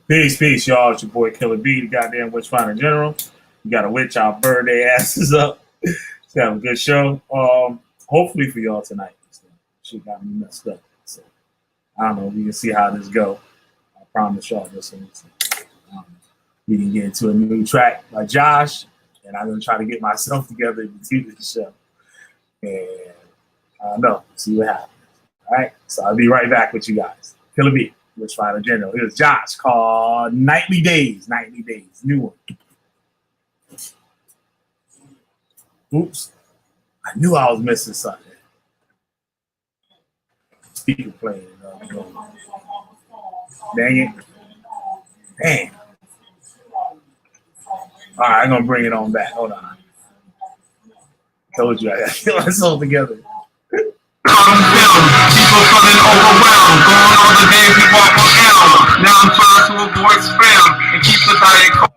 Peace, y'all. It's your boy Killer B, the goddamn witch finder general. You got to witch out, burn their asses up. Let's have a good show. Hopefully for y'all tonight. Shit got me messed up. So I don't know. We can see how this go. I promise y'all this one. We can get into a new track by Josh, and I'm gonna try to get myself together to do this show. And I don't know. See what happens. All right. So I'll be right back with you guys. Killer B. Witch Finder General. Here's Josh called Nightly Days. Nightly Days. New one. Oops. I knew I was missing something. Speaker playing. Dang it. Damn. All right, I'm going to bring it on back. Hold on. Told you I got to get myself together. People feeling overwhelmed, going all the days we walk on Elm. Now I'm trying to avoid spam and keep the diet cold.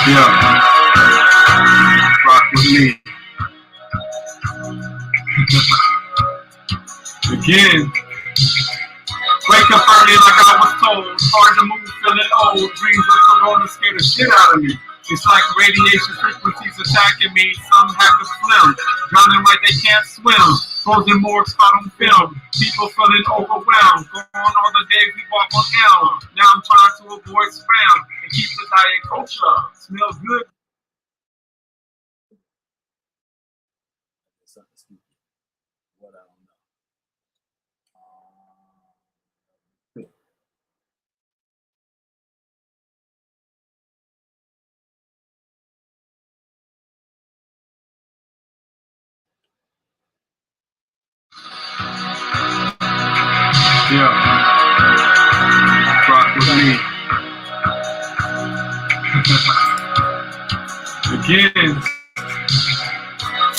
Yeah, rock with me. Again, wake up early like I was told. Hard to move, feeling old. Dreams of corona scare the shit out of me. It's like radiation frequencies attacking me. Some have to swim, drowning like they can't swim. Frozen morgues caught on film. People feeling overwhelmed. Going all the days we walk on Elm. Now I'm trying to avoid spam and keep the diet culture. Smells good. What I don't know. Yeah, rock with me. Again,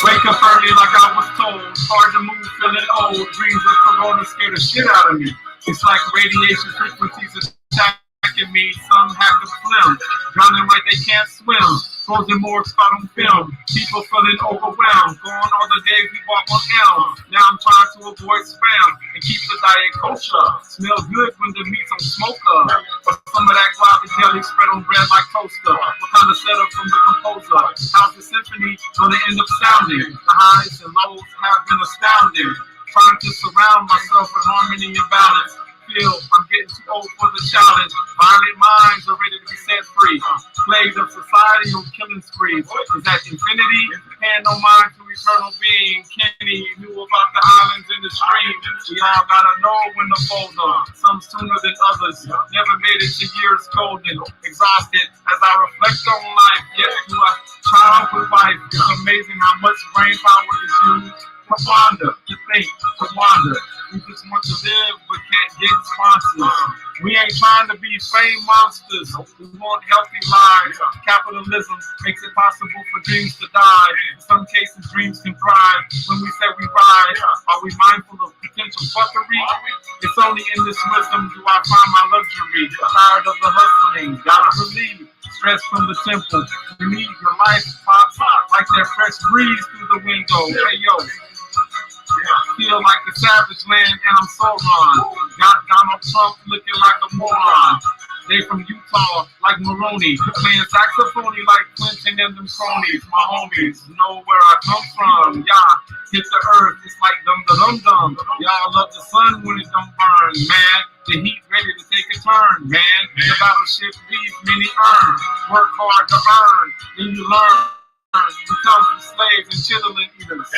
wake up early like I was told. Hard to move, feeling old. Dreams of corona scare the shit out of me. It's like radiation frequencies attacking me. Some have to swim, drowning like they can't swim. Frozen morgues caught on film. People feeling overwhelmed. Going all the days we walk on Elm. Now I'm trying to avoid spam and keep the diet culture. Smells good when the meat's on smoker. Or some of that guava jelly spread on bread like toaster. What kind of setup from the composer? How's the symphony gonna end up sounding? The highs and lows have been astounding. Trying to surround myself with harmony and balance. I'm getting too old for the challenge. Violent minds are ready to be set free. Plagues of society on killing sprees. Is that infinity? Paying no mind to eternal being. Kenny knew about the islands and the streams. We all gotta know when to fold them. Some sooner than others. Never made it to years golden. Exhausted as I reflect on life. Yet to a child with life. It's amazing how much brain power is used. To wander, to think, to wander. We just want to live but can't get sponsors. We ain't trying to be fame monsters. We want healthy lives. Capitalism makes it possible for dreams to die. In some cases, dreams can thrive. When we say we rise, are we mindful of potential fuckery? It's only in this wisdom do I find my luxury. Tired of the hustling, gotta relieve stress from the temple. You need your life pops like that fresh breeze through the window. Hey yo. Feel like the savage land and I'm so wrong. Got Donald Trump looking like a moron. They from Utah like Maroney. Playing saxophone like Clinton and them cronies. My homies know where I come from. Y'all hit the earth, it's like dum-da-dum-dum. Y'all love the sun when it don't burn, man. The heat ready to take a turn, man. The battleship leaves many earn. Work hard to earn, then you learn. Become slaves and chitlin eaters.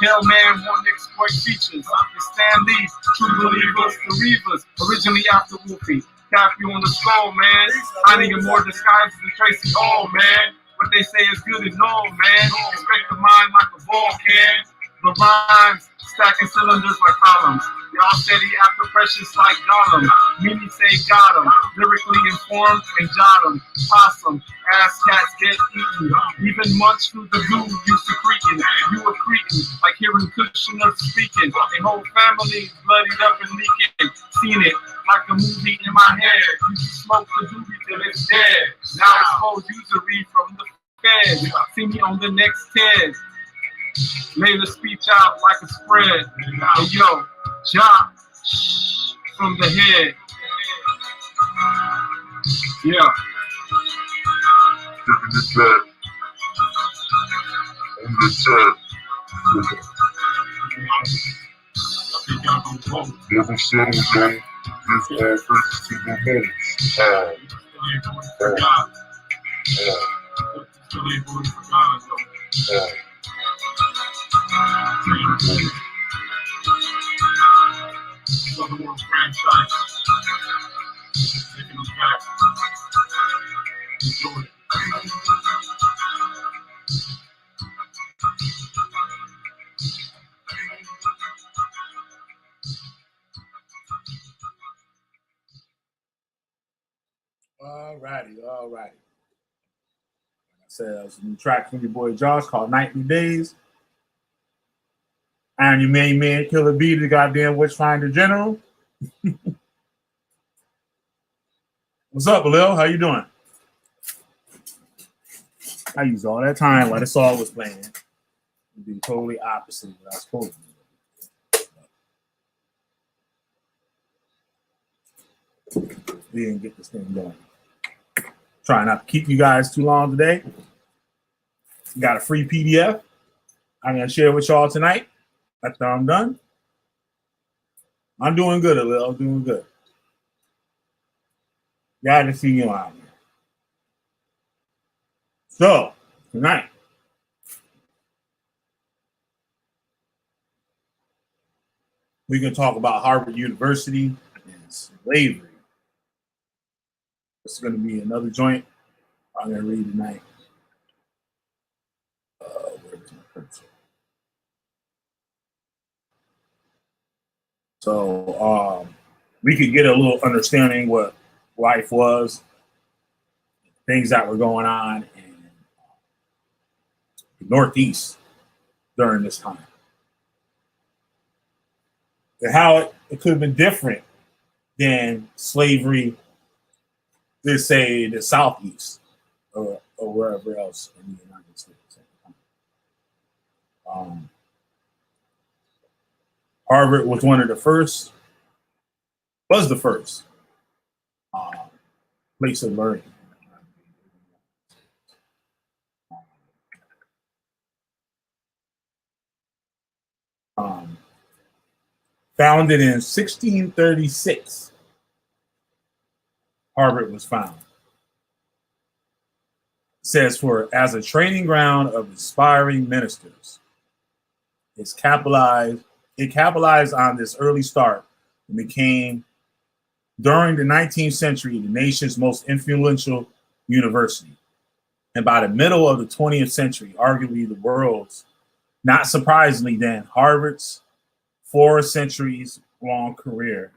Hell man want to exploit features. It's Stan Lee, true believers, the Reavers, originally after Wolfie. Tap you on the skull, man. Hiding in more disguises than Tracy Old, man. What they say is good and all, man. Expect the mind like a ball can. The rhymes stacking cylinders like columns. Y'all steady after precious like Gollum. Many say got 'em. Lyrically informed and jot 'em. Possum, ass cats get eaten. Even munch through the goo used to creaking. You were creaking like hearing Kushner speaking. A whole family bloodied up and leaking. Seen it like a movie in my head. You smoke the doobie till it's dead. Now exposed usury from the Fed. See me on the next TED. Lay the speech out like a spread. Hey yo, John from the head. Yeah. Taking it back on the track. Never settle down. This all faces to the Colonial franchise. Taking them back. Enjoy it. All righty. Like I said, that was a new track from your boy Josh called Nightly Days. And your main man, Killer B, the goddamn Witchfinder General. What's up, Lil? How you doing? I used all that time while the song was playing to do totally opposite of what I was supposed to do. We didn't get this thing going. Trying not to keep you guys too long today. Got a free PDF I'm going to share with y'all tonight after I'm done. I'm doing good, Lil. I'm doing good. Glad to see you out here. So, tonight, we can talk about Harvard University and slavery. This is going to be another joint I'm going to read tonight. Where's my pencil? So, we could get a little understanding what life was, things that were going on in the Northeast during this time, and how it could have been different than slavery, let's say the Southeast or wherever else in the United States. Harvard was the first place of learning. Founded in 1636, Harvard was founded. It says as a training ground of aspiring ministers. It capitalized on this early start and became, during the 19th century, the nation's most influential university. And by the middle of the 20th century, arguably the world's, not surprisingly then, Harvard's 4 centuries long career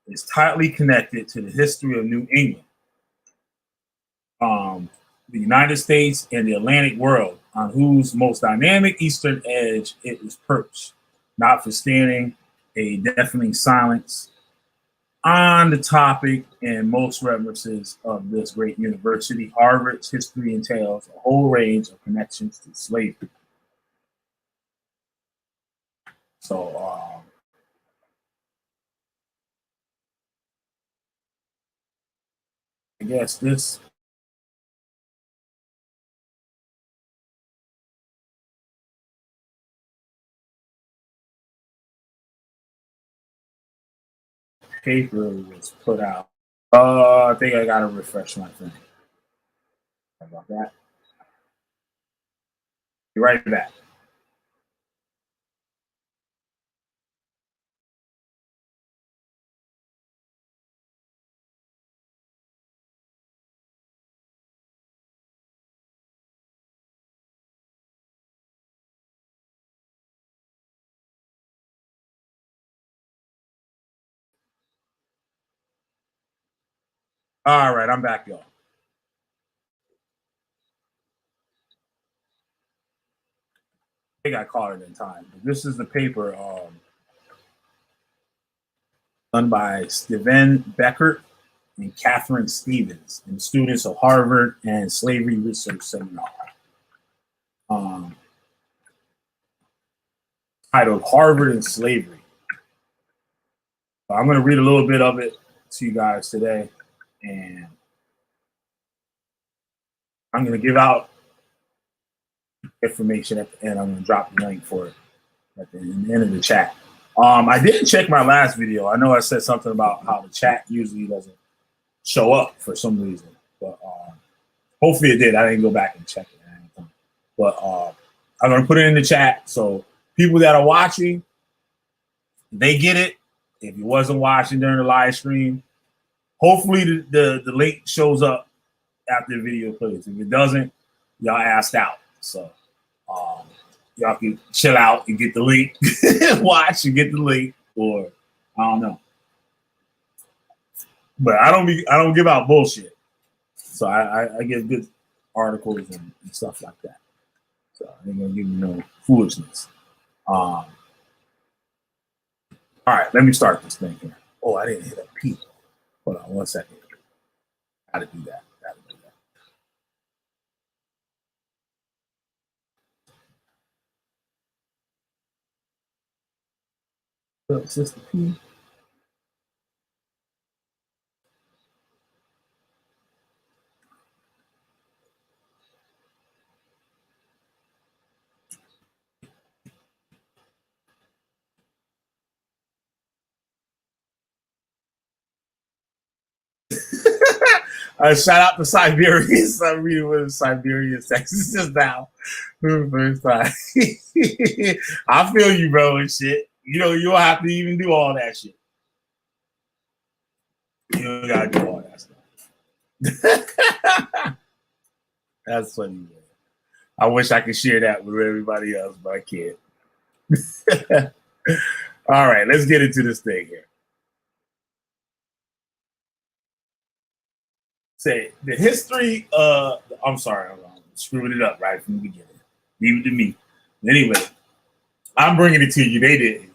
is tightly connected to the history of New England, the United States, and the Atlantic world, on whose most dynamic eastern edge it was perched, notwithstanding a deafening silence on the topic and most references of this great university. Harvard's history entails a whole range of connections to slavery. So, I guess this paper was put out. I think I gotta refresh my thing. Sorry about that. Be right back. All right, I'm back, y'all. I think I caught it in time. But this is the paper done by Steven Beckert and Catherine Stevens, and students of Harvard and Slavery Research Seminar, titled Harvard and Slavery. I'm going to read a little bit of it to you guys today, and I'm going to give out information at the end. I'm going to drop the link for it at the end of the chat. I didn't check my last video. I know I said something about how the chat usually doesn't show up for some reason, but hopefully it did. I didn't go back and check it. But I'm going to put it in the chat so people that are watching, they get it. If you wasn't watching during the live stream, hopefully the link shows up after the video plays. If it doesn't, y'all asked out. So y'all can chill out and get the link, watch and get the link, or I don't know. But I don't give out bullshit. So I give good articles and stuff like that. So I ain't gonna give you no foolishness. All right, let me start this thing here. Oh, I didn't hit a P. Hold on 1 second. Gotta do that. Sister P. Shout out to Siberius. I'm reading with Siberius, Texas just now for the first time. I feel you, bro, and shit. You know, you don't have to even do all that shit. You don't gotta do all that stuff. That's funny, man. I wish I could share that with everybody else, but I can't. All right, let's get into this thing here. Say the history I'm sorry, I'm screwing it up right from the beginning. Leave it to me. Anyway, I'm bringing it to you. They didn't.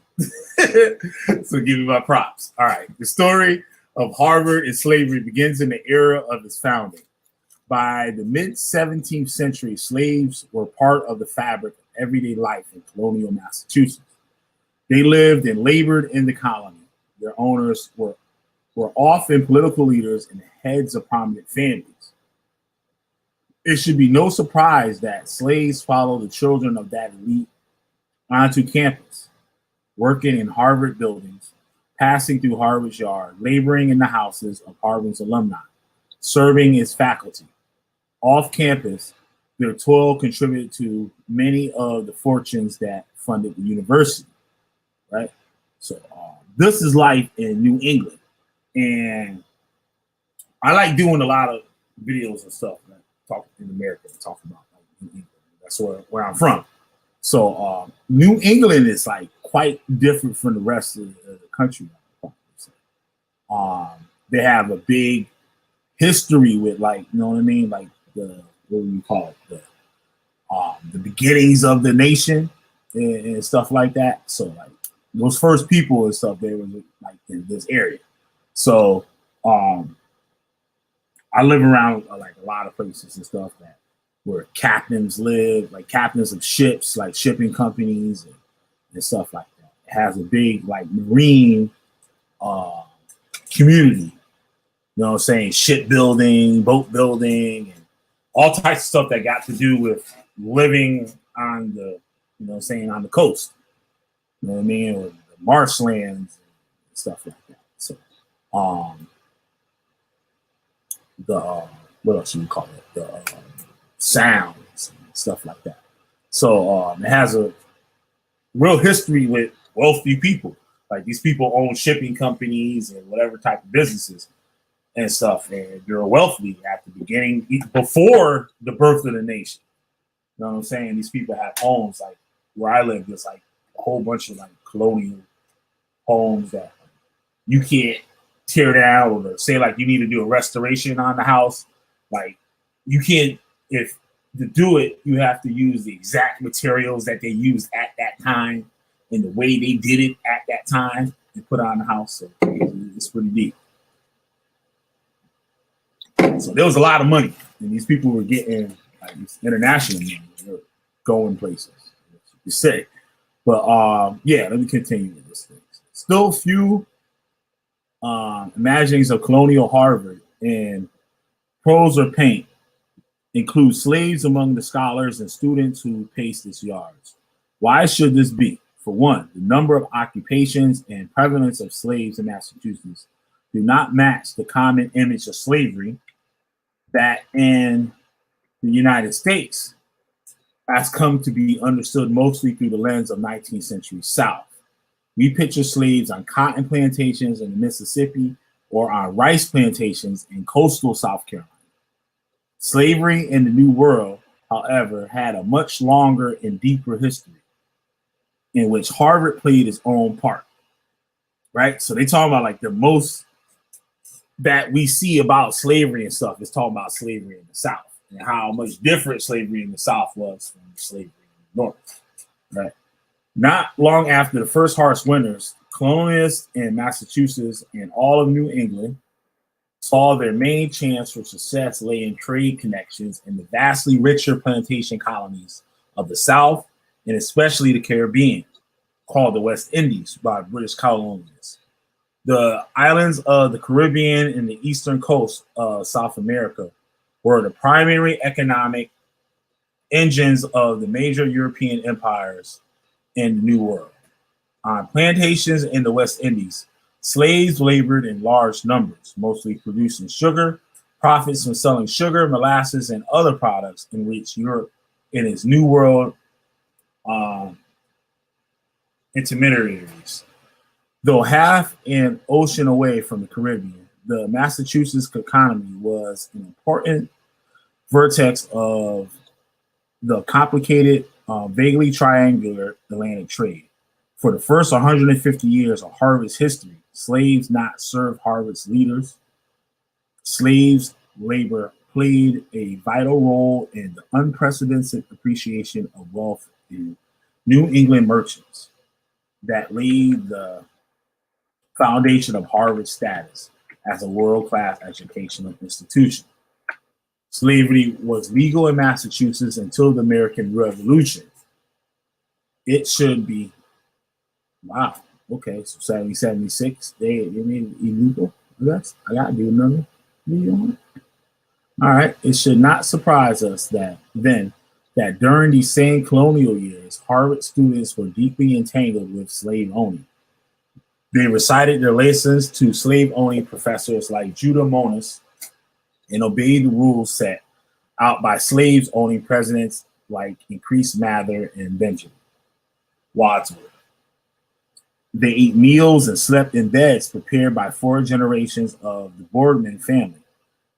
So give me my props. All right. The story of Harvard and slavery begins in the era of its founding. By the mid-17th century, slaves were part of the fabric of everyday life in colonial Massachusetts. They lived and labored in the colony. Their owners were often political leaders and heads of prominent families. It should be no surprise that slaves followed the children of that elite onto campus, working in Harvard buildings, passing through Harvard's yard, laboring in the houses of Harvard's alumni, serving as faculty. Off campus, their toil contributed to many of the fortunes that funded the university, right? So this is life in New England. And I like doing a lot of videos and stuff, man, talking in America and talking about like New England. That's where I'm from. So New England is like quite different from the rest of the country. They have a big history with, like, you know what I mean, like the, what do you call it, the beginnings of the nation and stuff like that. So like those first people and stuff, they were like in this area. So I live around like a lot of places and stuff that where captains live, like captains of ships, like shipping companies and stuff like that. It has a big like marine community, you know what I'm saying? Shipbuilding, boat building, and all types of stuff that got to do with living on the, you know what I'm saying, on the coast. You know what I mean? Or the marshlands and stuff like that. So what else do you call it? The sounds and stuff like that. So it has a real history with wealthy people. Like these people own shipping companies and whatever type of businesses and stuff, and they're wealthy at the beginning, before the birth of the nation. You know what I'm saying? These people have homes, like where I live, there's like a whole bunch of like colonial homes that you can't tear down, or say like you need to do a restoration on the house. Like you can't, if to do it, you have to use the exact materials that they used at that time and the way they did it at that time and put on the house. So it's pretty deep. So there was a lot of money, and these people were getting like international money. They were going places, you say. But yeah, let me continue with this thing. Still few imaginings of colonial Harvard in prose or paint includes slaves among the scholars and students who paced its yards. Why should this be? For one, the number of occupations and prevalence of slaves in Massachusetts do not match the common image of slavery that in the United States has come to be understood mostly through the lens of 19th century South. We picture slaves on cotton plantations in the Mississippi or on rice plantations in coastal South Carolina. Slavery in the New World, however, had a much longer and deeper history in which Harvard played its own part, right? So they talk about like the most that we see about slavery and stuff is talking about slavery in the South and how much different slavery in the South was from slavery in the North, right? Not long after the first harsh winters, colonialists in Massachusetts and all of New England saw their main chance for success lay in trade connections in the vastly richer plantation colonies of the South and especially the Caribbean, called the West Indies by British colonialists. The islands of the Caribbean and the eastern coast of South America were the primary economic engines of the major European empires in the New World. On plantations in the West Indies, slaves labored in large numbers, mostly producing sugar. Profits from selling sugar, molasses, and other products enriched Europe in its New World intermediaries. Though half an ocean away from the Caribbean, the Massachusetts economy was an important vertex of the complicated, vaguely triangular Atlantic trade. For the first 150 years of Harvard's history, slaves not served Harvard's leaders. Slaves labor played a vital role in the unprecedented appreciation of wealth in New England merchants that laid the foundation of Harvard's status as a world-class educational institution. Slavery was legal in Massachusetts until the American Revolution. It should be, wow, okay, so 1776, they made it illegal, I guess. I gotta do another video. All right, it should not surprise us that during these same colonial years, Harvard students were deeply entangled with slave owning. They recited their lessons to slave-owning professors like Judah Monas and obeyed the rules set out by slaves-owning presidents like Increase Mather and Benjamin Wadsworth. They ate meals and slept in beds prepared by 4 generations of the Boardman family,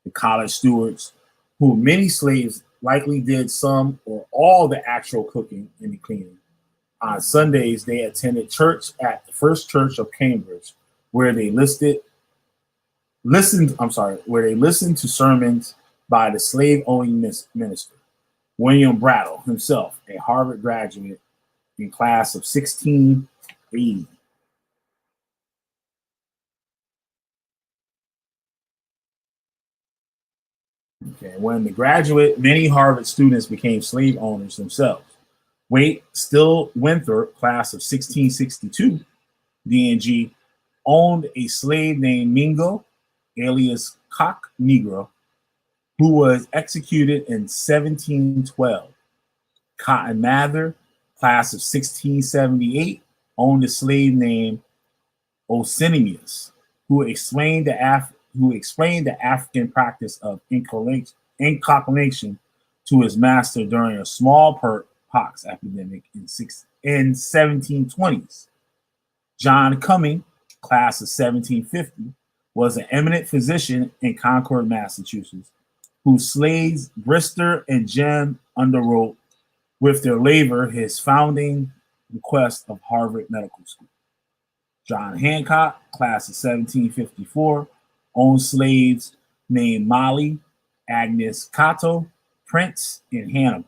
the college stewards, who many slaves likely did some or all the actual cooking and the cleaning. On Sundays, they attended church at the First Church of Cambridge, where they listened to sermons by the slave-owning minister, William Brattle himself, a Harvard graduate in class of 1680. Okay, when the graduate, many Harvard students became slave owners themselves. Still Winthrop, class of 1662, D&G, owned a slave named Mingo, alias Cock Negro, who was executed in 1712. Cotton Mather, class of 1678, owned a slave named Oceanus, who explained the African practice of incompilation to his master during a smallpox epidemic in 1720s. John Cumming, class of 1750, was an eminent physician in Concord, Massachusetts, whose slaves Brister and Jem underwrote with their labor his founding request of Harvard Medical School. John Hancock, class of 1754, owned slaves named Molly, Agnes Cato, Prince, and Hannibal,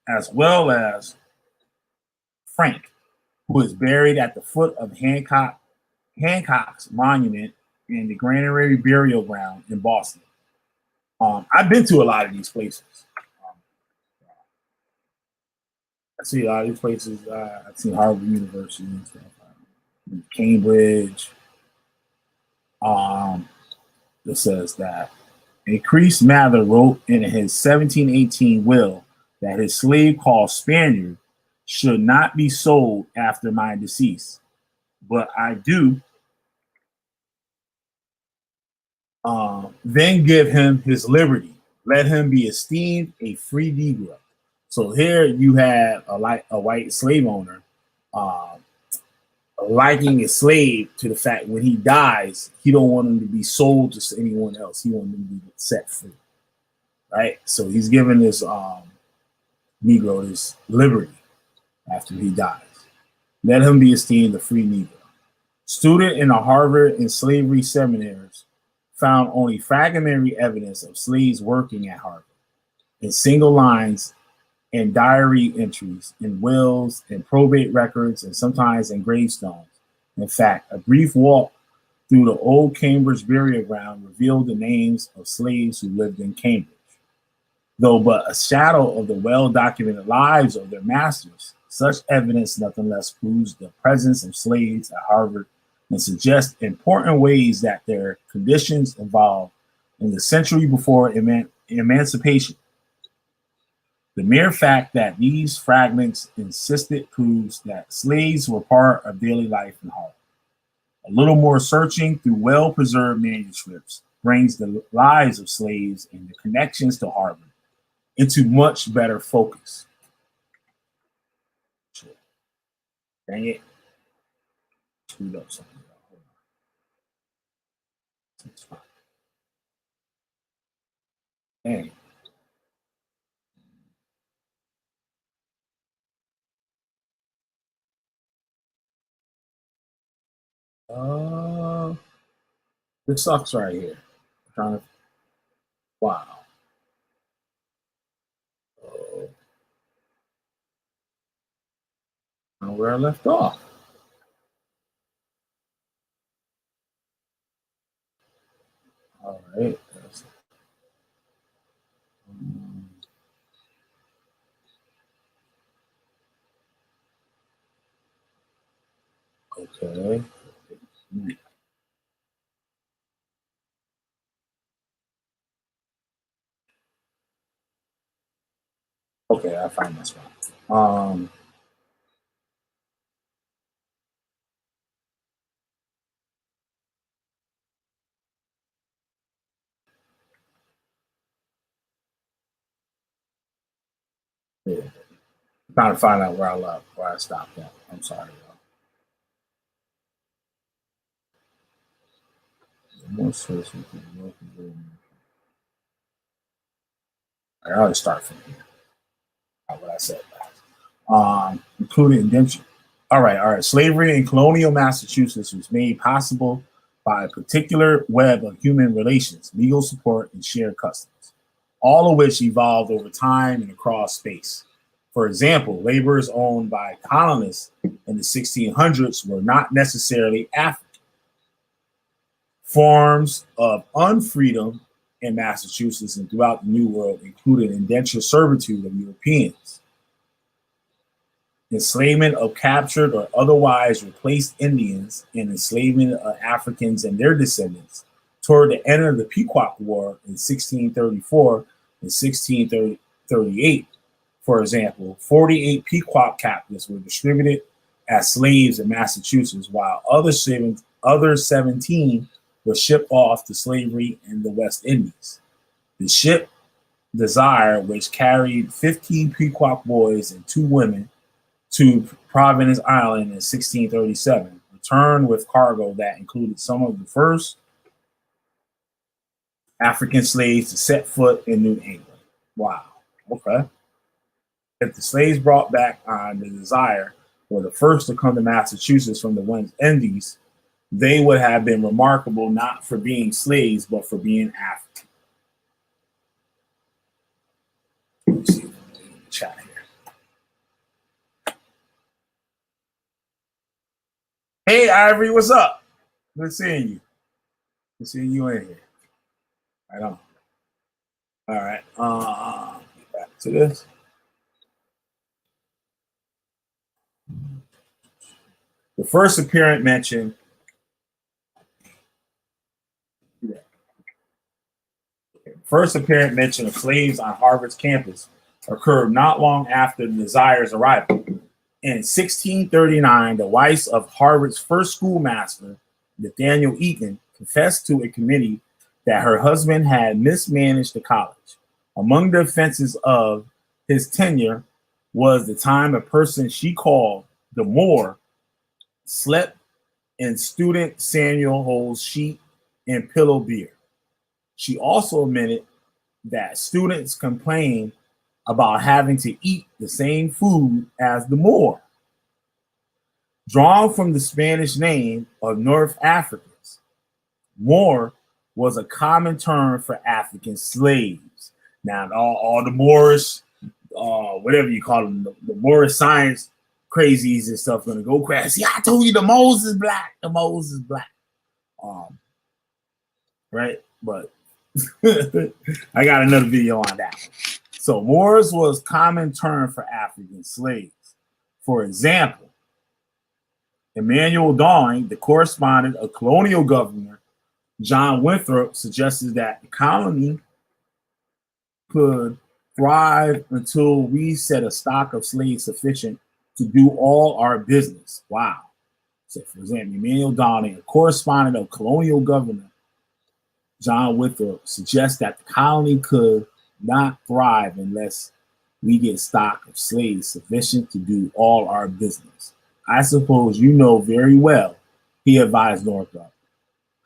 as well as Frank, who is buried at the foot of Hancock's monument in the Granary Burial Ground in Boston. I've been to a lot of these places. I see a lot of these places. I've seen Harvard University and stuff, Cambridge. It says that Increase Mather wrote in his 1718 will that his slave called Spaniard should not be sold after my decease, but I do then give him his liberty. Let him be esteemed a free Negro. So here you have a white slave owner uh, liking a slave to the fact when he dies, he don't want him to be sold to anyone else. He wants him to be set free, right? So he's giving this Negro his liberty after he dies. Let him be esteemed a free Negro. Student in the Harvard and slavery seminaries found only fragmentary evidence of slaves working at Harvard in single lines and diary entries, in wills and probate records, and sometimes in gravestones. In fact, a brief walk through the old Cambridge burial ground revealed the names of slaves who lived in Cambridge. Though but a shadow of the well-documented lives of their masters, such evidence nonetheless proves the presence of slaves at Harvard and suggests important ways that their conditions evolved in the century before emancipation. The mere fact that these fragments insisted proves that slaves were part of daily life in Harvard. A little more searching through well-preserved manuscripts brings the lives of slaves and the connections to Harvard into much better focus. Dang it. Screwed up something. Dang. This sucks right here. I'm trying to. Wow. Where I left off. All right. Okay. Okay, I find this one. Yeah. I'm trying to find out where I stopped at. I'm sorry, y'all. I always start from here. What I said. Including indenture. All right. Slavery in colonial Massachusetts was made possible by a particular web of human relations, legal support, and shared customs, all of which evolved over time and across space. For example, laborers owned by colonists in the 1600s were not necessarily African. Forms of unfreedom in Massachusetts and throughout the New World included indentured servitude of Europeans, enslavement of captured or otherwise replaced Indians, and enslavement of Africans and their descendants. Toward the end of the Pequot War in 1634 and 1638, for example, 48 Pequot captives were distributed as slaves in Massachusetts, while other 17 were shipped off to slavery in the West Indies. The ship Desire, which carried 15 Pequot boys and 2 women to Providence Island in 1637, returned with cargo that included some of the first African slaves to set foot in New England. Wow. Okay. If the slaves brought back on the Desire were the first to come to Massachusetts from the West Indies, they would have been remarkable not for being slaves, but for being African. Let me see in the chat here. Hey, Ivory, what's up? Good seeing you. Good seeing you in here. Right on. All right. Back to this. The first apparent mention. First apparent mention of slaves on Harvard's campus occurred not long after the Desire's arrival. In 1639, the wife of Harvard's first schoolmaster, Nathaniel Eaton, confessed to a committee that her husband had mismanaged the college. Among the offenses of his tenure was the time a person she called the Moor slept in student Samuel Hole's sheet and pillow beer. She also admitted that students complained about having to eat the same food as the Moor. Drawn from the Spanish name of North Africans, Moor was a common term for African slaves. Now, all the Moorish, whatever you call them, the Moorish science crazies and stuff, gonna go crazy. I told you the Moses is black. The Moses is black. Right? But I got another video on that one. So Moors was common term for African slaves. For example, Emmanuel Dawing, the correspondent of colonial governor John Winthrop, suggested that the colony could thrive until we set a stock of slaves sufficient to do all our business. Wow. So, for example, Emmanuel Dawing, a correspondent of colonial governor John Winthrop, suggests that the colony could not thrive unless we get stock of slaves sufficient to do all our business. I suppose you know very well, he advised Northup,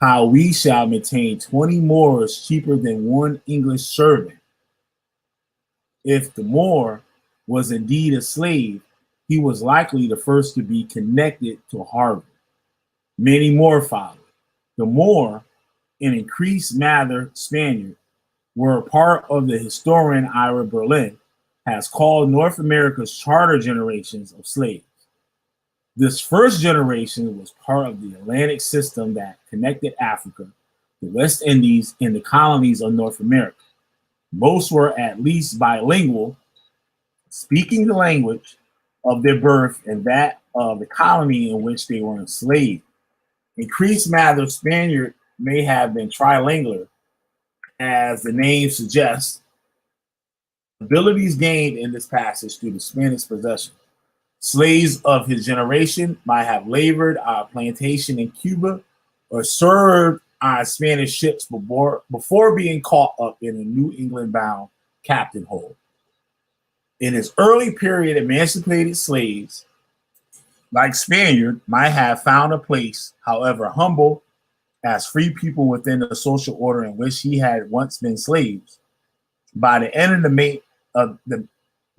how we shall maintain 20 Moors cheaper than one English servant. If the Moor was indeed a slave, he was likely the first to be connected to Harvard. Many more followed. The Moor, an increased Mather Spaniard, were a part of the historian Ira Berlin has called North America's charter generations of slaves. This first generation was part of the Atlantic system that connected Africa, the West Indies, and the colonies of North America. Most were at least bilingual, speaking the language of their birth and that of the colony in which they were enslaved. Increased Mather Spaniard may have been trilingual, as the name suggests. Abilities gained in this passage through the Spanish possession. Slaves of his generation might have labored on a plantation in Cuba or served on Spanish ships before being caught up in a New England-bound captain hold. In his early period, emancipated slaves, like Spaniard, might have found a place, however humble, as free people within the social order in which he had once been slaves. By the end of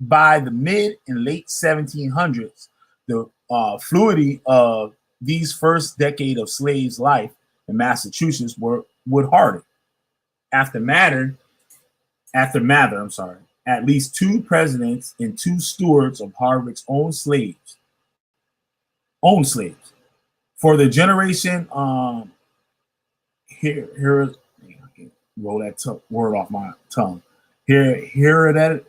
by the mid and late 1700s, the fluidity of these first decade of slaves' life in Massachusetts would harden. After Mather, at least two presidents and two stewards of Harvard's own slaves. For the generation, here, I can roll that word off my tongue. Hereditary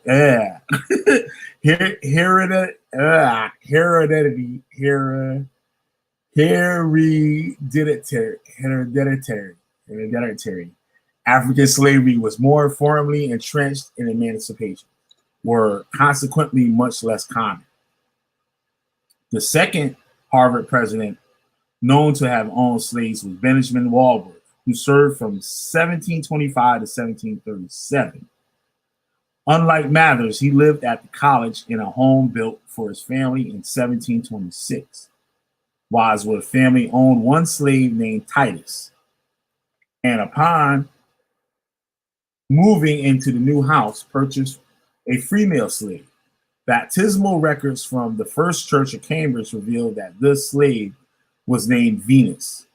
African slavery was more firmly entrenched in emancipation, were consequently much less common. The second Harvard president known to have owned slaves was Benjamin Walworth, who served from 1725 to 1737. Unlike Mathers, he lived at the college in a home built for his family in 1726. Wadsworth's family owned one slave named Titus, and upon moving into the new house, purchased a female slave. Baptismal records from the First Church of Cambridge revealed that this slave was named Venus.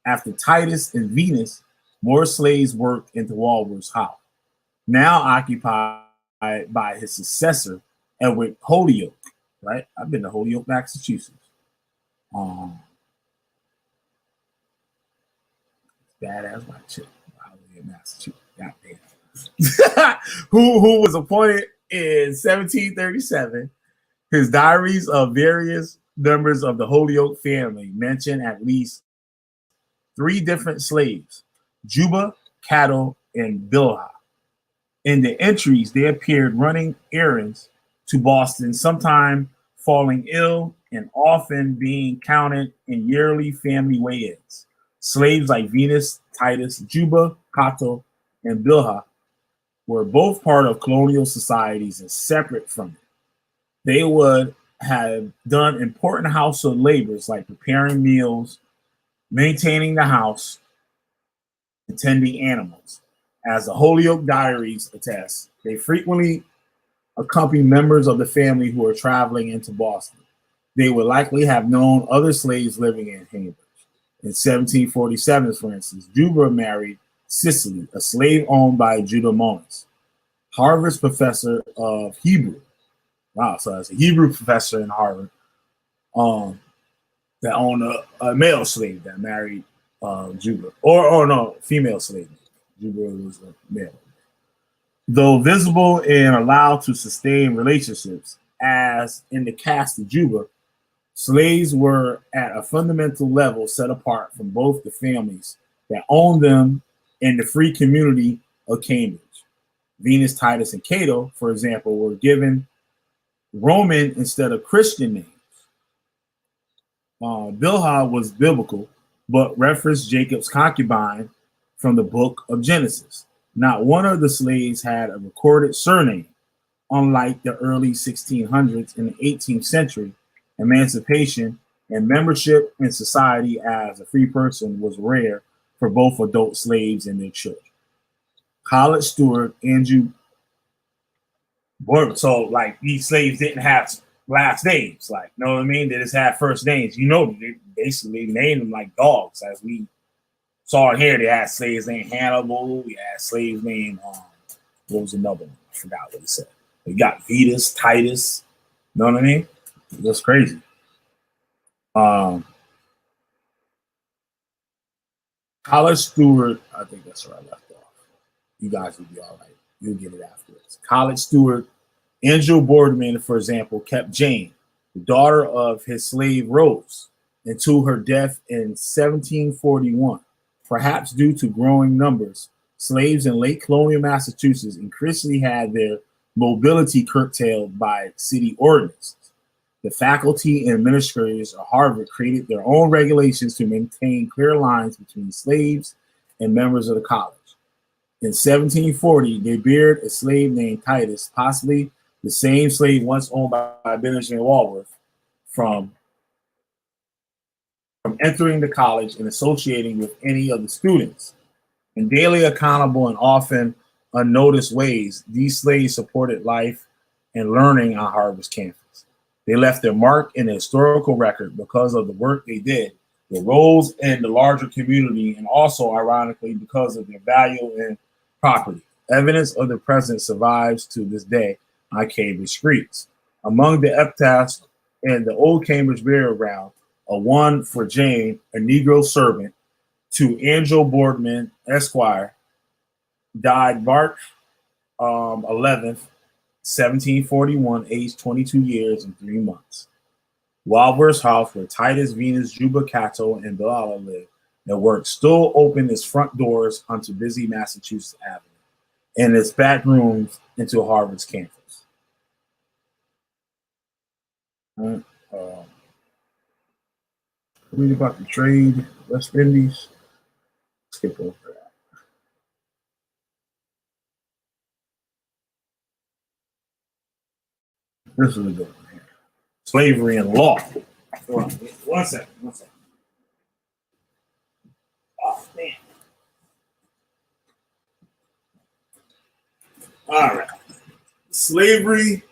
After Titus and Venus, more slaves worked into Walworth's house, now occupied by his successor, Edward Holyoke. Right? I've been to Holyoke, Massachusetts. Badass white chick. In Massachusetts. Goddamn. who was appointed in 1737. His diaries of various members of the Holyoke family mention at least 3 different slaves: Juba, Cattle, and Bilhah. In the entries, they appeared running errands to Boston, sometime falling ill and often being counted in yearly family weigh-ins. Slaves like Venus, Titus, Juba, Cato, and Bilhah were both part of colonial societies and separate from it. They would have done important household labors like preparing meals, maintaining the house, and tending animals. As the Holyoke Diaries attest, they frequently accompanied members of the family who were traveling into Boston. They would likely have known other slaves living in Cambridge. In 1747, for instance, Juba married Cicely, a slave owned by Judah Monas, Harvard's professor of Hebrew. Wow, so that's a Hebrew professor in Harvard that owned a male slave that married Juba. Or no, female slave. Juba was a male. Though visible and allowed to sustain relationships, as in the caste of Juba, slaves were at a fundamental level set apart from both the families that owned them and the free community of Cambridge. Venus, Titus, and Cato, for example, were given Roman instead of Christian names. Bilhah was biblical, but referenced Jacob's concubine from the book of Genesis. Not one of the slaves had a recorded surname. Unlike the early 1600s and the 18th century, emancipation and membership in society as a free person was rare for both adult slaves and their children. College steward Andrew Boardman, so like these slaves didn't have last names, like, you know what I mean? They just had first names. You know, they basically named them like dogs, as we saw here. They had slaves named Hannibal. We had slaves named what was another one? I forgot what he said. We got Venus, Titus. You know what I mean? That's crazy. College steward, I think that's where I left off. You guys will be all right. You'll get it afterwards. College steward Andrew Boardman, for example, kept Jane, the daughter of his slave Rose, until her death in 1741. Perhaps due to growing numbers, slaves in late colonial Massachusetts increasingly had their mobility curtailed by city ordinances. The faculty and administrators of Harvard created their own regulations to maintain clear lines between slaves and members of the college. In 1740, they buried a slave named Titus, possibly the same slave once owned by Benjamin Walworth, from entering the college and associating with any of the students. In daily accountable and often unnoticed ways, these slaves supported life and learning on Harvard's campus. They left their mark in the historical record because of the work they did, their roles in the larger community, and also, ironically, because of their value and property. Evidence of their presence survives to this day on Cambridge streets. Among the epitaphs in the old Cambridge burial ground are one for Jane, a Negro servant, to Andrew Boardman, Esquire, died March 11th, 1741, aged 22 years and 3 months. Walworth's house, where Titus, Venus, Juba, Cato, and Bilhah lived, their work still opened its front doors onto busy Massachusetts Avenue and its back rooms into Harvard's campus. Read about the trade, West Indies. Skip over that. This is a good one here. Slavery and law. Hold on. One second. Oh, man. All right. Slavery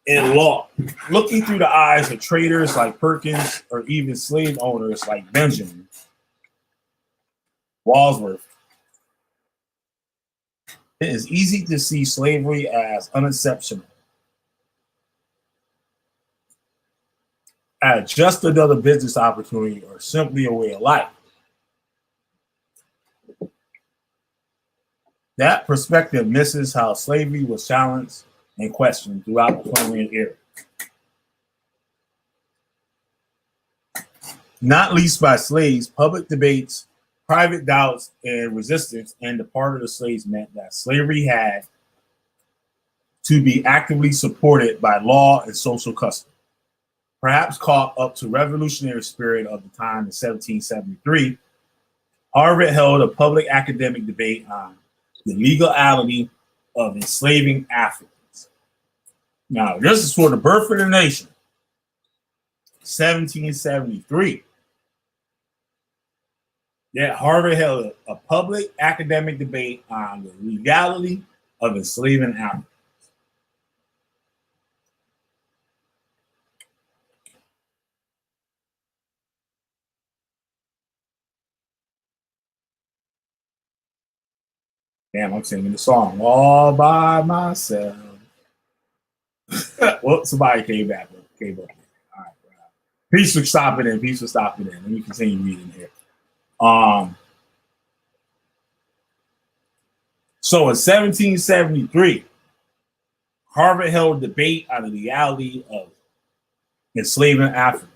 and law. Looking through the eyes of traders like Perkins or even slave owners like Benjamin Walworth, it is easy to see slavery as unexceptional, as just another business opportunity or simply a way of life. That perspective misses how slavery was challenged and questioned throughout the colonial era. Not least by slaves, public debates, private doubts, and resistance on the part of the slaves meant that slavery had to be actively supported by law and social custom. Perhaps caught up to revolutionary spirit of the time in 1773, Harvard held a public academic debate on the legality of enslaving Africans. Now, this is for the birth of the nation, 1773. Yeah, Harvard held a public academic debate on the legality of enslaving Africans. Damn, I'm singing the song all by myself. Well, somebody came back. All right. Peace for stopping in. Peace for stopping in. Let me continue reading here. So in 1773, Harvard held a debate on the legality of enslaving Africans.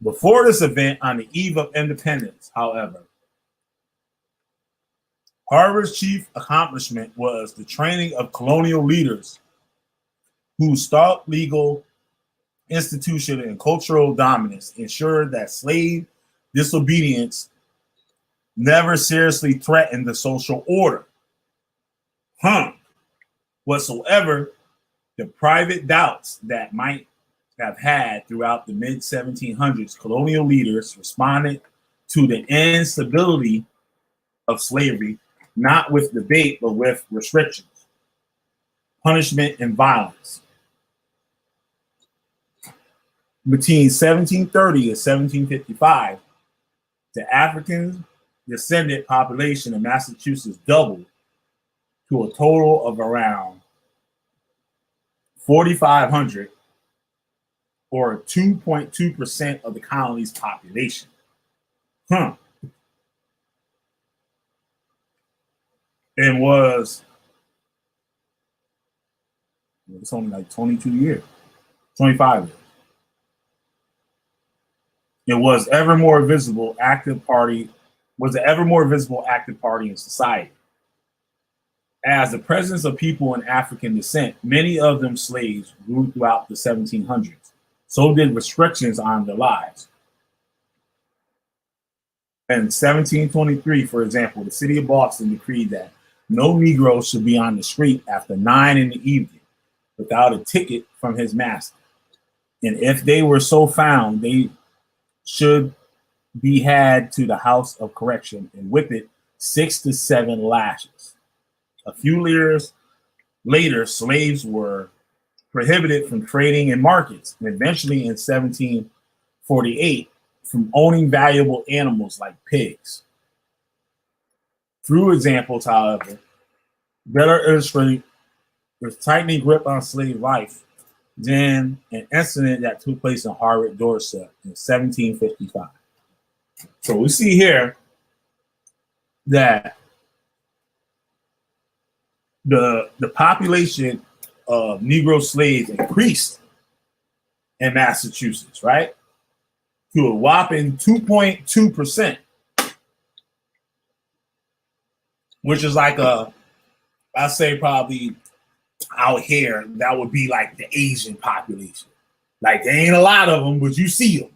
Before this event, on the eve of independence, however, Harvard's chief accomplishment was the training of colonial leaders whose thought, legal, institution, and cultural dominance ensured that slave disobedience never seriously threatened the social order. Whatsoever the private doubts that might have had throughout the mid-1700s, colonial leaders responded to the instability of slavery not with debate, but with restrictions, punishment, and violence. Between 1730 and 1755, the African descendant population in Massachusetts doubled to a total of around 4,500, or 2.2% of the colony's population. And it's only like 22 years, 25 years. It was the ever more visible active party in society. As the presence of people in African descent, many of them slaves, grew throughout the 1700s. So did restrictions on their lives. In 1723, for example, the city of Boston decreed that no Negro should be on the street after 9 in the evening without a ticket from his master. And if they were so found, they should be had to the house of correction and whipped 6 to 7 lashes. A few years later, slaves were prohibited from trading in markets, and eventually in 1748, from owning valuable animals like pigs. Through examples, however, better illustrate the tightening grip on slave life than an incident that took place in Harvard, Dorset in 1755. So we see here that the population of Negro slaves increased in Massachusetts, right? To a whopping 2.2%, which is like I say probably out here, that would be like the Asian population. Like there ain't a lot of them, but you see them.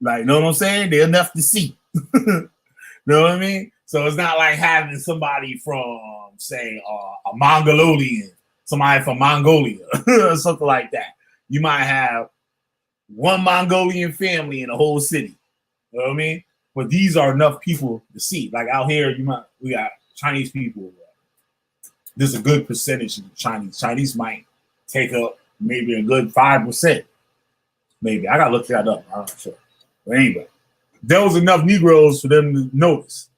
Like, know what I'm saying? They're enough to see. Know what I mean? So it's not like having somebody from, say, a Mongolian, somebody from Mongolia, or something like that. You might have one Mongolian family in the whole city. You know what I mean? But these are enough people to see. Like out here, we got Chinese people. There's a good percentage of Chinese. Chinese might take up maybe a good 5%. Maybe. I gotta look that up. I'm not sure. But anyway, there was enough Negroes for them to notice.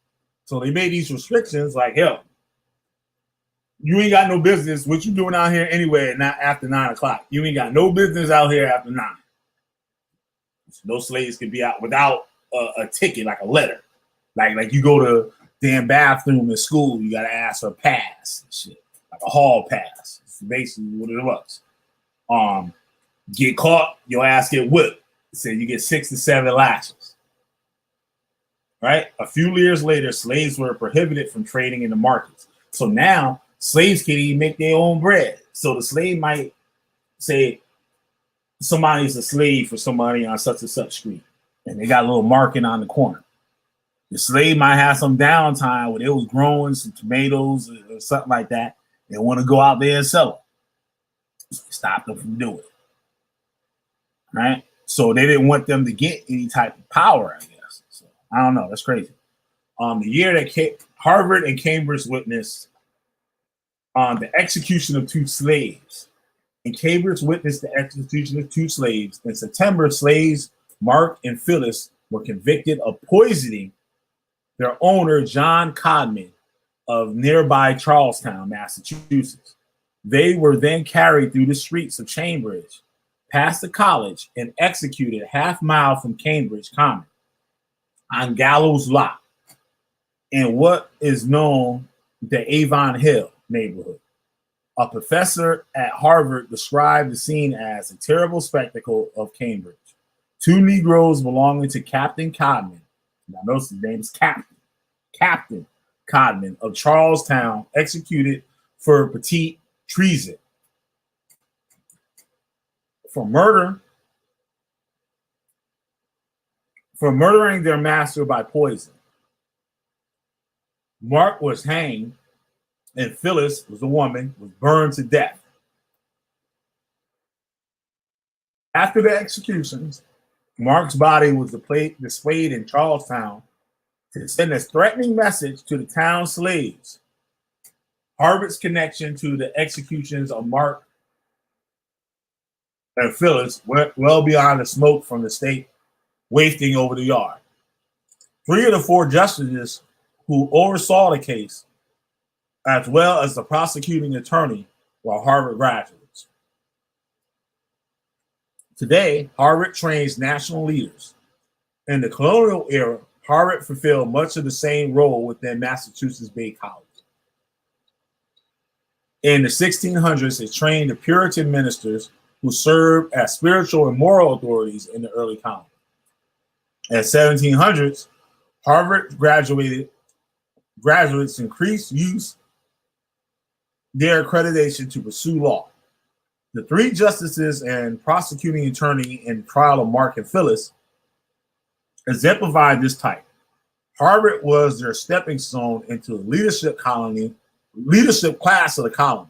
So they made these restrictions like, hell, you ain't got no business. What you doing out here anyway, not after 9 o'clock? You ain't got no business out here after 9. So no slaves can be out without a ticket, like a letter. Like you go to damn bathroom in school, you gotta ask for a pass and shit. Like a hall pass. It's basically what it was. Get caught, your ass get whipped. So you get 6 to 7 lashes. right? A few years later, slaves were prohibited from trading in the markets. So now slaves can't even make their own bread. So the slave might say somebody's a slave for somebody on such and such street, and they got a little marking on the corner. The slave might have some downtime where they was growing some tomatoes or something like that. They want to go out there and sell them. So they stopped them from doing it. Right? So they didn't want them to get any type of power, I guess. So I don't know. That's crazy. The year that Harvard and Cambridge witnessed the execution of two slaves. And Cambridge witnessed the execution of two slaves. In September, slaves Mark and Phyllis were convicted of poisoning their owner, John Codman, of nearby Charlestown, Massachusetts. They were then carried through the streets of Cambridge, past the college, and executed half-mile from Cambridge Common on Gallows Lot in what is known the Avon Hill neighborhood. A professor at Harvard described the scene as a terrible spectacle of Cambridge. Two Negroes belonging to Captain Codman, now notice his name is Captain Codman of Charlestown, executed for petite treason. For murdering their master by poison. Mark was hanged, and Phyllis, was a woman, was burned to death. After the executions, Mark's body was displayed in Charlestown to send a threatening message to the town slaves. Harvard's connection to the executions of Mark and Phyllis went well beyond the smoke from the stake wafting over the yard. 3 of the 4 justices who oversaw the case, as well as the prosecuting attorney, were Harvard graduates. Today, Harvard trains national leaders. In the colonial era, Harvard fulfilled much of the same role within Massachusetts Bay College. In the 1600s, it trained the Puritan ministers who served as spiritual and moral authorities in the early colony. In the 1700s, Harvard graduates increased use their accreditation to pursue law. The 3 justices and prosecuting attorney in the trial of Mark and Phyllis exemplified this type. Harvard was their stepping stone into the leadership class of the colony.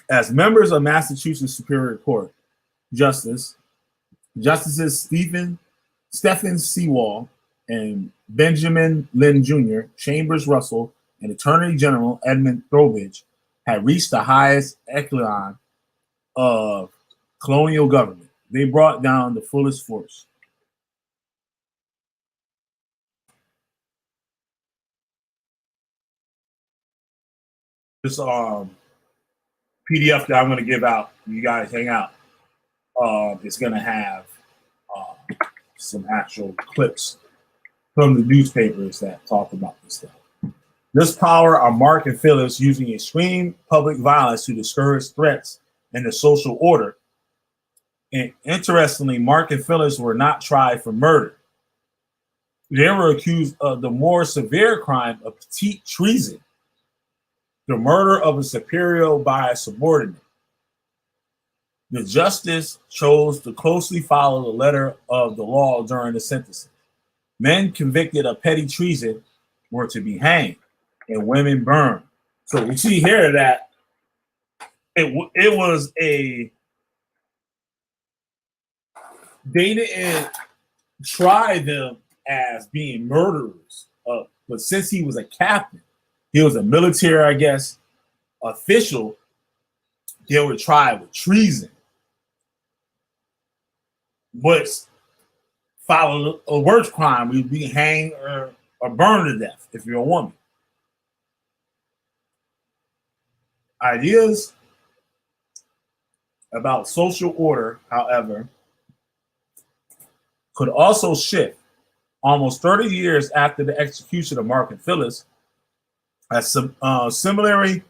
As members of Massachusetts Superior Court, Justices Stephen Sewall and Benjamin Lynn Jr., Chambers Russell, and Attorney General Edmund Throwbridge had reached the highest echelon of colonial government. They brought down the fullest force. This PDF that I'm going to give out, you guys hang out. It's going to have some actual clips from the newspapers that talk about this stuff. This power are Mark and Phyllis using extreme public violence to discourage threats in the social order. And interestingly, Mark and Phyllis were not tried for murder. They were accused of the more severe crime of petite treason, the murder of a superior by a subordinate. The justice chose to closely follow the letter of the law during the sentencing. Men convicted of petty treason were to be hanged and women burned. So we see here that it was they didn't try them as being murderers, but since he was a captain, he was a military, I guess, official, they were tried with treason. But follow a worse crime, you'd be hanged or burned to death if you're a woman. Ideas about social order, however, could also shift. Almost 30 years after the execution of Mark and Phyllis, a similarly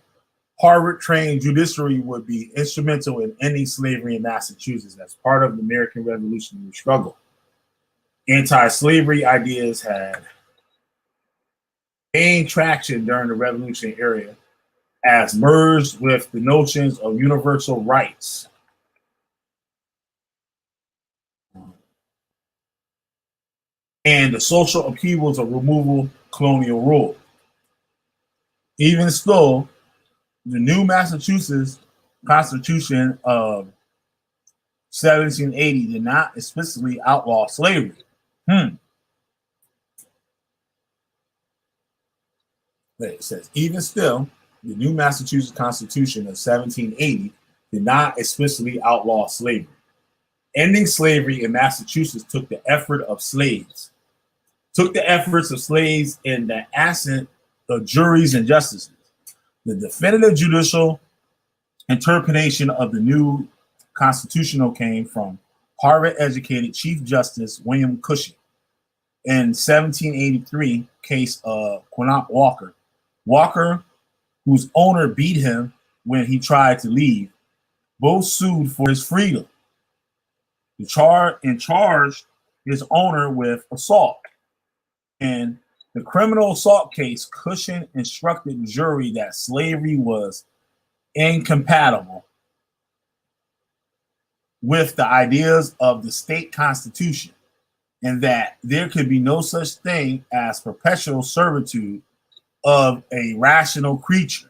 Harvard-trained judiciary would be instrumental in ending slavery in Massachusetts as part of the American Revolutionary struggle. Anti-slavery ideas had gained traction during the Revolutionary era as merged with the notions of universal rights. And the social upheavals of removal colonial rule. Even still, the new Massachusetts Constitution of 1780 did not explicitly outlaw slavery. It says, even still, the new Massachusetts Constitution of 1780 did not explicitly outlaw slavery. Ending slavery in Massachusetts took the efforts of slaves in the absence of juries and justices. The definitive judicial interpretation of the new constitutional came from Harvard-educated Chief Justice William Cushing in 1783 case of Quinop Walker. Walker, whose owner beat him when he tried to leave, both sued for his freedom. Charged his owner with assault. In the criminal assault case, Cushing instructed the jury that slavery was incompatible with the ideas of the state constitution and that there could be no such thing as perpetual servitude of a rational creature.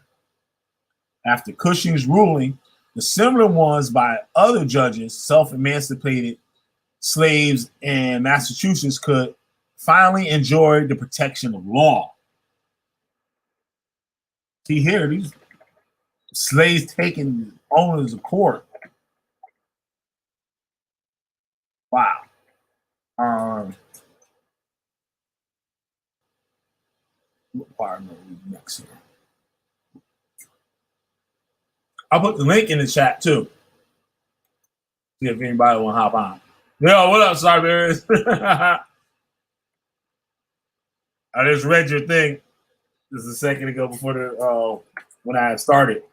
After Cushing's ruling, the similar ones by other judges, self-emancipated slaves in Massachusetts could finally enjoy the protection of law. See here, these slaves taking owners of court. Wow. What part am I reading next here? I'll put the link in the chat too. See if anybody want to hop on. Yo, what up, Siberians? I just read your thing just a second ago before the when I had started.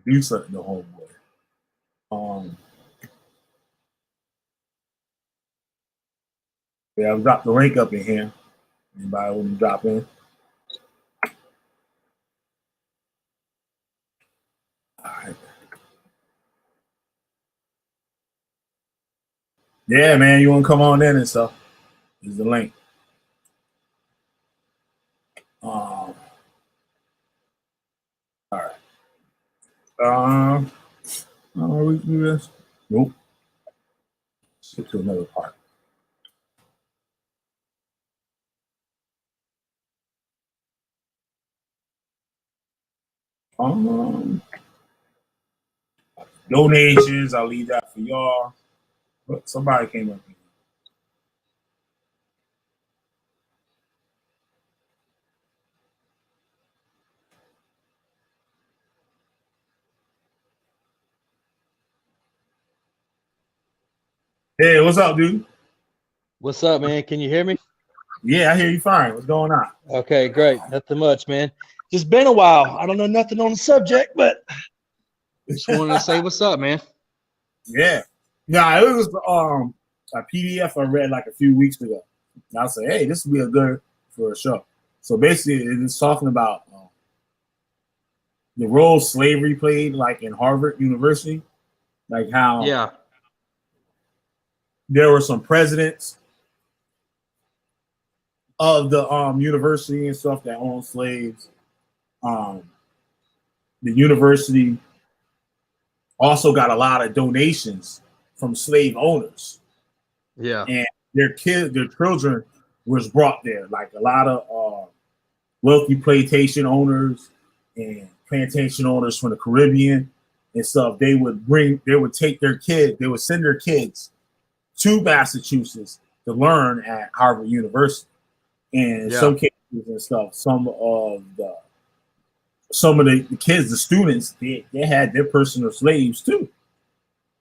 Do something to homeboy. Yeah, I've dropped the link up in here. Anybody want to drop in? All right. Yeah, man, you want to come on in and stuff? Here's the link. All right. We do this? Nope. Skip to another part. Donations, I'll leave that for y'all. But somebody came up here. Hey, what's up, dude? What's up, man? Can you hear me? Yeah, I hear you fine. What's going on? Okay, great. Nothing much, man. Just been a while. I don't know nothing on the subject, but just wanted to say what's up, man. Yeah. Yeah, it was a PDF I read like a few weeks ago. And I said, hey, this would be a good for a show. So basically, it's talking about the role slavery played like in Harvard University, like how there were some presidents of the university and stuff that owned slaves. The university also got a lot of donations from slave owners. Yeah. And their children was brought there. Like a lot of wealthy plantation owners and plantation owners from the Caribbean and stuff. They would take their kids, they would send their kids to Massachusetts to learn at Harvard University. And in some cases and stuff, some of the kids, the students, they had their personal slaves too.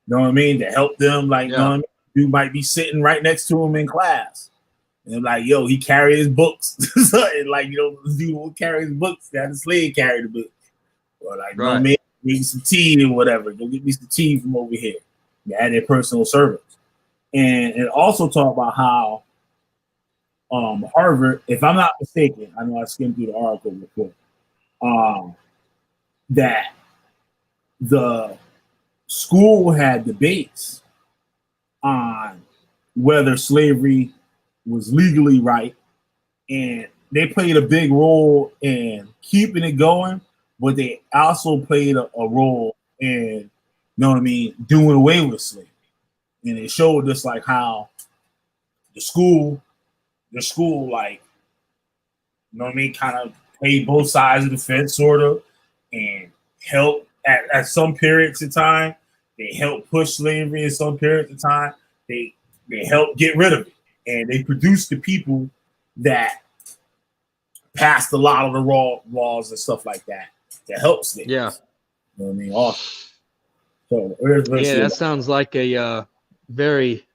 You know what I mean? To help them, like, you know what I mean? You might be sitting right next to him in class. And like, yo, he carried his books. And like, you know, this dude will carry his books. That the slave carried the books. Or like, you know what I mean? Get some tea or whatever. Go get me some tea from over here. They had their personal servants. And it also talked about how Harvard, if I'm not mistaken, I know I skimmed through the article before, that the school had debates on whether slavery was legally right, and they played a big role in keeping it going, but they also played a role in, you know what I mean, doing away with slavery. And it showed us like how the school, like, you know what I mean, kind of played both sides of the fence, sort of, and helped at some periods of time. They helped push slavery in some periods of time. They helped get rid of it, and they produced the people that passed a lot of the laws and stuff like that to help slaves. Yeah. You know what I mean? Awesome. So that sounds like a very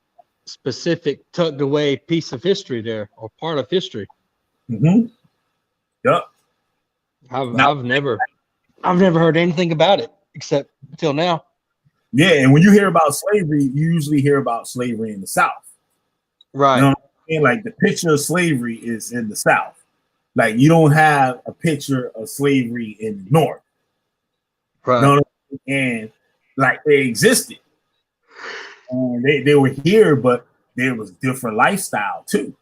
specific, tucked away piece of history there, or part of history. Mm-hmm. Yep. I've never heard anything about it except until now. Yeah, and when you hear about slavery, you usually hear about slavery in the South. Right. You know what I mean? Like the picture of slavery is in the South. Like you don't have a picture of slavery in the North. Right. You know what I mean? And like they existed. And they were here, but there was different lifestyle too.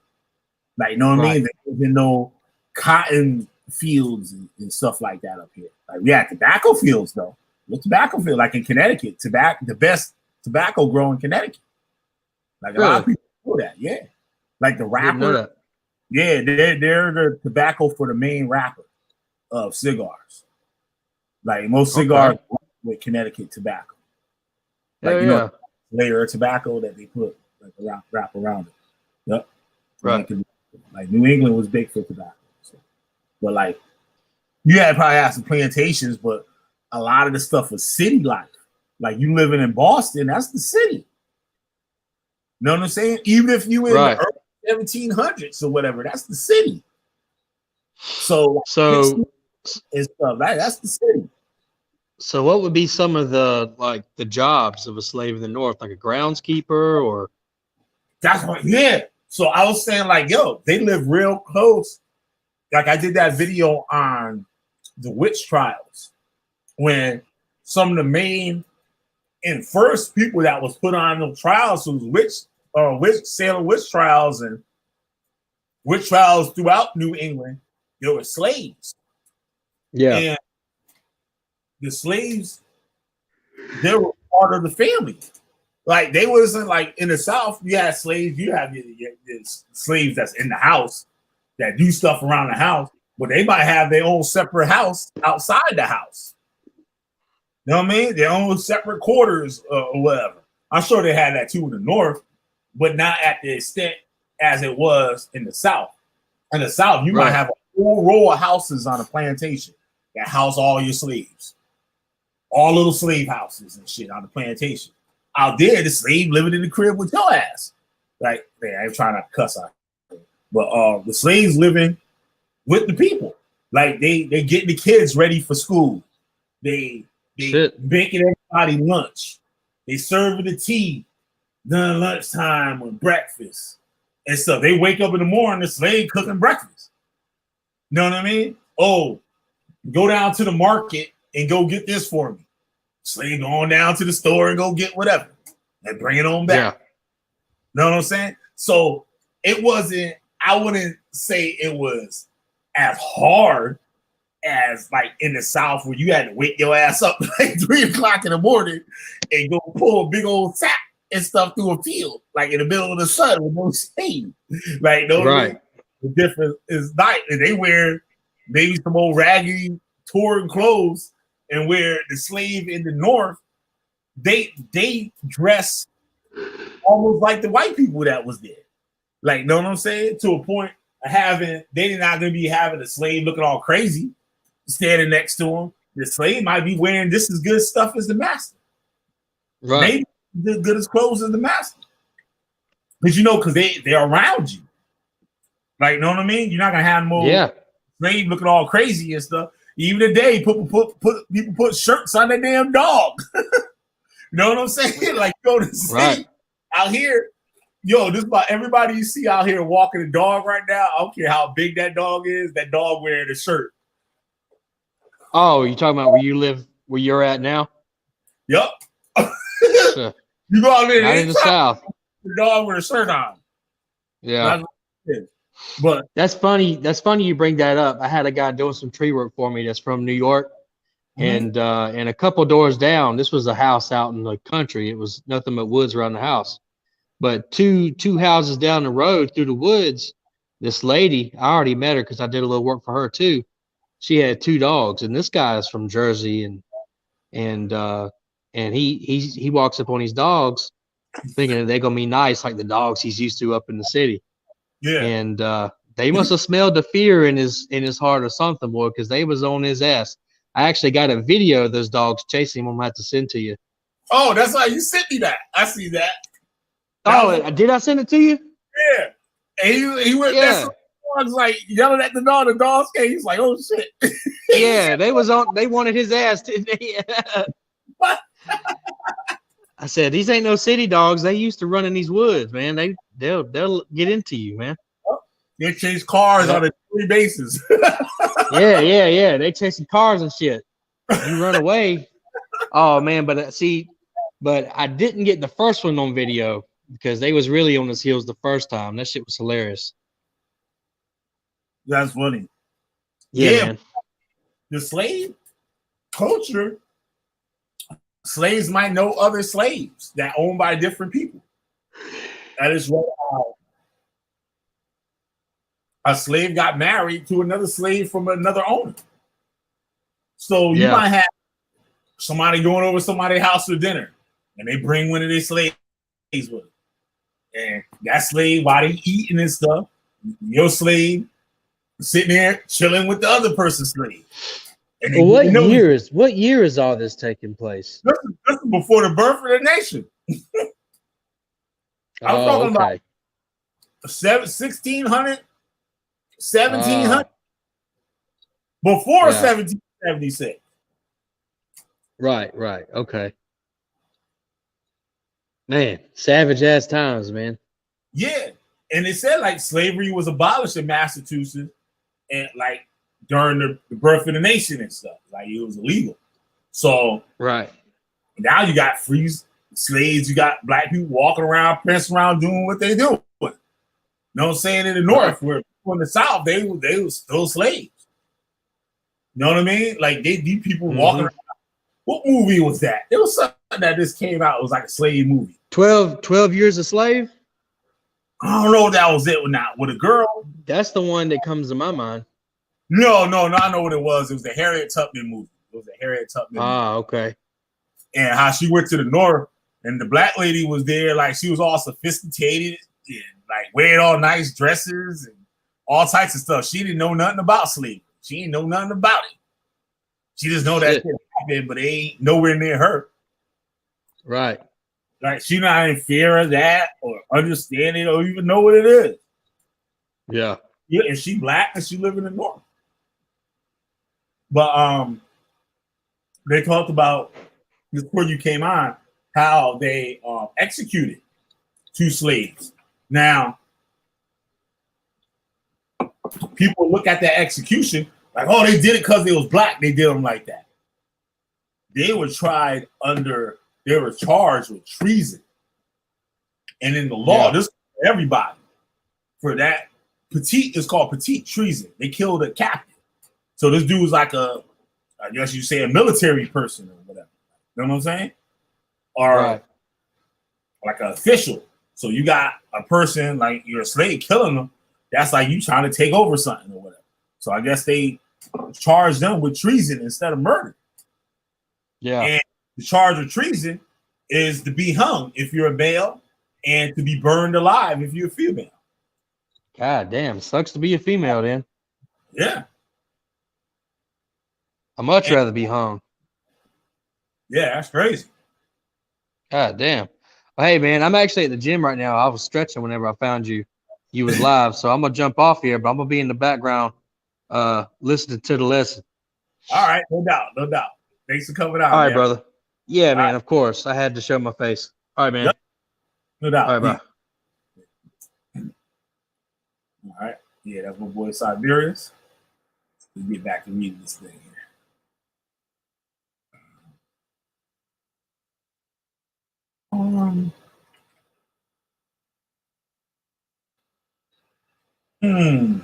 Like, you know what I mean? There was no cotton fields and stuff like that up here. Like we had tobacco fields though. The tobacco field, like in Connecticut, the best tobacco grow in Connecticut. Like a lot of people know that, yeah. Like the rapper, yeah, they're the tobacco for the main rapper of cigars. Like most cigars with Connecticut tobacco. Like you know, layer of tobacco that they put like wrap around it. Yep. Right. Like New England was big for tobacco. So. But like you had probably had some plantations, but a lot of the stuff was city life. Like you living in Boston, that's the city. Know what I'm saying? Even if you in the early 1700s or whatever, that's the city. So and stuff, that's the city. So what would be some of the jobs of a slave in the North, like a groundskeeper or? That's what, yeah. So I was saying like, yo, they live real close. Like I did that video on the witch trials when some of the main and first people that was put on those trials was Salem witch trials and witch trials throughout New England. There were slaves. Yeah. And the slaves, they were part of the family. Like they wasn't like in the South, you had slaves, you have your slaves that's in the house that do stuff around the house, but they might have their own separate house outside the house. You know what I mean? Their own separate quarters or whatever. I'm sure they had that too in the North, but not at the extent as it was in the South. In the South, you might have a whole row of houses on a plantation that house all your slaves. All little slave houses and shit on the plantation. Out there, the slave living in the crib with your ass. Like, man, I ain't trying not to cuss out. But the slaves living with the people. Like they getting the kids ready for school. They making everybody lunch. They serving the tea during lunchtime with breakfast and stuff. They wake up in the morning, the slave cooking breakfast. You know what I mean? Oh, go down to the market and go get this for me. Slave going down to the store and go get whatever and bring it on back. Yeah. You know what I'm saying? So it wasn't, I wouldn't say it was as hard as like in the South where you had to wake your ass up like 3 o'clock in the morning and go pull a big old sack and stuff through a field, like in the middle of the sun with no shade. Like, no, the difference is night. And they wear maybe some old raggedy, torn clothes, and where the slave in the North, they dress almost like the white people that was there. Like, know what I'm saying? To a point of they're not going to be having a slave looking all crazy, standing next to him. The slave might be wearing just as good stuff as the master. Right. Maybe as good as clothes as the master. Because, because they're around you. Like, know what I mean? You're not going to have more slave looking all crazy and stuff. Even today, people put shirts on their damn dog. You know what I'm saying? Like, go to see Right. out here. Yo, this about everybody you see out here walking a dog right now. I don't care how big that dog is. That dog wearing a shirt. Oh, you talking about where you live, where you're at now? Yup. Sure. You go out there, Not in the South. the dog with a shirt on. Yeah. That's what it is. But That's funny. That's funny you bring that up. I had a guy doing some tree work for me that's from New York. And a couple doors down, this was a house out in the country. It was nothing but woods around the house. But two houses down the road through the woods, this lady, I already met her because I did a little work for her too. She had 2 dogs, and this guy is from Jersey, and he walks up on these dogs, thinking that they're gonna be nice like the dogs he's used to up in the city. yeah, And they must have smelled the fear in his heart or something, boy, because they was on his ass. I actually got a video of those dogs chasing him. I'm gonna have to send to you. oh, that's why you sent me that. I see that. Oh, did I send it to you? Yeah. And he went Yeah. that dog's like yelling at the dog. The dog came. He's like, oh shit. Yeah, they wanted his ass. I said, these ain't no city dogs. They used to run in these woods, man. They'll get into you, man. They chase cars on a daily basis. Yeah. They chasing cars and shit. You run away. Oh man, but I didn't get the first one on video because they was really on his heels the first time. That shit was hilarious. That's funny. Yeah, man. The slave culture, slaves might know other slaves that owned by different people. That is what a slave got married to another slave from another owner. So you might have somebody going over somebody's house for dinner, and they bring one of their slaves with them. And that slave, while they eating and stuff, your slave sitting there chilling with the other person's slave. And Well, what year is all this taking place? This is before the birth of the nation. I'm talking about 1600, 1700, before 1776. Right. Okay. Man, savage ass times, man. Yeah. And it said like slavery was abolished in Massachusetts and like during the birth of the nation and stuff. Like it was illegal. So right now you got free slaves, you got black people walking around, prancing around doing what they do. You know what I'm saying? In the north, where people in the south, they was still slaves. You know what I mean? Like these people walking around. What movie was that? It was something that just came out. It was like a slave movie. 12 Years a Slave? I don't know if that was it or not. With a girl. That's the one that comes to my mind. No, I know what it was. It was the Harriet Tubman movie. It was the Harriet Tubman movie. Okay. And how she went to the north and the black lady was there, like she was all sophisticated and like wearing all nice dresses and all types of stuff. She didn't know nothing about slavery. She didn't know nothing about it. She just know that shit happened, but it ain't nowhere near her. Right. Like she not in fear of that or understand it or even know what it is. Yeah. Yeah, and she black and she live in the north. But they talked about before you came on how they executed 2 slaves. Now, people look at that execution like, oh, they did it because they was black. They did them like that. They were charged with treason. And in the law, this is for everybody. For that, it's called petite treason. They killed a captain. So this dude was like I guess you say a military person or whatever. You know what I'm saying? Or like an official. So you got a person like you're a slave killing them. That's like you trying to take over something or whatever. So I guess they charged them with treason instead of murder. Yeah. And the charge of treason is to be hung if you're a male and to be burned alive if you're a female. God damn, sucks to be a female then. Yeah. I'd much rather be hung. Yeah, that's crazy. God damn. Well, hey man, I'm actually at the gym right now. I was stretching whenever I found you. You was live, so I'm gonna jump off here, but I'm gonna be in the background listening to the lesson. All right, no doubt, no doubt. Thanks for coming out, All right, man. brother. Yeah, All man. right. Of course, I had to show my face. All right, man. Yep. No doubt. All right, bye. All right. Yeah, that's my boy Siberius. Let's get back to reading this thing here. Hmm.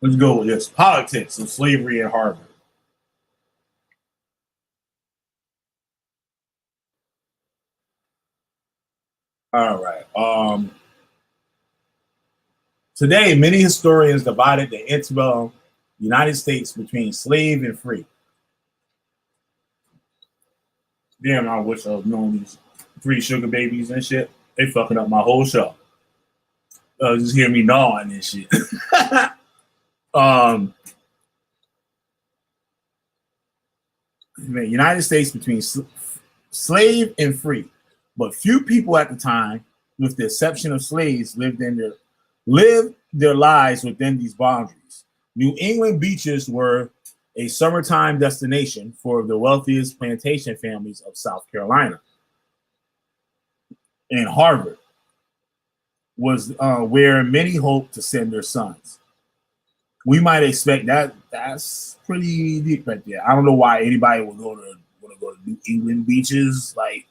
Let's go with this. Politics of slavery at Harvard. All right. Today, many historians divided the antebellum United States between slave and free. Damn, I wish I was knowing these three sugar babies and shit. They fucking up my whole show. Just hear me gnawing and shit. United States between slave and free, but few people at the time, with the exception of slaves, lived their lives within these boundaries. New England beaches were a summertime destination for the wealthiest plantation families of South Carolina. And Harvard was where many hoped to send their sons. We might expect that. That's pretty deep right there. I don't know why anybody would want to go to New England beaches. Like,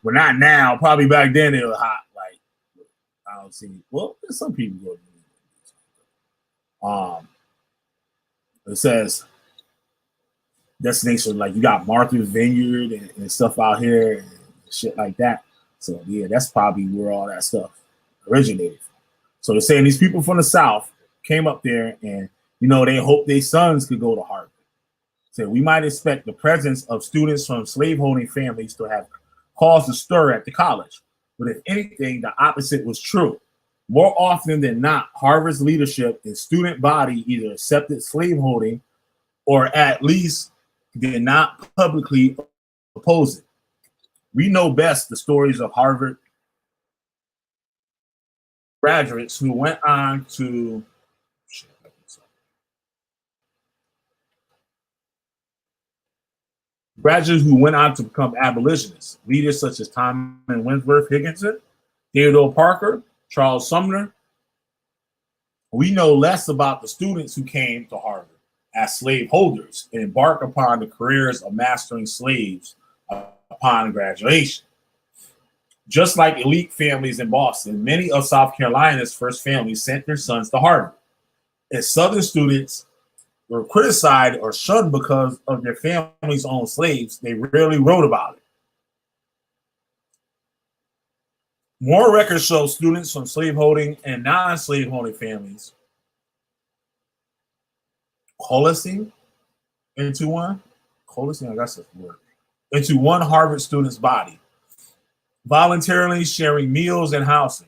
well, not now. Probably back then it was hot. Like, I don't see. Well, some people go to New England beaches. It says destination like you got Martha's Vineyard and stuff out here and shit like that. So yeah, that's probably where all that stuff originated from. So they're saying these people from the South came up there and, they hope their sons could go to Harvard. So we might expect the presence of students from slaveholding families to have caused a stir at the college. But if anything, the opposite was true. More often than not, Harvard's leadership and student body either accepted slaveholding or at least did not publicly oppose it. We know best the stories of Harvard graduates who went on to become abolitionists, leaders such as Thomas Wentworth Higginson, Theodore Parker, Charles Sumner. We know less about the students who came to Harvard as slaveholders and embarked upon the careers of mastering slaves upon graduation. Just like elite families in Boston, many of South Carolina's first families sent their sons to Harvard. As Southern students were criticized or shunned because of their families' own slaves, they rarely wrote about it. More records show students from slaveholding and non-slaveholding families coalescing into one Harvard student's body, voluntarily sharing meals and housing.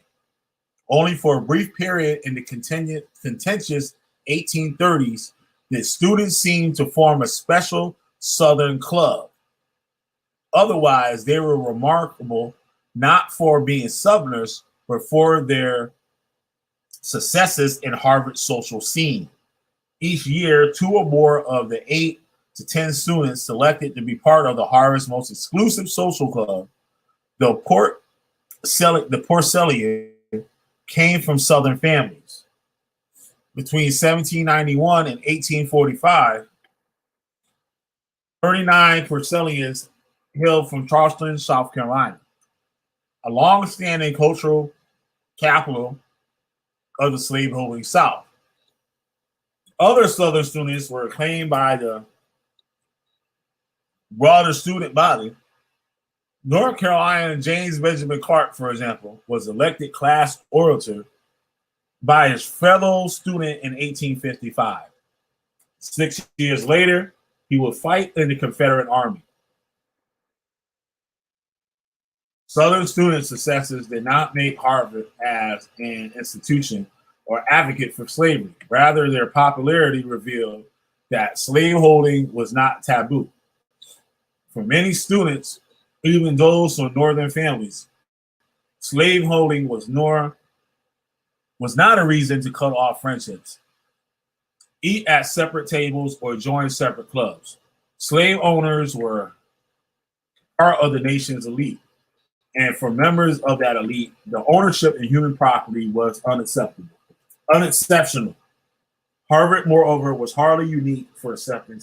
Only for a brief period in the contentious 1830s did students seem to form a special Southern club. Otherwise, they were remarkable not for being Southerners, but for their successes in Harvard's social scene. Each year, 2 or more of the 8 to 10 students selected to be part of the Harvard's most exclusive social club, the Porcellian, came from Southern families. Between 1791 and 1845, 39 Porcellians hailed from Charleston, South Carolina, a long-standing cultural capital of the slaveholding South. Other Southern students were acclaimed by the broader student body. North Carolina James Benjamin Clark, for example, was elected class orator by his fellow student in 1855. 6 years later, he would fight in the Confederate Army. Southern student successes did not make Harvard as an institution or advocate for slavery. Rather, their popularity revealed that slaveholding was not taboo. For many students, even those from northern families, slaveholding was was not a reason to cut off friendships, eat at separate tables, or join separate clubs. Slave owners were part of the nation's elite. And for members of that elite, the ownership in human property was unacceptable, unexceptional. Harvard, moreover, was hardly unique for accepting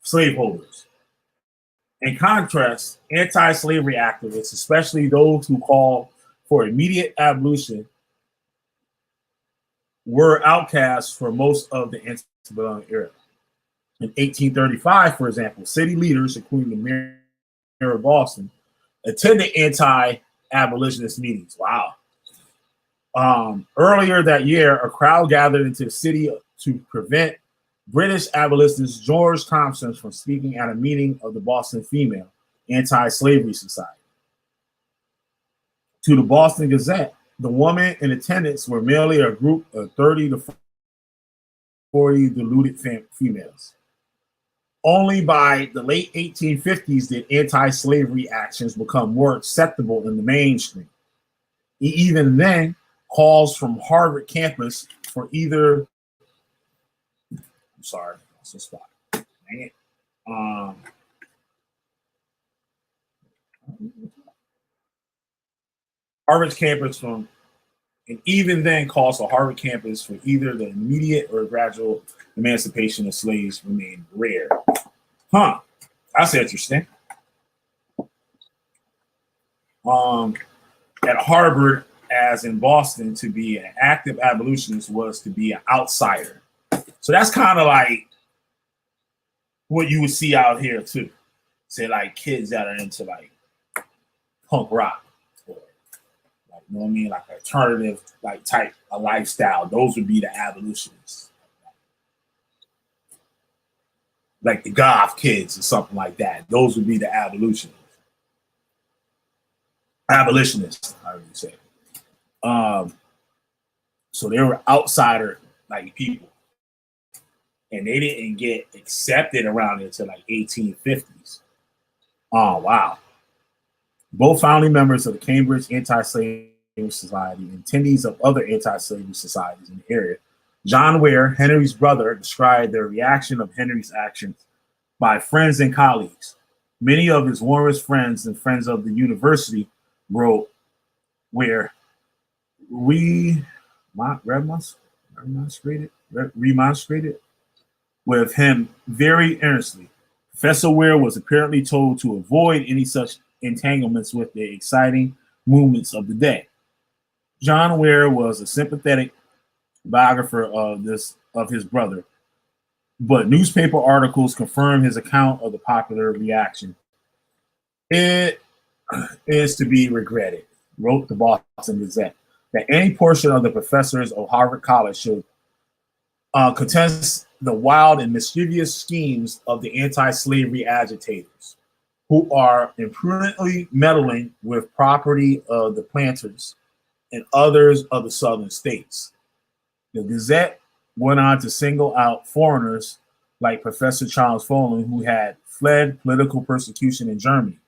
slaveholders. In contrast, anti-slavery activists, especially those who call for immediate abolition, were outcasts for most of the antebellum era. In 1835, for example, city leaders, including the mayor of Boston, attended anti-abolitionist meetings. Wow. Earlier that year, a crowd gathered into the city to prevent British abolitionist George Thompson from speaking at a meeting of the Boston Female Anti-Slavery Society. To the Boston Gazette, the women in attendance were merely a group of 30 to 40 deluded females. Only by the late 1850s did anti-slavery actions become more acceptable in the mainstream. Even then, calls from Harvard campus for either, I'm sorry, that's a spot. Dang it. Harvard's campus from, and even then calls for Harvard campus for either the immediate or gradual emancipation of slaves remained rare. Huh, that's interesting. At Harvard, as in Boston, to be an active abolitionist was to be an outsider. So that's kind of like what you would see out here too. Say like kids that are into like punk rock, or like, you know what I mean, like alternative like type of lifestyle. Those would be the abolitionists, like the goth kids or something like that. Those would be the abolitionists. Abolitionists, I would say. So they were outsider like people, and they didn't get accepted around until like 1850s. Oh wow! Both founding members of the Cambridge Anti-Slavery Society and attendees of other anti-slavery societies in the area, John Ware, Henry's brother, described the reaction of Henry's actions by friends and colleagues. Many of his warmest friends and friends of the university wrote Ware remonstrated with him very earnestly. Professor Ware was apparently told to avoid any such entanglements with the exciting movements of the day. John Ware was a sympathetic biographer of his brother, but newspaper articles confirm his account of the popular reaction. It is to be regretted, wrote the Boston Gazette, that any portion of the professors of Harvard College should contest the wild and mischievous schemes of the anti-slavery agitators, who are imprudently meddling with property of the planters and others of the southern states. The Gazette went on to single out foreigners like Professor Charles Folin, who had fled political persecution in Germany.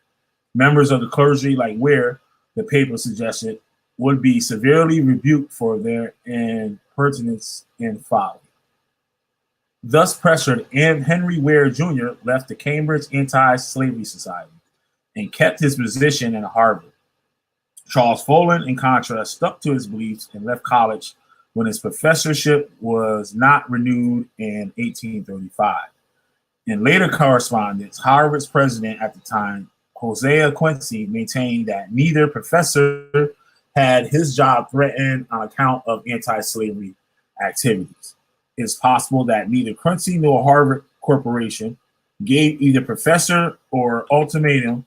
Members of the clergy like Ware, the paper suggested, would be severely rebuked for their impertinence and folly. Thus pressured, Henry Ware Jr. left the Cambridge Anti-Slavery Society and kept his position at Harvard. Charles Folin, in contrast, stuck to his beliefs and left college when his professorship was not renewed in 1835. In later correspondence, Harvard's president at the time, Hosea Quincy, maintained that neither professor had his job threatened on account of anti-slavery activities. It's possible that neither Quincy nor Harvard Corporation gave either professor an ultimatum.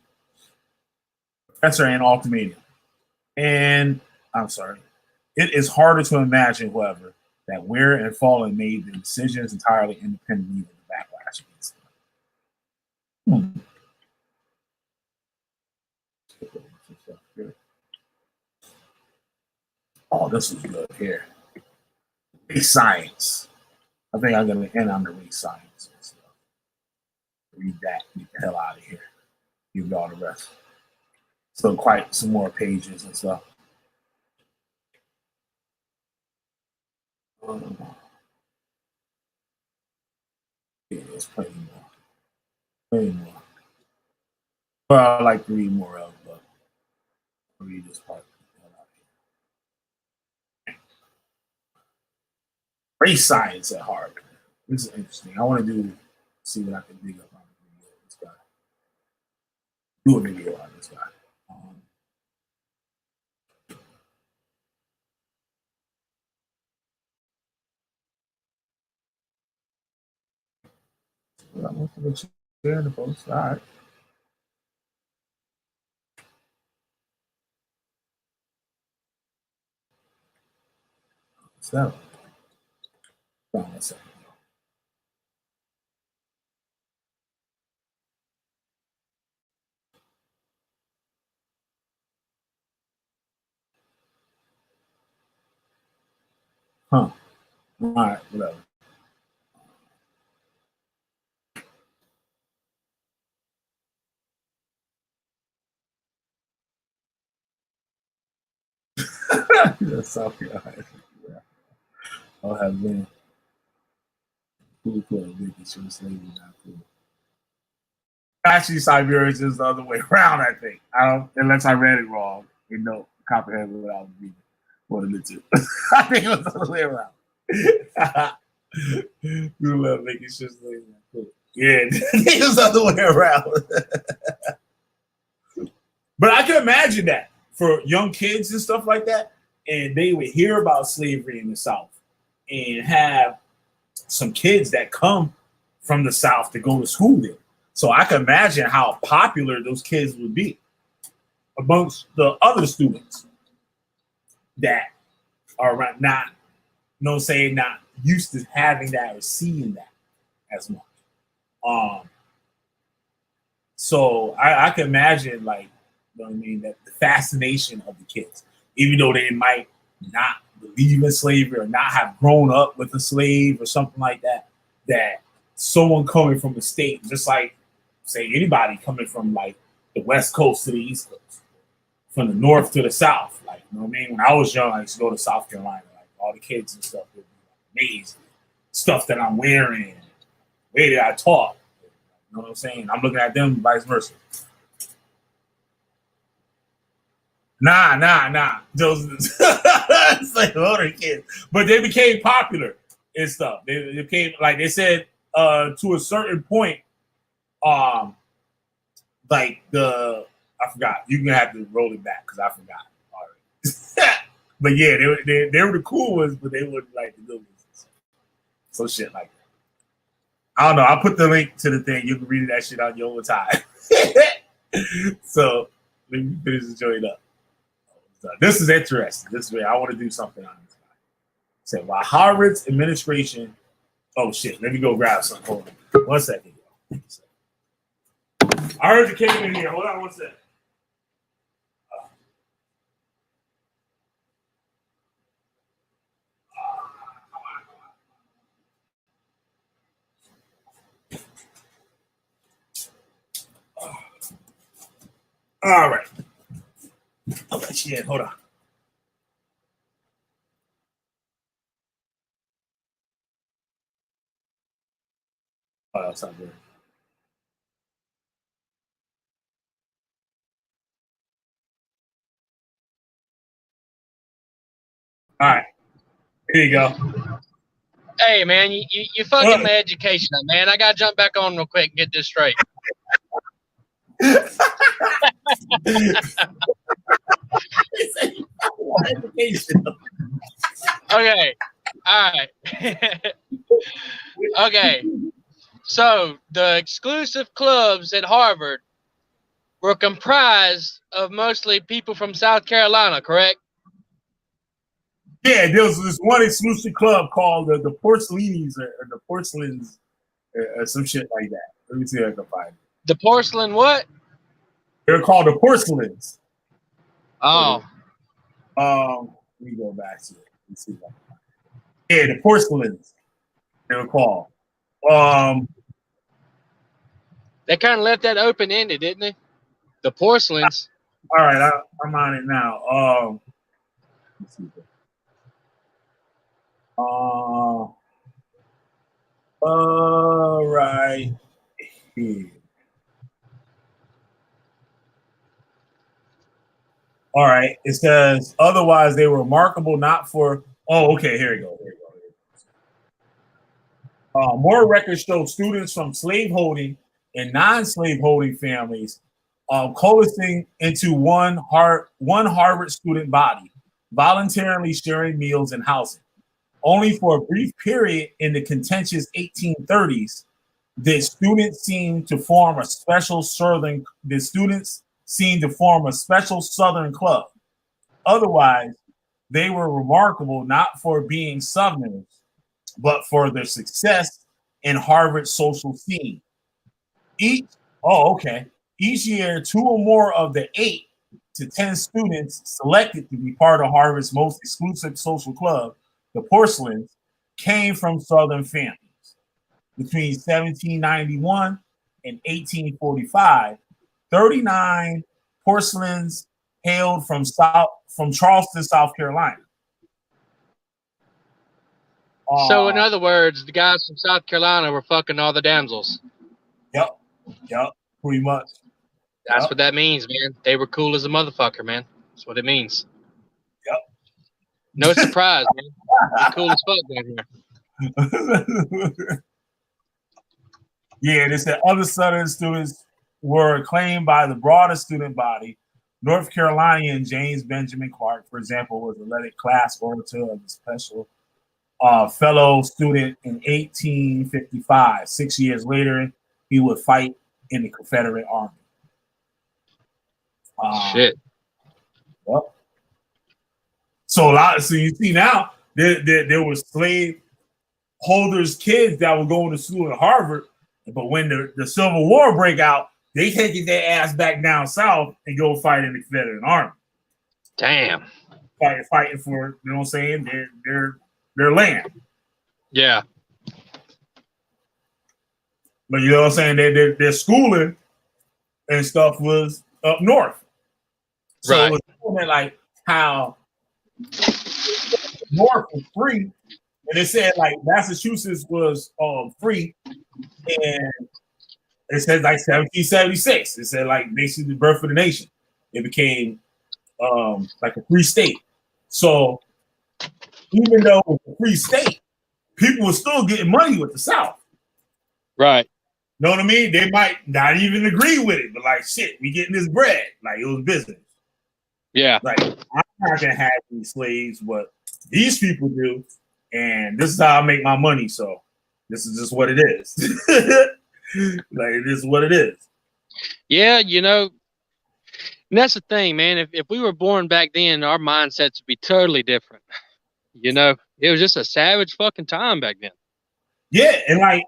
And I'm sorry. It is harder to imagine, however, that Ware and Folin made the decisions entirely independently of the backlash against them. Oh, this is good here. Race science. I think I'm going to end on the race science. So read that, get the hell out of here. Give you all the rest. So quite some more pages and stuff. Yeah, there's plenty more. Plenty more. Well, I like to read more of, but I'll read this part. Race science at heart. This is interesting. I want to see what I can dig up on the video of this guy. Do a video on this guy. Well, I'm going to share the post. All right. So, hold on a second. Huh. All right, whatever. That's South Carolina. Yeah. I'll have been cool club making sure slavery not cool. Actually, Siberia is just the other way around, I think. I don't, unless I read it wrong. You know, comprehend what I was reading. Wanted it to. I think it was the other way around. You love making sure slavery not cool. Yeah, it was the other way around. But I can imagine that for young kids and stuff like that, and they would hear about slavery in the South and have some kids that come from the South to go to school there. So I can imagine how popular those kids would be amongst the other students that are not, not used to having that or seeing that as much. So I can imagine, like, you know what I mean, that the fascination of the kids, even though they might not believe in slavery or not have grown up with a slave or something like that, that someone coming from the state, just like, say, anybody coming from, like, the West Coast to the East Coast, from the North to the South, like, you know what I mean? When I was young, I used to go to South Carolina, like, all the kids and stuff would be amazing. Stuff that I'm wearing, the way that I talk, you know what I'm saying? I'm looking at them, vice versa. Nah. Those it's like older kids, but they became popular and stuff. They became, like they said, to a certain point. Like I forgot. You're gonna have to roll it back because I forgot already. But yeah, they were the cool ones, but they wouldn't like the good ones. So shit like that. I don't know. I'll put the link to the thing. You can read that shit on your own time. So let me finish enjoying up. This is interesting. This is where I want to do something on this guy. Say, while Harvard's administration. Oh shit! Let me go grab something. Hold on. 1 second. I heard you came in here. Hold on 1 second. All right. I'll let you in. Hold on. Oh, that's not good. All right. Here you go. Hey, man, you fucking my education up, man. I gotta jump back on real quick and get this straight. Okay. All right. Okay. So the exclusive clubs at Harvard were comprised of mostly people from South Carolina, correct? Yeah, there was this one exclusive club called the Porcelains or the Porcelains or some shit like that. Let me see if I can find it. The porcelain what? They're called the Porcelains. Oh. Let me go back to it. Let's see if I can find it. Yeah, the Porcelains. They were called. They kind of left that open ended, didn't they? The porcelains. All right, I'm on it now. Let's see. Right here. All right. It says, otherwise, they were remarkable not for. Oh, okay. Here we go. More records show students from slaveholding and non-slaveholding families coalescing into one Harvard student body, voluntarily sharing meals and housing. Only for a brief period in the contentious 1830s, the students seemed to form a special southern club. Otherwise, they were remarkable not for being Southerners, but for their success in Harvard's social scene. Each year, 2 or more of the 8 to 10 students selected to be part of Harvard's most exclusive social club, the Porcelains, came from Southern families. Between 1791 and 1845, 39 Porcelains hailed from Charleston, South Carolina. So, in other words, the guys from South Carolina were fucking all the damsels. Yep, pretty much. That's what that means, man. They were cool as a motherfucker, man. That's what it means. Yep. No surprise, man. They're cool as fuck down here. Yeah, they said other Southern students were acclaimed by the broader student body. North Carolinian James Benjamin Clark, for example, was elected class orator of the special fellow student in 1855. 6 years later, he would fight in the Confederate Army. Shit. Well, so you see now there were slave holders' kids that were going to school at Harvard, but when the Civil War break out, they taking their ass back down south and go fight in the Confederate Army. Damn. Fighting for, you know what I'm saying, their land. Yeah. But you know what I'm saying, their schooling and stuff was up north. So right. It was like how north was free, and it said like Massachusetts was free, and it said like 1776. It said like basically the birth of the nation. It became like a free state. So even though it was a free state, people were still getting money with the South. Right. Know what I mean? They might not even agree with it, but like shit, we getting this bread. Like it was business. Yeah. Like I'm not gonna have these slaves, but these people do, and this is how I make my money. So this is just what it is. Like it is what it is. Yeah, you know, and that's the thing, man. If we were born back then, our mindsets would be totally different. You know, it was just a savage fucking time back then. Yeah, and like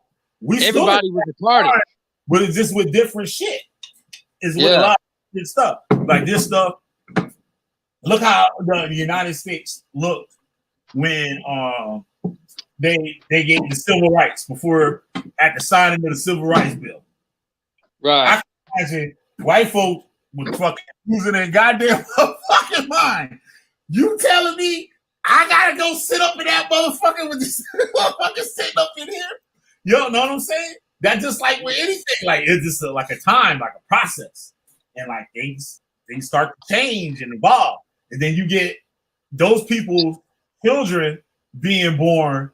everybody was a party, but it's just with different shit. It's with a lot of good stuff. Like this stuff. Look how the United States looked when they gave the civil rights before at the signing of the Civil Rights Bill. Right. I can imagine white folks would fucking losing their goddamn fucking mind. You telling me I gotta go sit up in that motherfucker with this motherfucker sitting up in here? You know what I'm saying? That's just like with anything. Like it's just like a time, like a process, and like things start to change and evolve. And then you get those people's children being born,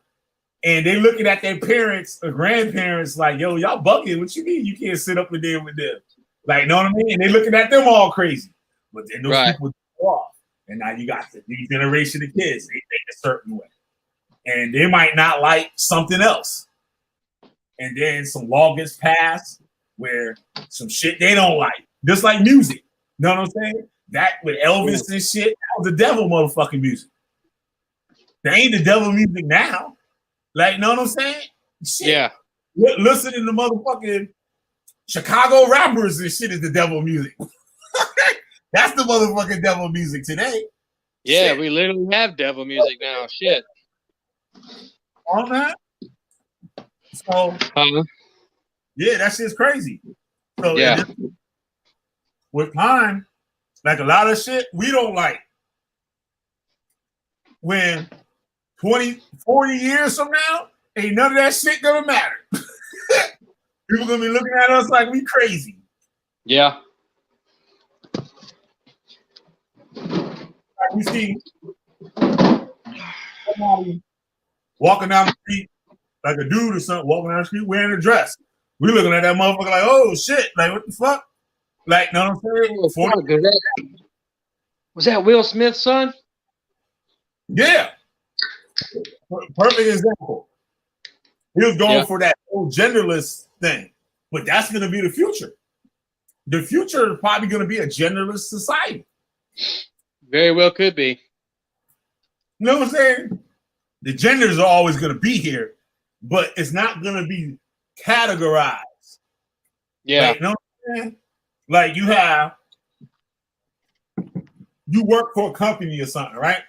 and they looking at their parents or grandparents like, yo, y'all bugging. What you mean you can't sit up in there with them? Like, know what I mean? And they looking at them all crazy. But then those people go off. And now you got the new generation of kids. They think a certain way. And they might not like something else. And then some law gets passed where some shit they don't like. Just like music. You know what I'm saying? That with Elvis and shit, that was the devil motherfucking music. That ain't the devil music now. Like, know what I'm saying? Shit. Yeah. Listen to the motherfucking Chicago rappers and shit is the devil music. That's the motherfucking devil music today. Yeah, shit. We literally have devil music now. Shit. On that. So, yeah, that shit's crazy. So, yeah. With time, like a lot of shit we don't like. When 20, 40 years from now, ain't none of that shit gonna matter. People gonna be looking at us like we crazy. Yeah. Like we see somebody walking down the street, like a dude or something, walking down the street wearing a dress. We looking at that motherfucker like, oh shit, like what the fuck? Like, know what I'm saying? 40, Was that Will Smith's son? yeah. Perfect example. He was going for that whole genderless thing. But that's gonna be the future. The future is probably gonna be a genderless society. Very well could be. You know what I'm saying? The genders are always gonna be here, but it's not gonna be categorized. Yeah. Like, you know what I'm saying? Like you work for a company or something, right?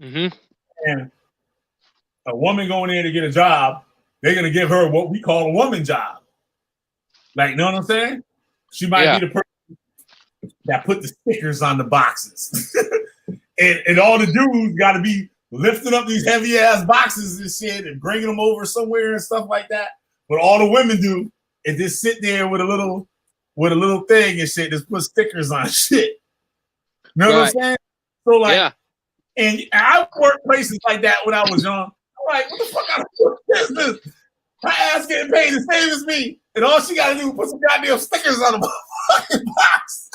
Mm-hmm. And a woman going in to get a job, they're gonna give her what we call a woman job. Like, you know what I'm saying? She might be the person that put the stickers on the boxes. and all the dudes got to be lifting up these heavy ass boxes and shit and bringing them over somewhere and stuff like that. But all the women do is just sit there with a little thing and shit, just put stickers on shit. You know what I'm saying? So like, and I worked places like that when I was young. I'm like, what the fuck kind of business? My ass getting paid the same as me, and all she got to do is put some goddamn stickers on the fucking box.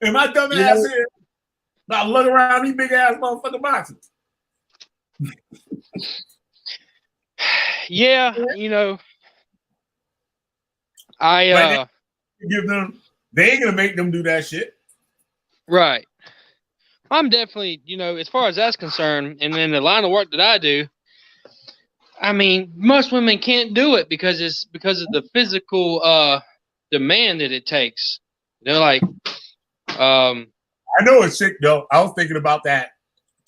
And my dumb ass here, I look around these big ass motherfucking boxes. Yeah, you know, I give them. They ain't gonna make them do that shit. Right. I'm definitely, you know, as far as that's concerned, and in the line of work that I do, I mean, most women can't do it because of the physical demand that it takes. They're like, I know a chick though. I was thinking about that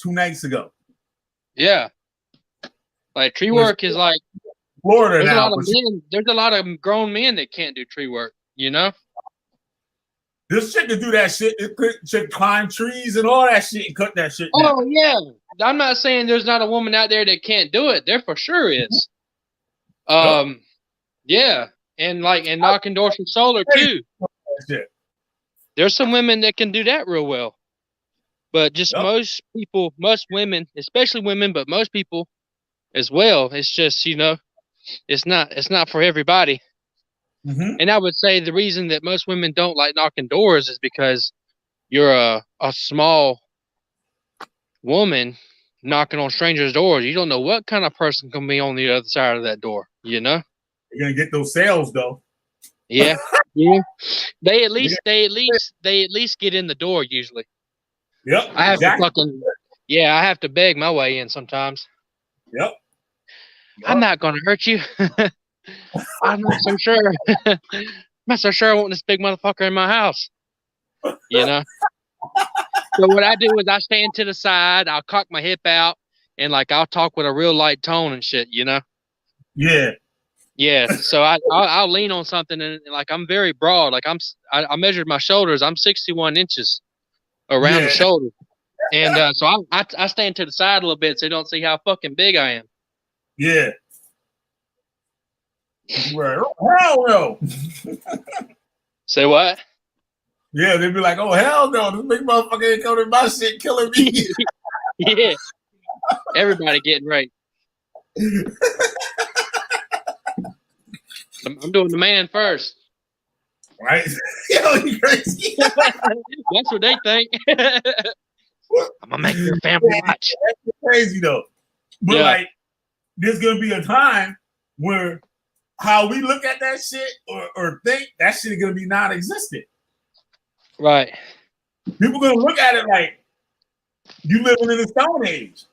2 nights ago. Yeah. Like tree work is like Florida there's now. There's a lot of grown men that can't do tree work, you know? This chick can do that shit. Chick climb trees and all that shit and cut that shit down. Oh yeah. I'm not saying there's not a woman out there that can't do it. There for sure is. Yeah. And knocking doors from solar too. There's some women that can do that real well. But just most women, especially women, but most people as well, it's just, you know, it's not for everybody. Mm-hmm. And I would say the reason that most women don't like knocking doors is because you're a small woman knocking on strangers' doors. You don't know what kind of person can be on the other side of that door, you know? You're gonna get those sales though. Yeah. Yeah. They at least get in the door usually. Yep. I have I have to beg my way in sometimes. Yep. I'm not gonna hurt you. I'm not so sure. I'm not so sure I want this big motherfucker in my house. You know? So what I do is I stand to the side, I'll cock my hip out, and like I'll talk with a real light tone and shit, you know? Yeah. Yeah. So I'll lean on something and like I'm very broad. Like I measured my shoulders. I'm 61 inches around the shoulder. And so I stand to the side a little bit so they don't see how fucking big I am. Yeah. Right. Oh, hell no. Say what? Yeah, they'd be like, oh, hell no. This big motherfucker ain't coming to my shit killing me. Yeah. Everybody getting raped. I'm doing the man first. Right? Yo, you crazy. That's what they think. I'm going to make your family watch. That's crazy, though. But, like, there's going to be a time where how we look at that shit or think that shit is going to be non-existent. Right. People going to look at it like you living in the Stone Age.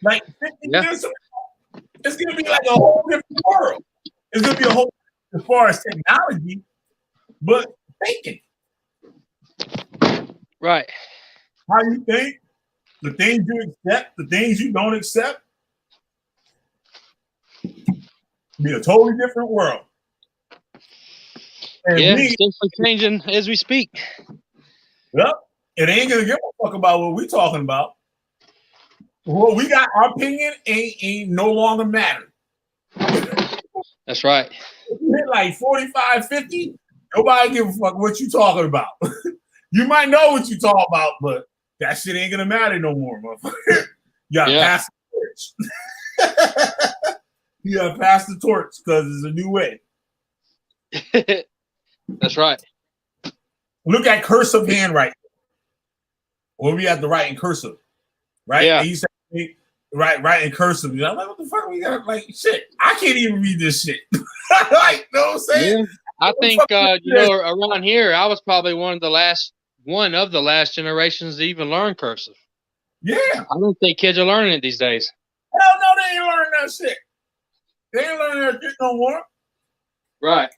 Like, 50 years from now, it's going to be like a whole different world. It's going to be a whole, as far as technology, but thinking. Right. How you think, the things you accept, the things you don't accept. Be a totally different world. And it's definitely changing as we speak. Yep. It ain't gonna give a fuck about what we talking about. What we got, our opinion ain't no longer matter. That's right. If you hit like 45, 50, nobody give a fuck what you talking about. You might know what you talk about, but that shit ain't gonna matter no more, motherfucker. You gotta pass the torch. You gotta pass the torch because it's a new way. That's right. Look at cursive handwriting. Where we have to write in cursive, right? Yeah. And you say, right in cursive. I'm like, what the fuck we got? Like, shit, I can't even read this shit. Like, know what I'm saying? Yeah. I think around here, I was probably one of the last generations to even learn cursive. Yeah. I don't think kids are learning it these days. Hell no, they ain't learning that shit. They ain't learning that shit no more. Right.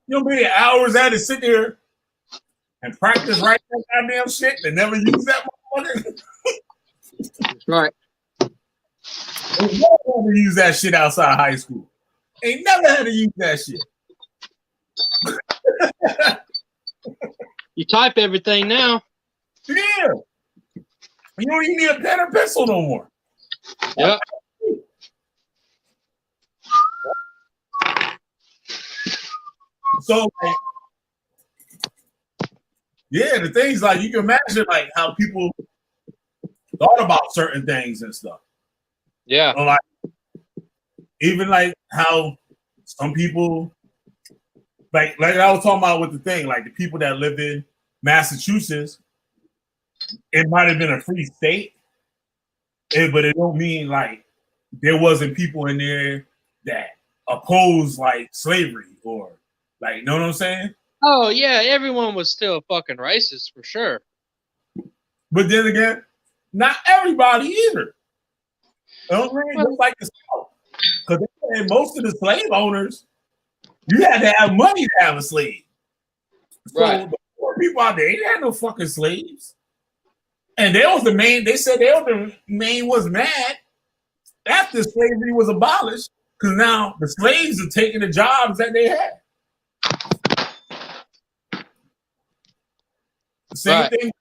You know how many hours I had to sit there and practice writing that goddamn shit and never use that motherfucker? That's right. Ain't never had to use that shit outside high school. Ain't never had to use that shit. You type everything now. Yeah. You don't even need a pen or pencil no more. Yep. So, like, yeah, the things like you can imagine like how people thought about certain things and stuff. Yeah. So, like, even like how some people like I was talking about with the thing, like the people that lived in Massachusetts, it might have been a free state, but it don't mean like there wasn't people in there that opposed like slavery or like, you know what I'm saying? Oh yeah, everyone was still fucking racist for sure. But then again, not everybody either. You know what I mean? Just like the South. Because most of the slave owners, you had to have money to have a slave. So Right. the poor people out there, they didn't have no fucking slaves. And they was the main, they said they were the main was mad after slavery was abolished, because now the slaves are taking the jobs that they had. Same Right. thing,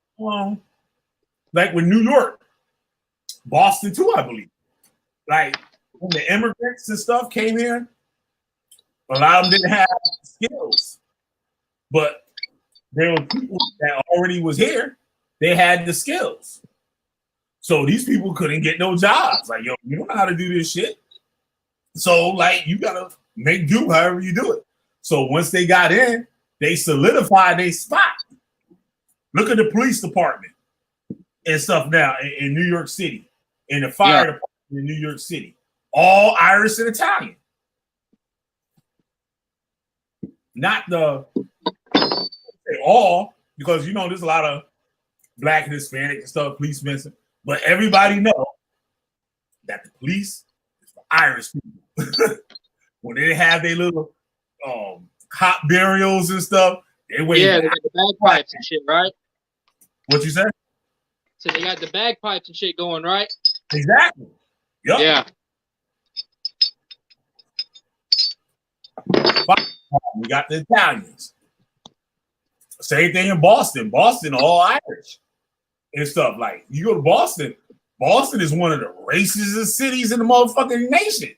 like with New York, Boston too, I believe. Like when the immigrants and stuff came here, a lot of them didn't have skills, but there were people that already was here. They had the skills, so these people couldn't get no jobs. Like, yo, you don't know how to do this shit, so like you gotta make do however you do it. So once they got in, they solidified their spot. Look at the police department and stuff now in New York City, in the fire department in New York City, all Irish and Italian. Not the all, because you know there's a lot of Black and Hispanic and stuff, policemen, but everybody know that the police is for Irish people. When they have their little hot burials and stuff, they wait. Yeah, they got the bagpipes and shit, right? What you said? So they got the bagpipes and shit going, right? Exactly. Yep. Yeah. We got the Italians. Same thing in Boston. Boston, all Irish and stuff. Like, you go to Boston, Boston is one of the racist cities in the motherfucking nation.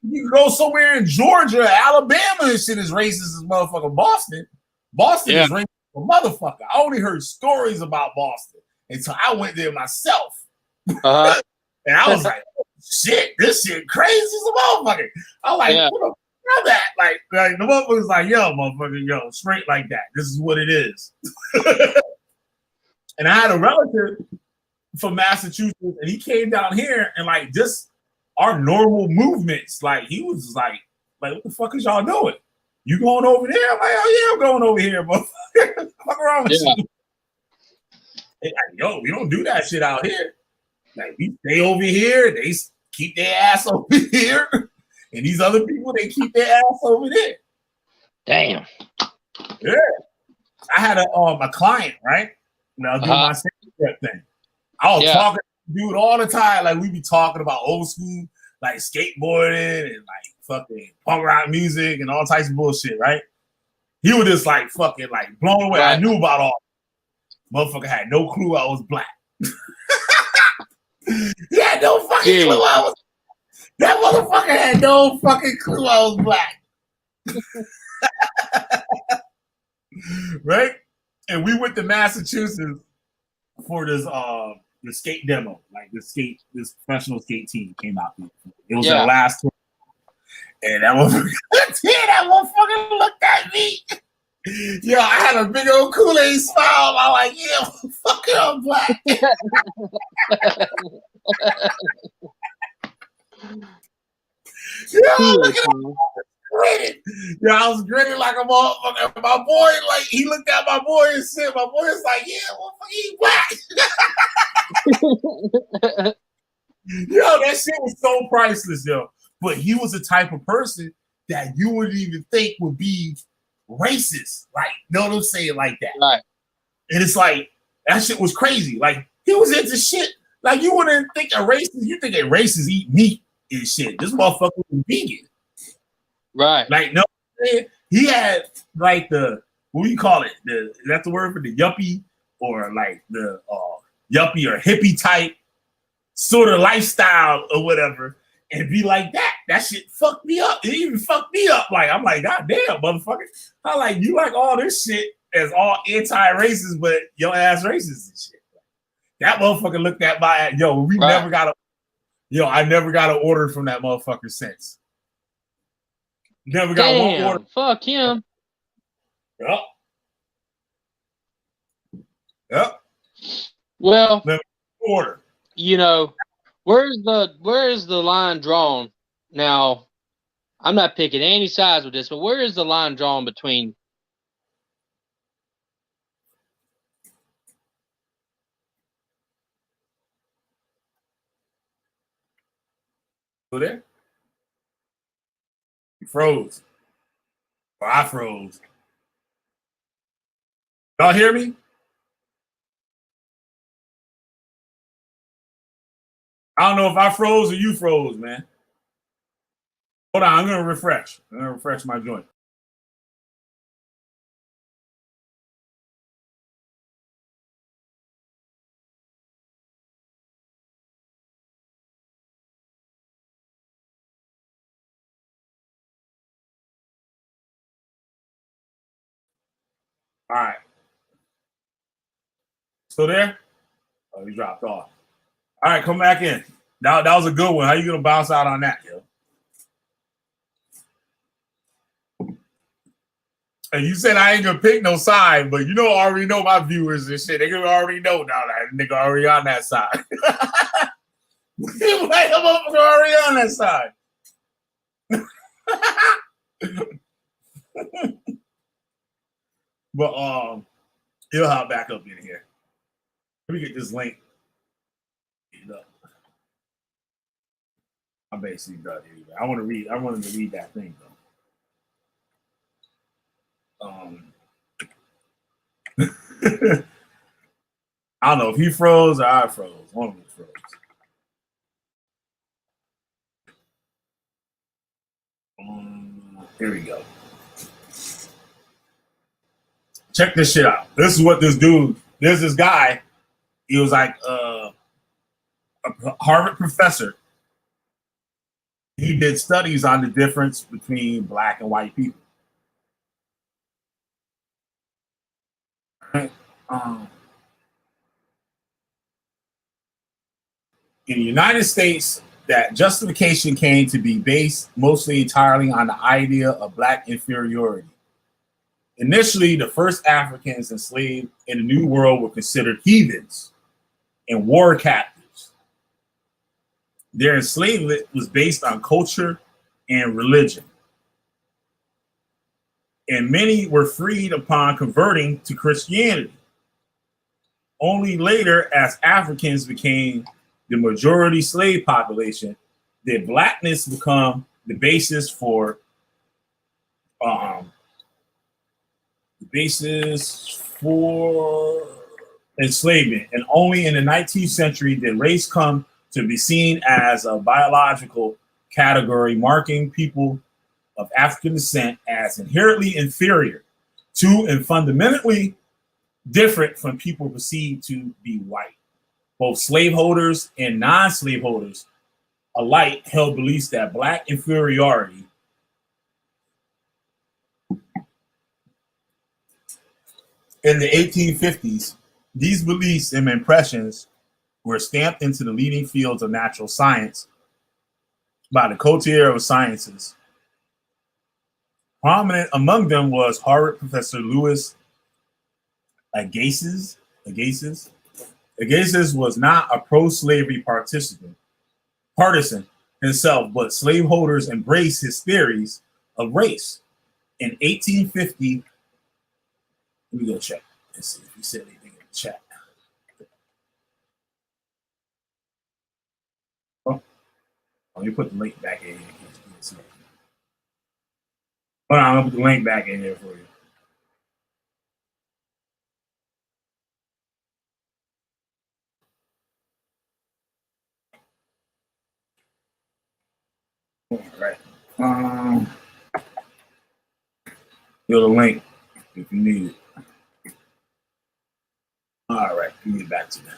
You go somewhere in Georgia, Alabama, and shit is racist as motherfucking Boston. Boston is racist as a motherfucker. I only heard stories about Boston until I went there myself. Uh-huh. And I was like, oh, shit, this shit crazy as a motherfucker. I was like, what the fuck that? Like the motherfucker's like, yo, motherfucker, yo, straight like that. This is what it is. And I had a relative from Massachusetts, and he came down here and like just our normal movements. Like he was like, what the fuck is y'all doing? You going over there? I'm like, oh yeah, I'm going over here, motherfucker. Fuck around with you. Like, yo, we don't do that shit out here. Like we stay over here, they keep their ass over here, and these other people they keep their ass over there. Damn. Yeah, I had a client, right? And I was doing my sales rep thing. I was talking to dude all the time. Like we be talking about old school, like skateboarding and like fucking punk rock music and all types of bullshit, right? He was just like fucking like blown away. Right. I knew about all. Motherfucker had no clue I was black. He had no fucking clue I was. That motherfucker had no fucking clue I was black. Right? And we went to Massachusetts for this the skate demo. Like this professional skate team came out. It was their last tour. And that motherfucker looked at me. Yo, I had a big old Kool-Aid smile. I'm like, yeah, motherfucker, I'm black. Yeah, I was grinning like a motherfucker. My boy, like, he looked at my boy and said, my boy was like, yeah, motherfucker, he black. Yo, that shit was so priceless, yo. But he was the type of person that you wouldn't even think would be racist. Like, you know what I'm saying? Like that. Right. And it's like, that shit was crazy. Like, he was into shit. Like, you wouldn't think a racist, you think a racist eat meat and shit. This motherfucker was vegan. Right. Like, no, he had like what do you call it? Is that the word for the yuppie or like the yuppie or hippie type sort of lifestyle or whatever, and be like that. That shit fucked me up. It even fucked me up. Like, I'm like, God damn, motherfucker. I like, you like all this shit as all anti-racist, but your ass racist and shit. That motherfucker looked at my ass. Yo, I never got an order from that motherfucker since. Never got one order. Fuck him. Yep. Well, never order. You know, where's the line drawn? Now, I'm not picking any sides with this, but where is the line drawn between? Go there. You froze. Or I froze. Y'all hear me? I don't know if I froze or you froze, man. Hold on, I'm gonna refresh. I'm gonna refresh my joint. All right. Still there? Oh, he dropped off. All right, come back in. That was a good one. How you gonna bounce out on that, yo? And you said I ain't gonna pick no side, but you know, I already know my viewers and shit. They gonna already know now that nigga already on that side. People like I'm already on that side. But he'll hop back up in here. Let me get this link. I'm basically done anyway. I wanted to read that thing though. I don't know if he froze or I froze. One of them froze. Here we go. Check this shit out. This is what this dude. There's this guy. He was like a Harvard professor. He did studies on the difference between black and white people. Right? In the United States, that justification came to be based mostly entirely on the idea of black inferiority. Initially, the first Africans enslaved in the New World were considered heathens and war captives. Their enslavement was based on culture and religion. And many were freed upon converting to Christianity. Only later, as Africans became the majority slave population, did blackness become the basis for enslavement. And only in the 19th century did race come to be seen as a biological category, marking people of African descent as inherently inferior to and fundamentally different from people perceived to be white. Both slaveholders and non-slaveholders alike held beliefs that black inferiority in the 1850s. These beliefs and impressions were stamped into the leading fields of natural science by the coterie of sciences. Prominent among them was Harvard professor Louis Agassiz. Agassiz was not a pro-slavery partisan himself, but slaveholders embraced his theories of race. In 1850, let me go check and see if he said anything in the chat. Oh, let me put the link back in here. Hold on, I'm gonna put the link back in here for you. All right. Here's the link if you need it. All right, let me get back to that.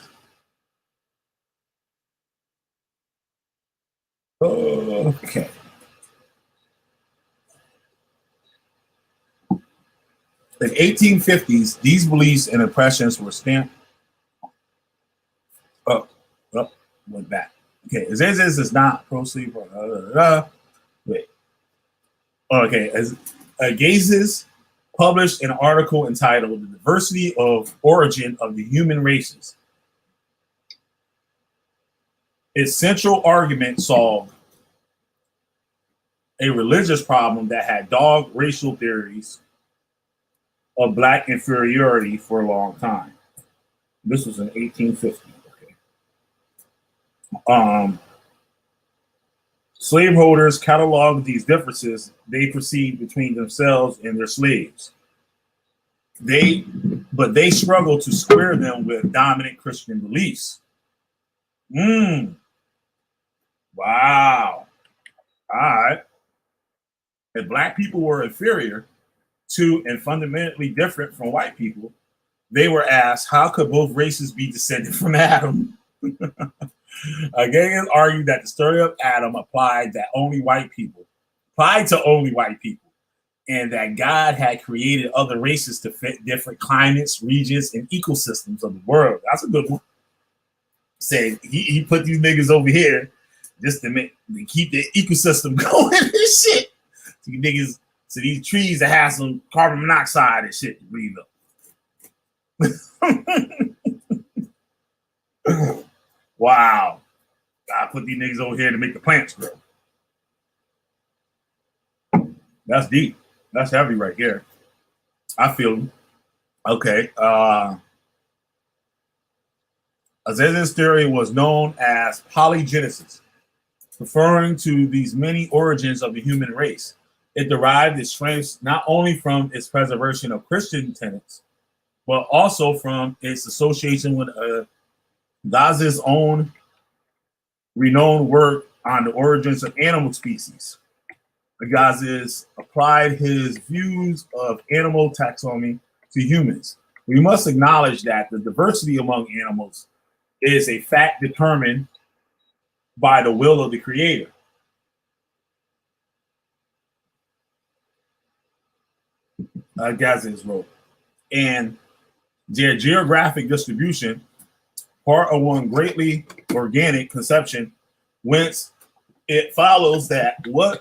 Okay. In the 1850s, these beliefs and impressions were stamped. Went back. Okay, Agassiz is not pro-slave. Wait. Okay, Agassiz published an article entitled "The Diversity of Origin of the Human Races." Its central argument solved a religious problem that had dogged racial theories of black inferiority for a long time. This was in 1850. Slaveholders cataloged these differences they perceived between themselves and their slaves. But they struggled to square them with dominant Christian beliefs. Wow. All right. If black people were inferior to and fundamentally different from white people, they were asked, how could both races be descended from Adam? Again, argued that the story of Adam applied to only white people, and that God had created other races to fit different climates, regions, and ecosystems of the world. That's a good one. Said he put these niggas over here just to keep the ecosystem going and shit. So you niggas, so these trees that have some carbon monoxide and shit to breathe up. Wow. I put these niggas over here to make the plants grow. That's deep. That's heavy right here. I feel okay. Agassiz's theory was known as polygenesis, referring to these many origins of the human race. It derived its strengths not only from its preservation of Christian tenets, but also from its association with Agassiz's own renowned work on the origins of animal species. Agassiz applied his views of animal taxonomy to humans. We must acknowledge that the diversity among animals is a fact determined by the will of the Creator. Agassiz wrote, and their geographic distribution, part of one greatly organic conception, whence it follows that what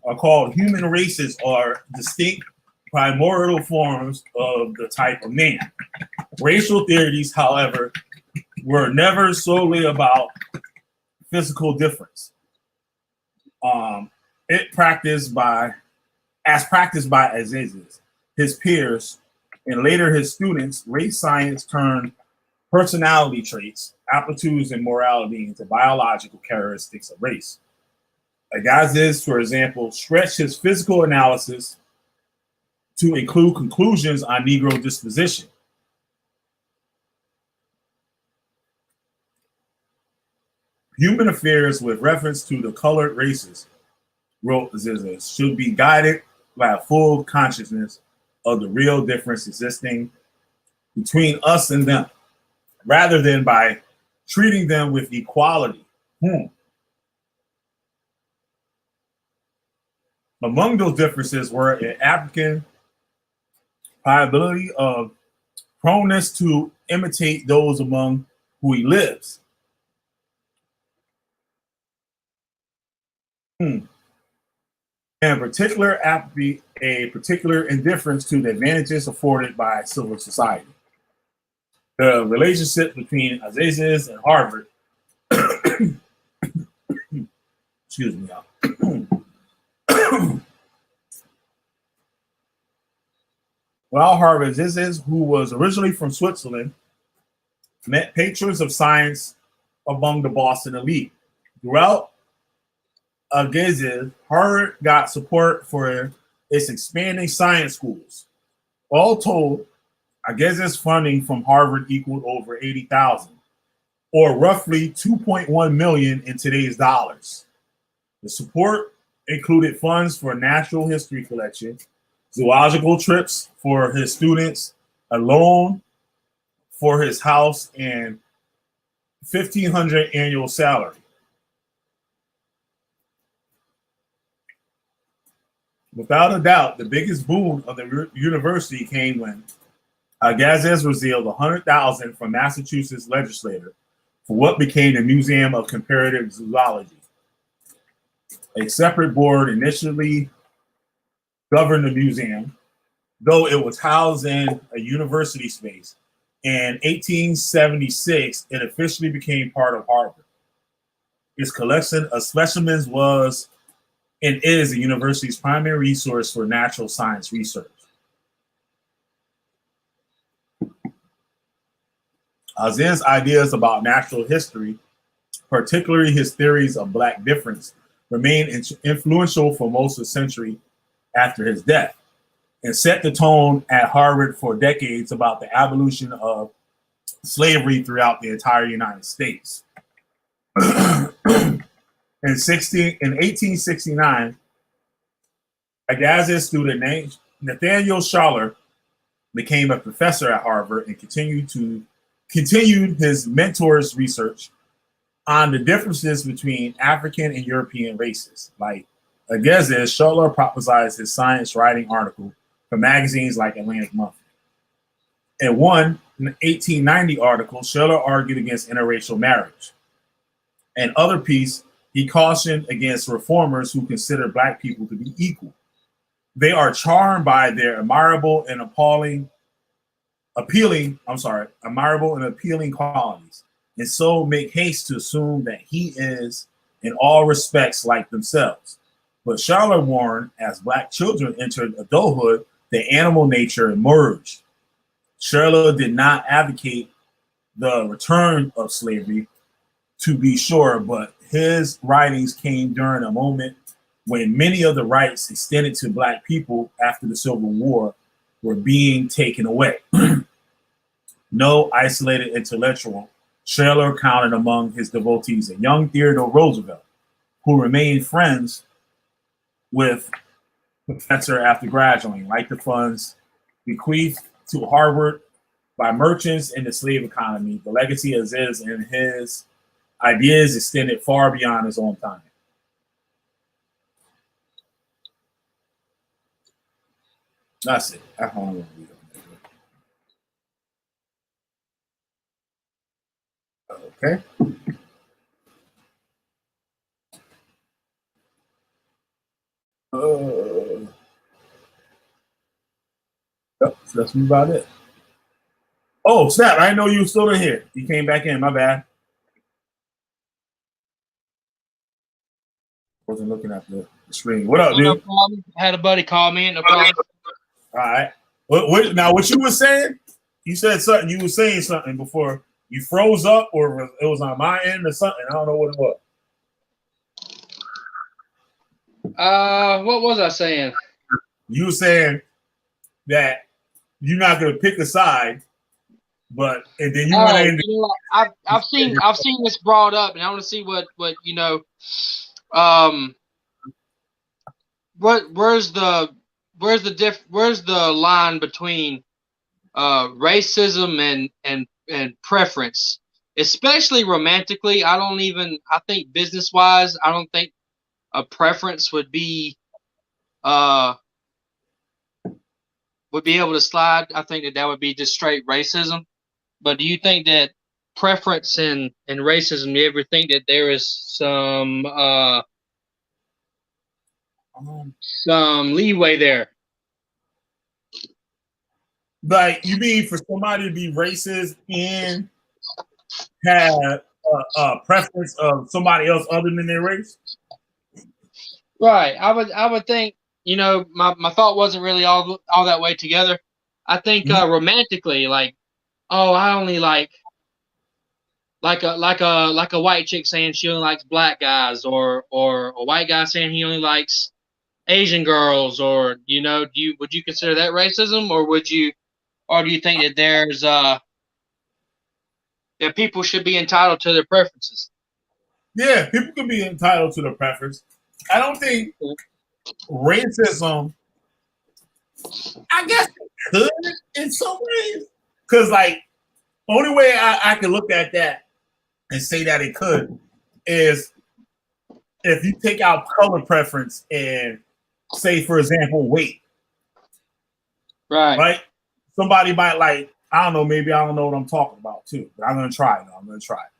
are called human races are distinct primordial forms of the type of man. Racial theories, however, were never solely about physical difference. As practiced by Agassiz, his peers, and later his students, race science turned personality traits, aptitudes, and morality into biological characteristics of race. Agassiz, for example, stretched his physical analysis to include conclusions on Negro disposition. Human affairs with reference to the colored races, wrote Agassiz, should be guided by a full consciousness of the real difference existing between us and them, rather than by treating them with equality. Among those differences were an African probability of proneness to imitate those among who he lives. And a particular indifference to the advantages afforded by civil society. The relationship between Aziz and Harvard, excuse me, y'all. While Harvard, Aziz, who was originally from Switzerland, met patrons of science among the Boston elite. Throughout Aziz, Harvard got support for its expanding science schools. All told, Agiz's funding from Harvard equaled over $80,000, or roughly $2.1 million in today's dollars. The support included funds for a natural history collection, zoological trips for his students, a loan for his house, and $1,500 annual salary. Without a doubt, the biggest boon of the university came when Agassiz received $100,000 from Massachusetts legislator for what became the Museum of Comparative Zoology. A separate board initially governed the museum, though it was housed in a university space. In 1876, it officially became part of Harvard. Its collection of specimens was and is the university's primary resource for natural science research. Aziz's ideas about natural history, particularly his theories of Black difference, remained influential for most of the century after his death, and set the tone at Harvard for decades about the abolition of slavery throughout the entire United States. In 1869, Agassiz student named Nathaniel Schaller became a professor at Harvard and continued his mentor's research on the differences between African and European races. Like Agassiz, Schaller prophesied his science writing article for magazines like Atlantic Monthly. In one 1890 article, Schaller argued against interracial marriage. In other piece, he cautioned against reformers who consider Black people to be equal. They are charmed by their admirable and appealing qualities, and so make haste to assume that he is in all respects like themselves. But Schaller warned, as Black children entered adulthood, the animal nature emerged. Schaller did not advocate the return of slavery, to be sure, but his writings came during a moment when many of the rights extended to Black people after the Civil War were being taken away. No isolated intellectual, Schaller counted among his devotees a young Theodore Roosevelt, who remained friends with the professor after graduating, like the funds bequeathed to Harvard by merchants in the slave economy. The legacy of Aziz and his ideas extended far beyond his own time. That's it. That's all I'm going to read. Okay. Yep, so that's about it. Oh, snap. I didn't know you were still in here. You came back in. My bad. Wasn't looking at the screen. What up, dude? No problem. Had a buddy call me. No problem. All right. Now, what you were saying? You said something. You were saying something before you froze up, or it was on my end or something. I don't know what it was. What was I saying? You were saying that you're not going to pick a side, and then you went in. You know, I've seen this brought up, and I want to see what you know. Where's the where's the line between racism and preference, especially romantically? I think business wise, I don't think a preference would be able to slide. I think that would be just straight racism. But do you think that preference and racism, do you ever think that there is some leeway there? Like, you mean for somebody to be racist and have a preference of somebody else other than their race? Right. I would think, my thought wasn't really all that way together. I think romantically, like, oh, I only like a white chick saying she only likes black guys, or a white guy saying he only likes Asian girls, or would you consider that racism, or do you think that there's that people should be entitled to their preferences? Yeah, people can be entitled to their preference. I don't think racism, I guess it could in some ways. Because, like, only way I can look at that and say that it could is if you take out color preference and say, for example, weight. Right? Somebody might like, I don't know, maybe I don't know what I'm talking about too, but I'm going to try it. I'm going to try it.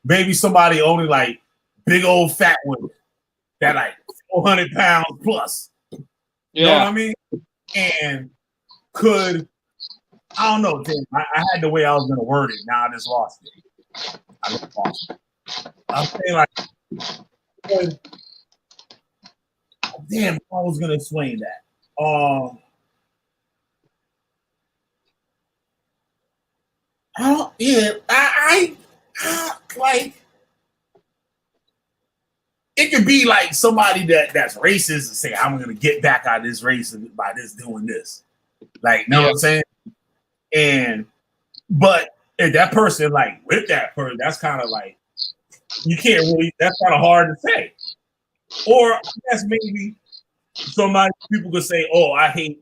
Maybe somebody only like big old fat women that like 400 pounds plus. You know what I mean? And could, I don't know, Tim, I had the way I was going to word it. Now I just lost it. I'm saying, like, damn, I was going to explain that. I like, it could be like somebody that's racist and say, I'm going to get back out of this race by this doing this. Like, know what I'm saying? But if that person, like, with that person, that's kind of like, you can't really, that's kind of hard to say. Or I guess maybe people could say, oh, I hate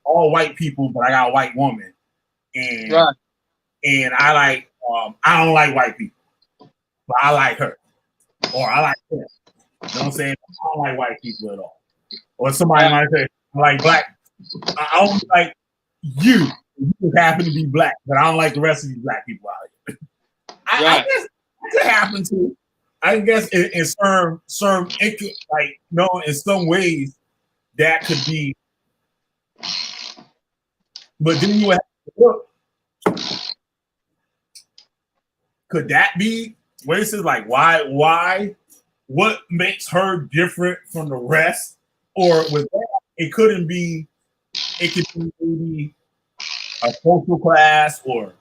all white people, but I got a white woman. And I like, I don't like white people, but I like her. Or I like her. You know what I'm saying? I don't like white people at all. Or somebody might say, I like black. I don't like you. You happen to be black, but I don't like the rest of these black people out here. I guess that could happen too. I guess in some it could, like, in some ways that could be. But then you have to look. Could that be racist? Like, why? What makes her different from the rest? Or with that, it couldn't be. It could be maybe a social class, or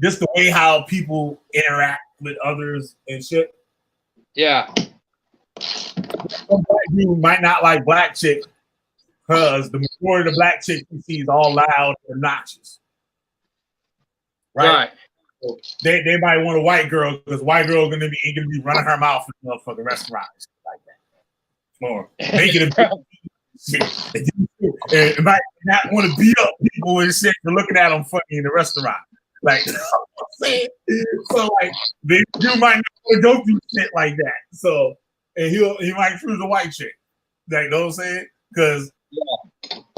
just the way how people interact with others and shit. Yeah. Some black dude might not like black chick because the majority of the black chick he sees all loud and obnoxious. Right. So they might want a white girl because white girl ain't gonna be running her mouth in the motherfucking restaurant like that. Or making it shit. It might not want to beat up people and shit for looking at them funny in the restaurant. Like, you know what I'm saying? So, like, you might not want to go through shit like that. So, and he might choose a white chick. Like, you know what I'm saying? Because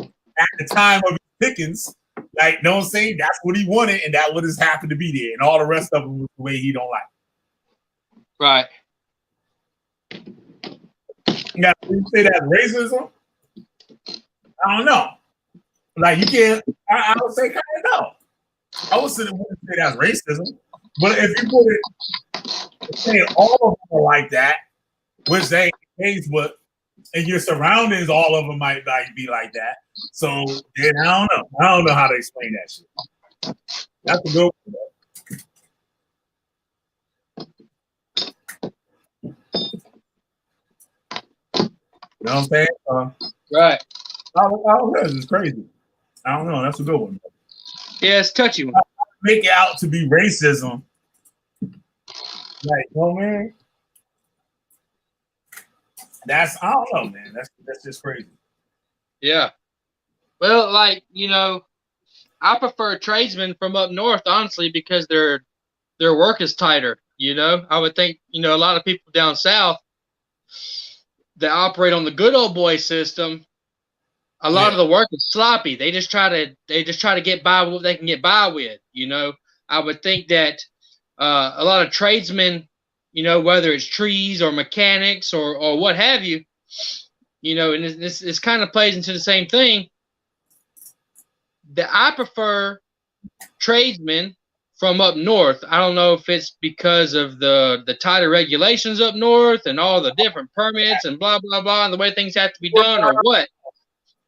at the time of his pickings, like, you know what I'm saying? That's what he wanted, and that what has happened to be there. And all the rest of them was the way he don't like. Right. Now, you say that's racism? I don't know. Like, you can't, I would say kind of no. I would say that's racism. But if you put it, say all of them are like that, which they ain't the case, but in your surroundings, all of them might like be like that. So then I don't know. I don't know how to explain that shit. That's a good one. You know what I'm saying? Right. I don't know. It's crazy. I don't know. That's a good one. Yeah, it's a touchy one. Make it out to be racism. Like, oh man. I don't know, man. That's just crazy. Yeah. Well, like, I prefer tradesmen from up north, honestly, because their work is tighter. I would think, a lot of people down south that operate on the good old boy system, a lot of the work is sloppy. They just try to get by with what they can get by with. I would think that a lot of tradesmen, whether it's trees or mechanics or what have you, and this kind of plays into the same thing. That I prefer tradesmen from up north. I don't know if it's because of the tighter regulations up north and all the different permits and blah blah blah and the way things have to be done or what.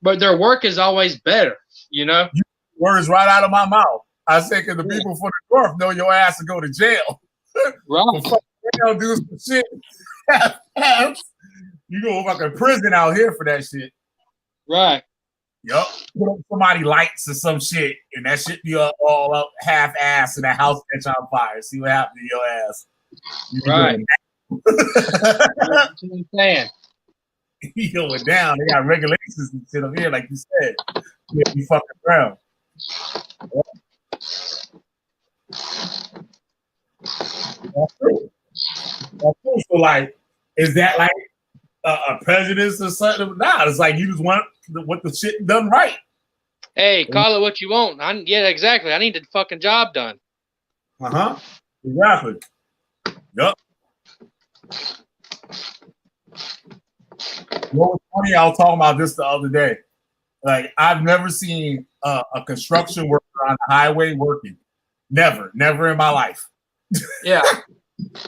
But their work is always better, Words right out of my mouth. I say, because the people from the north know your ass to go to jail. Right. Jail, do some shit. You go fucking prison out here for that shit. Right. Yup. Put up somebody lights or some shit, and that shit be all up half-ass, and the house catch on fire. See what happened to your ass. Right. That's what I'm saying. You going down. They got regulations and shit up here, like you said. You fucking around. That's true. So, like, is that like a prejudice or something? Nah, it's like you just want the shit done right. Hey, call it what you want. Yeah, exactly. I need the fucking job done. Exactly. Yup. What was funny? I was talking about this the other day. Like, I've never seen a construction worker on the highway working. Never in my life. Yeah.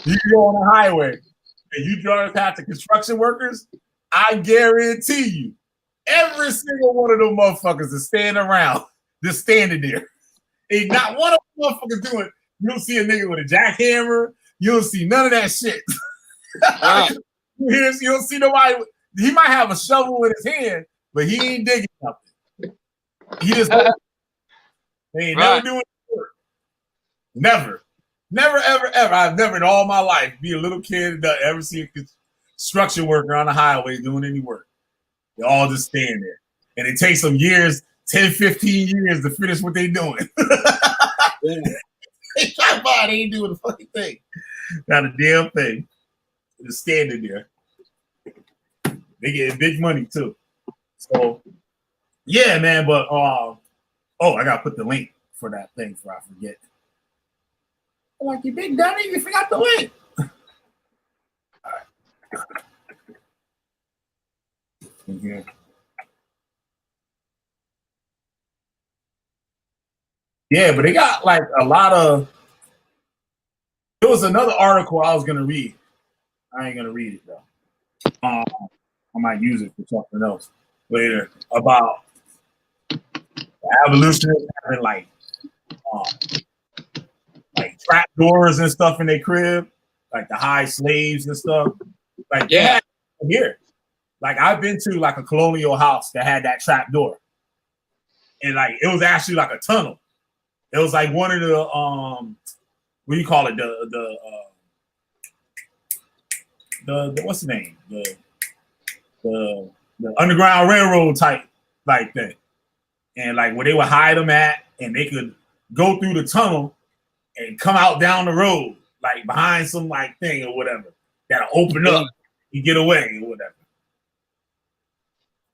You go on the highway and you drive past the construction workers, I guarantee you, every single one of them motherfuckers is standing around, just standing there. Ain't not one of them motherfuckers doing. You don't see a nigga with a jackhammer. You don't see none of that shit. Right. You don't see nobody. He might have a shovel in his hand, but he ain't digging nothing. He just they ain't never doing work. Never, ever. I've never in all my life, be a little kid, ever see a construction worker on the highway doing any work. They all just stand there. And it takes them years, 10, 15 years to finish what they doing. They drive by, they ain't doing a fucking thing. Not a damn thing. Just standing there. They get big money too. So yeah, man, but I gotta put the link for that thing before I forget. Like, you big dummy, you forgot the link. All right. Mm-hmm. Yeah, but they got like a lot of. There was another article I was gonna read. I ain't gonna read it though. I might use it for something else later about abolitionists having like trap doors and stuff in their crib, like the high slaves and stuff. Like here, like I've been to like a colonial house that had that trap door, and like it was actually like a tunnel. It was like one of the what do you call it? The what's the name? The Underground Railroad type like thing, and like where they would hide them at, and they could go through the tunnel and come out down the road, like behind some like thing or whatever that'll open up, you get away or whatever.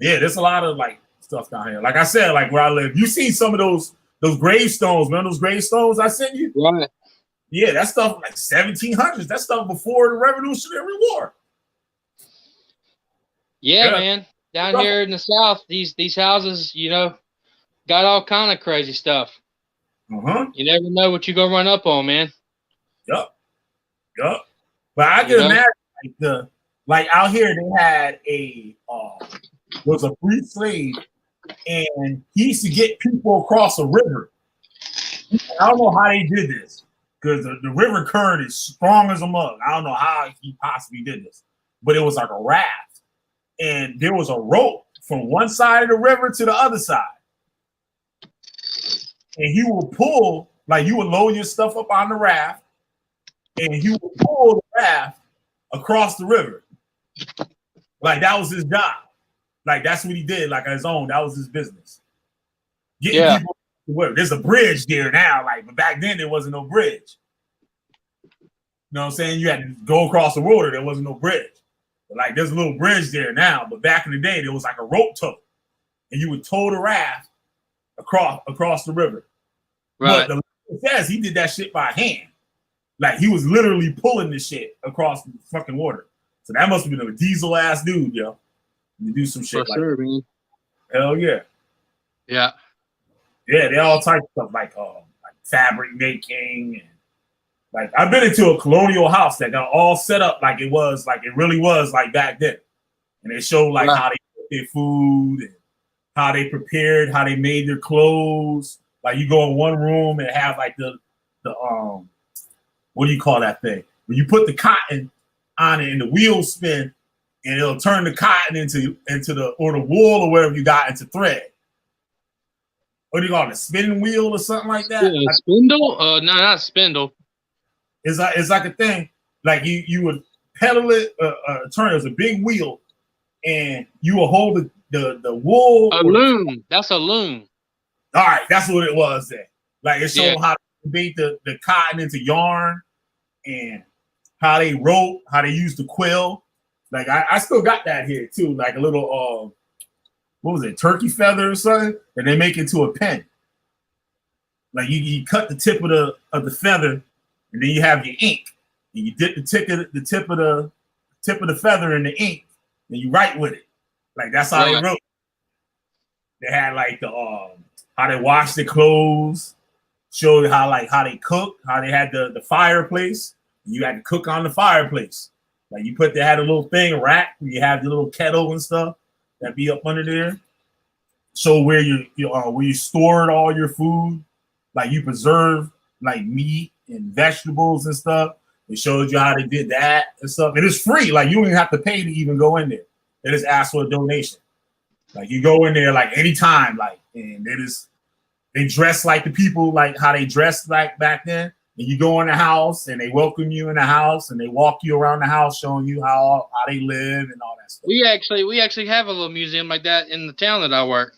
Yeah, there's a lot of like stuff down here. Like I said, like where I live, you see some of those gravestones, man. Those gravestones I sent you. Right. Yeah, that stuff like 1700s. That stuff before the Revolutionary War. Yeah, man. Down here in the South, these houses, got all kind of crazy stuff. You never know what you're gonna run up on, man. Yup. But I can imagine like out here they had was a free slave, and he used to get people across a river. I don't know how they did this because the river current is strong as a mug. I don't know how he possibly did this, but it was like a raft, and there was a rope from one side of the river to the other side. And he will pull, like you would load your stuff up on the raft, and he will pull the raft across the river. Like that was his job. Like that's what he did. Like on his own, that was his business. Getting Yeah. people to work. There's a bridge there now. Like, but back then there wasn't no bridge. You know what I'm saying? You had to go across the water. There wasn't no bridge. But like there's a little bridge there now. But back in the day, there was like a rope tow, and you would tow the raft across the river. Right. But the says he did that shit by hand. Like he was literally pulling the shit across the fucking water. So that must have been a diesel ass dude, yo. You do some shit For like sure, that. man. Hell yeah. Yeah. Yeah, they all types of stuff like fabric making and like I've been into a colonial house that got all set up like it really was like back then. And they showed like how they cooked their food and how they prepared, how they made their clothes. Like you go in one room and have like the what do you call that thing? When you put the cotton on it and the wheels spin and it'll turn the cotton into the wool or whatever you got into thread. What do you call it? A spinning wheel or something like that? Yeah, spindle? No, not spindle. It's like a thing. Like you would pedal it, turn it. It was a big wheel, and you will hold the wool. A loom. That's a loom. All right, that's what it was then. Like it showed how to make the cotton into yarn and how they wrote, how they used the quill. Like I still got that here too, like a little what was it, turkey feather or something, and they make it into a pen. Like you cut the tip of the feather, and then you have your ink, and you dip the tip of the feather in the ink, and you write with it. Like that's how they wrote. They had like the how they washed their clothes, showed how they cooked, how they had the fireplace. You had to cook on the fireplace. Like they had a little thing rack where you have the little kettle and stuff that be up under there. So where you stored all your food, like you preserve like meat and vegetables and stuff. It showed you how they did that and stuff. And it's free. Like you don't even have to pay to even go in there. They just ask for a donation. Like you go in there like anytime, like, and they dress like the people, like how they dressed like back then. And you go in the house and they welcome you in the house and they walk you around the house showing you how they live and all that stuff. We actually have a little museum like that in the town that I work.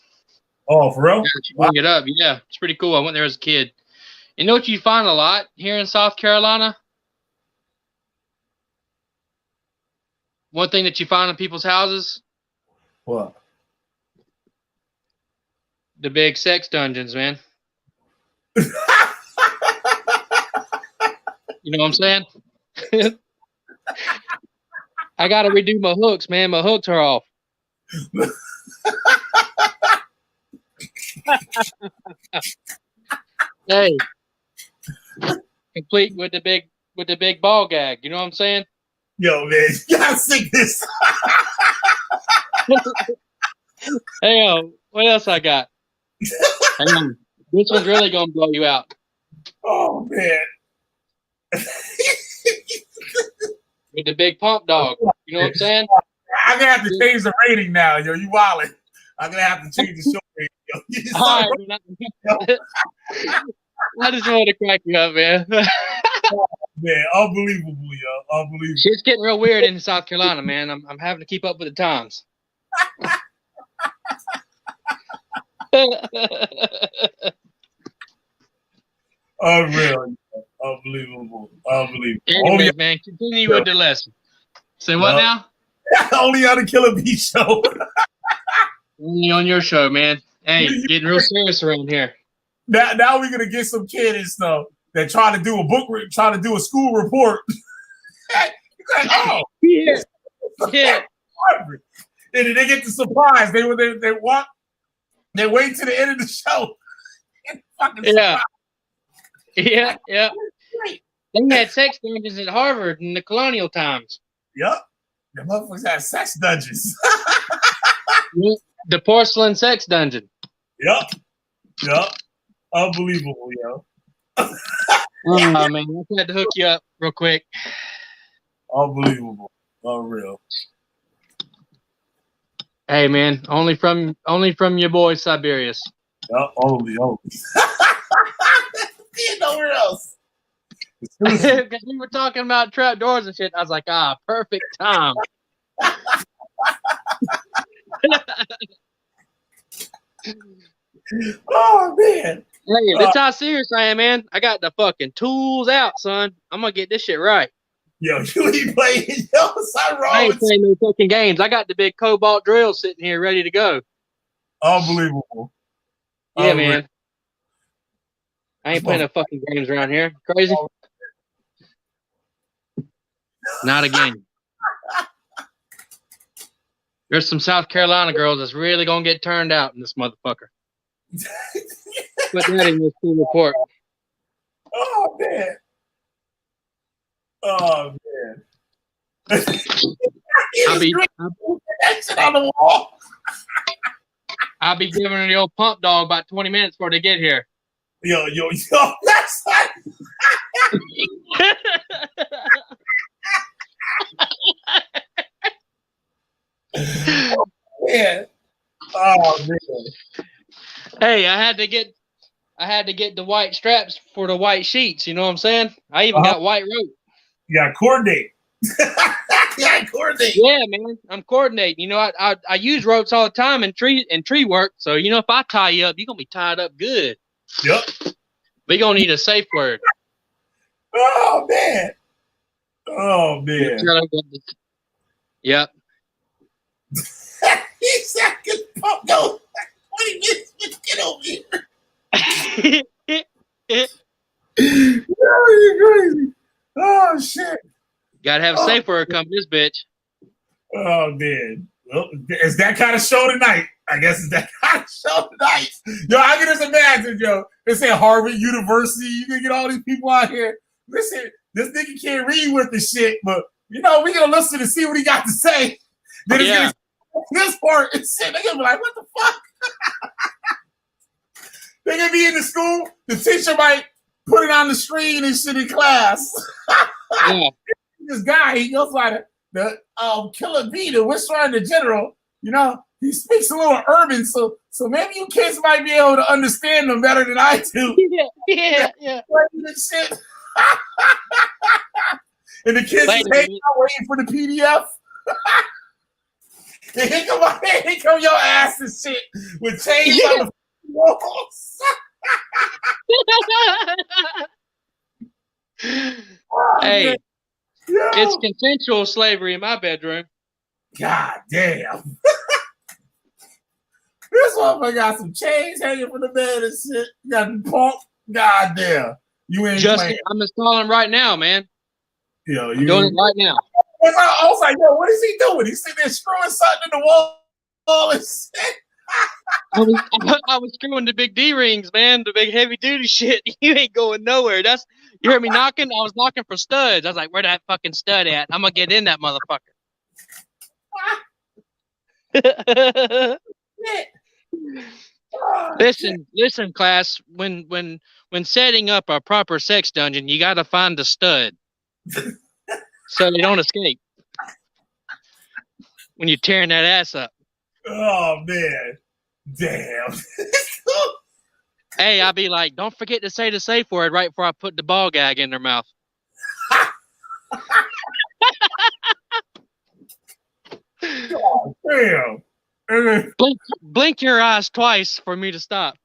Oh, for real? Bring it up. Yeah, it's pretty cool. I went there as a kid. You know what you find a lot here in South Carolina? One thing that you find in people's houses? What? The big sex dungeons, man. You know what I'm saying? I got to redo my hooks, man. My hooks are off. Hey, complete with the big ball gag. You know what I'm saying? Yo, man, you gotta sing this. Hey, what else I got? Hang on. This one's really gonna blow you out. Oh man. With the big pump dog. You know what I'm saying? I'm gonna have to change the rating now, yo. You wildin'. I'm gonna have to change the show rating, yo. All right, man. I just wanted to crack you up, man. Man, unbelievable, yo. Unbelievable. Shit's getting real weird in South Carolina, man. I'm having to keep up with the times. Unreal. Unbelievable. Unbelievable. Anyways, man, continue with the lesson. Say what now? Only on the Killer Bee show. Only on your show, man. Hey, getting real serious around here. Now we're gonna get some kid and stuff that try to do a school report. Like, oh, yeah. And then they get the surprise. They wait to the end of the show. Yeah. Yeah. They had sex dungeons at Harvard in the colonial times. Yep. The motherfuckers had sex dungeons. The porcelain sex dungeon. Yep. Unbelievable, yo. Oh, man. I had to hook you up real quick. Unbelievable. Unreal. Hey, man. Only from your boy, Siberius. Yep. Only. Nowhere else. Because we were talking about trap doors and shit. I was like, perfect time. Oh man. Hey, that's how serious I am, man. I got the fucking tools out, son. I'm gonna get this shit right. Yo, you ain't playing. Yo, something I wrong ain't with playing no fucking games. I got the big cobalt drill sitting here ready to go. Unbelievable. Yeah, man. I ain't playing no fucking games around here. Crazy? Not again. There's some South Carolina girls that's really gonna get turned out in this motherfucker. Put that in your school report. Oh man. Oh man. I'll be giving her the old pump dog about 20 minutes before they get here. Yo, that's not. Oh man. Oh man. Hey, I had to get the white straps for the white sheets. You know what I'm saying? I even got white rope. You got to coordinate. Coordinate. Yeah, man, I'm coordinating. You know, I use ropes all the time in tree work. So you know, if I tie you up, you're gonna be tied up good. Yep. We gonna need a safe word. Oh man. Oh man. Yep. He's second pump. No, 20 minutes. Let's get over here. Oh, you're crazy. Oh shit. Gotta have a safe word come this bitch. Oh man. Well, it's that kind of show tonight. I guess it's that kind of show tonight. Yo, I can just imagine, yo. They say Harvard University. You can get all these people out here. Listen, this nigga can't read with the shit, but you know, we gonna listen to see what he got to say. Then it's gonna this part and shit. They're gonna be like, what the fuck? They're gonna be in the school. The teacher might put it on the screen and shit in class. Yeah. This guy, he goes by the Killer B, the Whisperer in the General. You know, he speaks a little urban, so maybe you kids might be able to understand him better than I do. Yeah. Shit. And the kids is hanging out waiting for the PDF. And here come your ass and shit with chains on the walls. Hey, it's consensual slavery in my bedroom. God damn. This motherfucker got some chains hanging from the bed and shit. You got the pump. God damn. You ain't playing. I'm installing right now, man. Yo, I'm doing it right now. I was like, yo, what is he doing? He's sitting there screwing something in the wall and shit. I was screwing the big D rings, man, the big heavy duty shit. You ain't going nowhere. You heard me knocking? I was knocking for studs. I was like, where that fucking stud at? I'm gonna get in that motherfucker. Listen, class. When setting up a proper sex dungeon, you gotta find a stud so they don't escape when you're tearing that ass up. Oh man, damn. Hey, I'll be like, don't forget to say the safe word right before I put the ball gag in their mouth. Oh, damn. Blink your eyes twice for me to stop.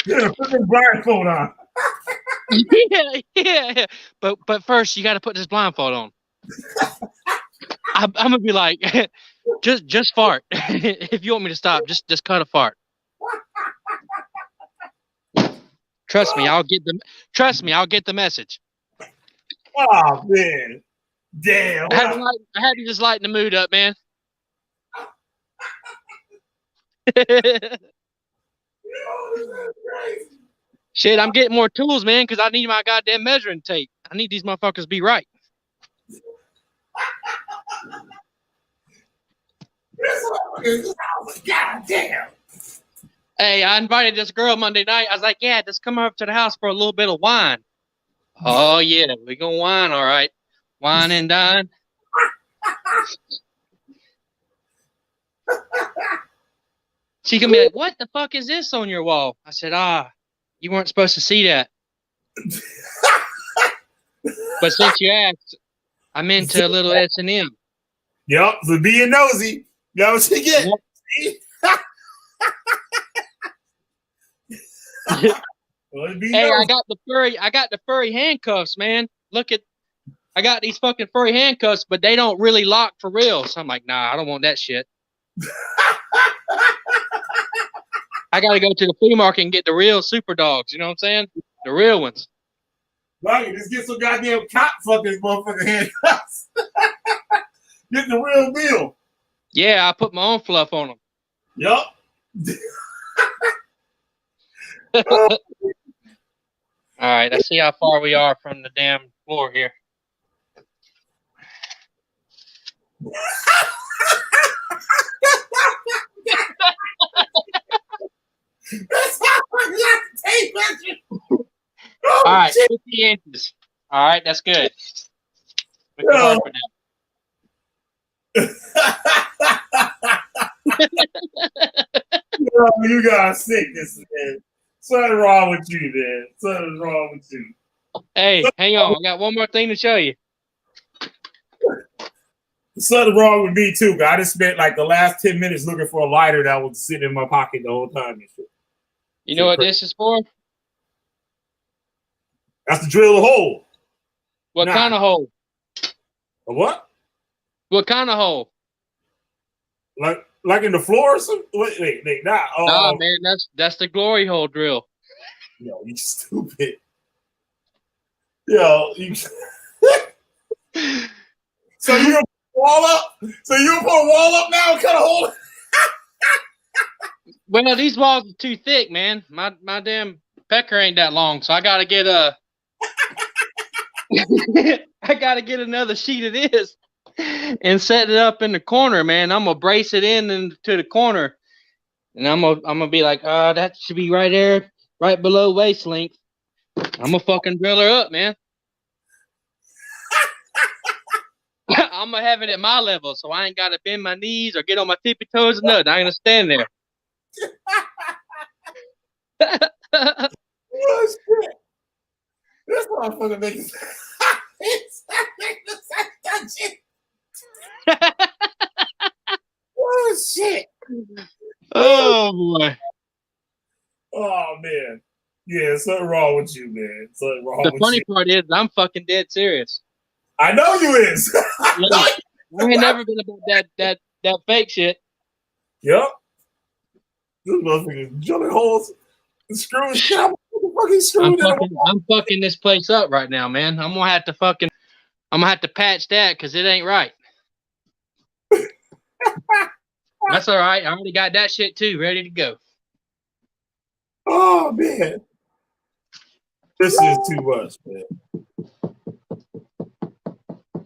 Yeah, put the blindfold on. Yeah. But first, you got to put this blindfold on. I'm gonna be like, just fart. If you want me to stop, just cut a fart. Trust me, I'll get the message. Oh man, damn! I had to just lighten the mood up, man. Shit, I'm getting more tools, man, because I need my goddamn measuring tape. I need these motherfuckers to be right. God damn. Hey, I invited this girl Monday night. I was like, yeah, just come over to the house for a little bit of wine. Oh, yeah, we gonna wine, all right. Wine and dine. She can be like, what the fuck is this on your wall? I said, you weren't supposed to see that. But since you asked, I'm into a little S&M. Yep, for being nosy. You know what you get? Well, Hey, I got the furry handcuffs, man. I got these fucking furry handcuffs, but they don't really lock for real. So I'm like, nah, I don't want that shit. I gotta go to the flea market and get the real super dogs, you know what I'm saying? The real ones. Right, just get some goddamn cop fucking motherfucking handcuffs. Get the real deal. Yeah, I put my own fluff on them. Yup. All right, let's see how far we are from the damn floor here. Oh, all right, shit. 50 inches. All right, that's good. We can work with Yo, you got sickness, man. Something wrong with you, man. Something's wrong with you. that. Hey, hang on. I got one more thing to show you. Something wrong with me, too. I just spent like the last 10 minutes looking for a lighter that was sitting in my pocket the whole time. And shit. You know what this is for? That's to drill a hole. What kind of hole? A what? What kind of hole? Like in the floor or something? Wait, nah. Nah, man, that's the glory hole drill. Yo, you stupid. Yo, you. So you gonna put a wall up? So you gonna put a wall up now and cut a hole? Well, these walls are too thick, man. My damn pecker ain't that long, so I gotta get a. I gotta get another sheet of this and set it up in the corner, man. I'm gonna brace it into the corner, and I'm gonna be like, that should be right there, right below waist length. I'm gonna fucking drill her up, man. I'm gonna have it at my level, so I ain't gotta bend my knees or get on my tippy toes or nothing. I'm gonna stand there. Oh, shit. This motherfucker makes oh shit. Oh boy. Oh man. Yeah, something wrong with you, man. Something wrong The with funny you. part is I'm fucking dead serious. I know you is. I ain't never been about that fake shit. Yep. This motherfucker drilling holes and screwing shit up. Fucking screwing I'm fucking this place up right now, man. I'm gonna have to patch that because it ain't right. That's all right. I already got that shit too, ready to go. Oh man. This is too much, man.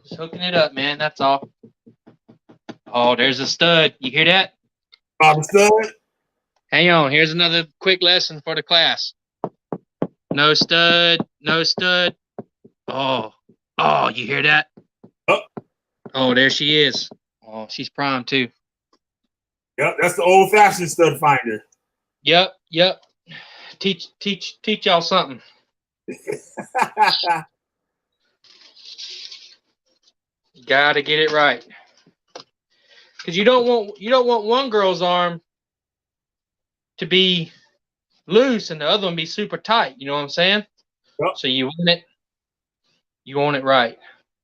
Just hooking it up, man. That's all. Oh, there's a stud. You hear that? I'm stud. Hang on. Here's another quick lesson for the class. No stud. No stud. Oh, you hear that? Oh, there she is. Oh, she's prime too. Yep, that's the old-fashioned stud finder. Yep. Teach y'all something. You gotta get it right. Because you don't want one girl's arm to be loose and the other one be super tight. You know what I'm saying? Yep. So you want it right.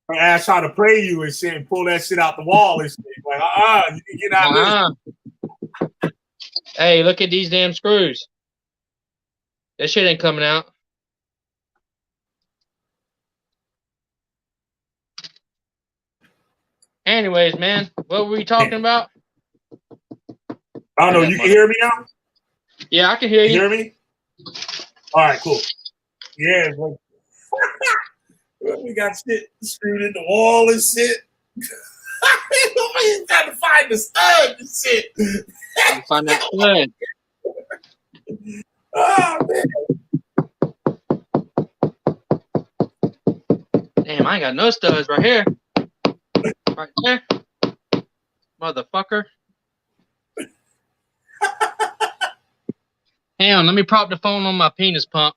Her ass trying to play you and shit and pull that shit out the wall and shit. Like, you can get out of this. Hey, look at these damn screws. That shit ain't coming out. Anyways, man, what were we talking about? I don't know. You can hear me now? Yeah, I can hear you. You hear me? All right, cool. Yeah. We got shit screwed in the wall and shit. He's trying to find the stud and shit. Find that stud. Oh, man. Damn, I ain't got no studs right here. Right there. Motherfucker. Hang on, let me prop the phone on my penis pump.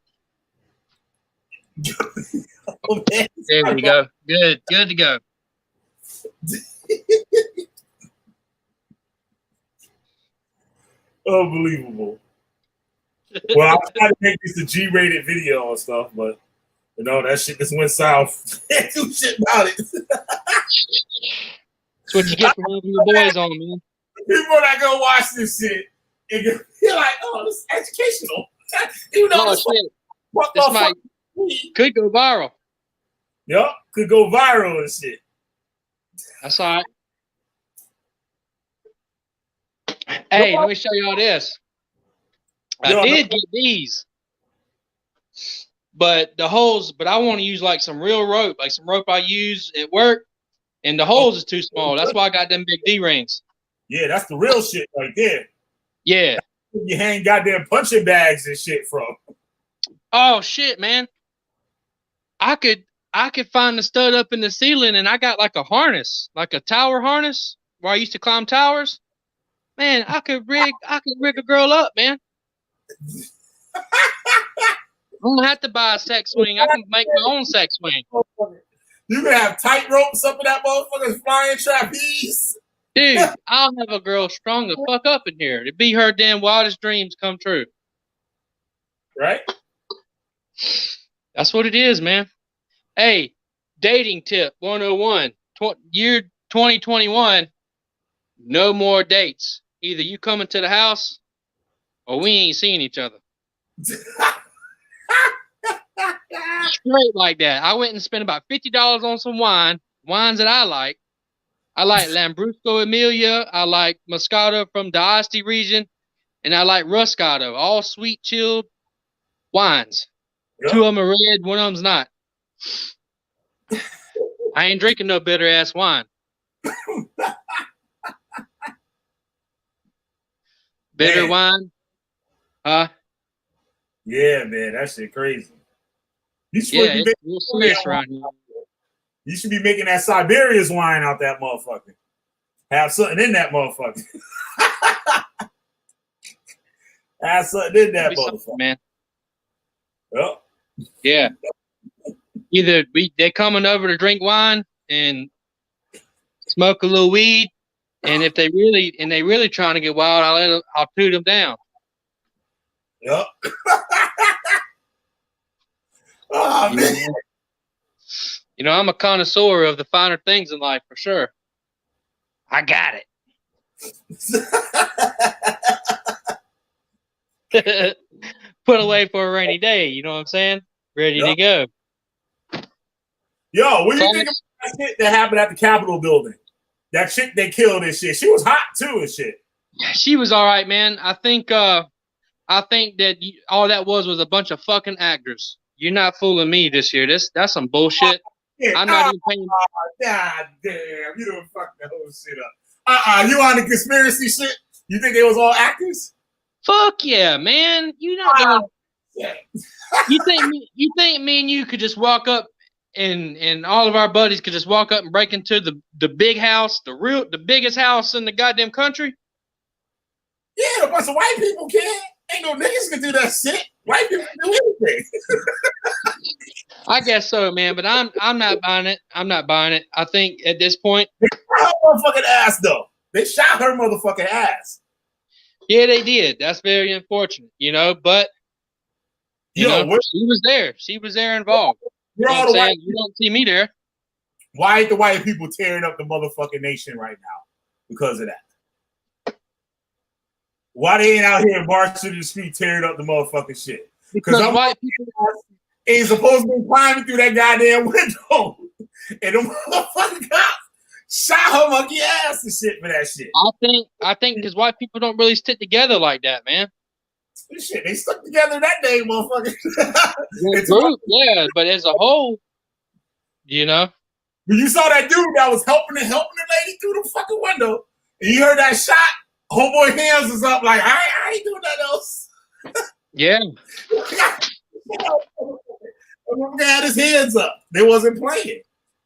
There we go. Good to go. Unbelievable. Well, I was trying to make this a G-rated video and stuff, but you know that shit just went south. Can't do shit about it. That's what you get for having your boys on, man. People that go watch this shit and you're like, oh, this is educational. Even though Oh, shit. This might could go viral. Yup, could go viral and shit. That's all right. Hey, let me show y'all this. I did get these, but the holes. But I want to use like some real rope, like some rope I use at work, and the holes is too small. That's why I got them big D rings. Yeah, that's the real shit right there. Yeah. You hang goddamn punching bags and shit from. Oh shit, man! I could find the stud up in the ceiling, and I got like a harness, like a tower harness, where I used to climb towers. Man, I could rig a girl up, man. I don't have to buy a sex swing. I can make my own sex swing. You can have tight ropes up in that motherfucker's flying trapeze. Dude, I'll have a girl strung the fuck up in here. It'd be her damn wildest dreams come true. Right? That's what it is, man. Hey, dating tip 101. Year 2021, no more dates. Either you coming to the house or we ain't seeing each other. Straight like that. I went and spent about $50 on some wines that I like. I like Lambrusco Emilia. I like Moscato from the Asti region. And I like Ruscato. All sweet, chilled wines. Yep. 2 of them are red. 1 of them's not. I ain't drinking no bitter ass wine. Bitter wine? Huh? Yeah, man. That shit crazy. You should it's real serious around here. You should be making that Siberia's wine out that motherfucker. Have something in that motherfucker. Have something in that motherfucker, man. Yep. Yeah. Either they're coming over to drink wine and smoke a little weed, and if they really trying to get wild, I'll toot them down. Yep. Oh man. You know, I'm a connoisseur of the finer things in life for sure. I got it. Put away for a rainy day. You know what I'm saying? Ready to go. Yo, what do you think about that shit that happened at the Capitol building? That chick they killed and shit. She was hot too and shit. She was all right, man. I think that all that was a bunch of fucking actors. You're not fooling me this year. That's some bullshit. I'm not even paying. God damn, you don't fuck the whole shit up. You on the conspiracy shit? You think they was all actors? Fuck yeah, man. You not doing. You think me and you could just walk up and all of our buddies could just walk up and break into the big house, the biggest house in the goddamn country? Yeah, a bunch of white people can. Ain't no niggas can do that shit. White people can do anything. I guess so, man, but I'm not buying it. I'm not buying it. I think at this point, they shot her motherfucking ass though. They shot her motherfucking ass. Yeah, they did. That's very unfortunate, you know. But she was there. She was there involved. You know what I'm saying? You don't see me there. Why ain't the white people tearing up the motherfucking nation right now because of that? Why they ain't out here marching the street tearing up the motherfucking shit? Because white people ain't supposed to be climbing through that goddamn window. And the motherfucking cops shot her monkey ass and shit for that shit. I think because white people don't really stick together like that, man. Shit, they stuck together that day, motherfucker. Yeah, but as a whole, you know. When you saw that dude that was helping the lady through the fucking window, and you heard that shot, homeboy hands was up like, I ain't doing nothing else. Yeah. He had his hands up. They wasn't playing.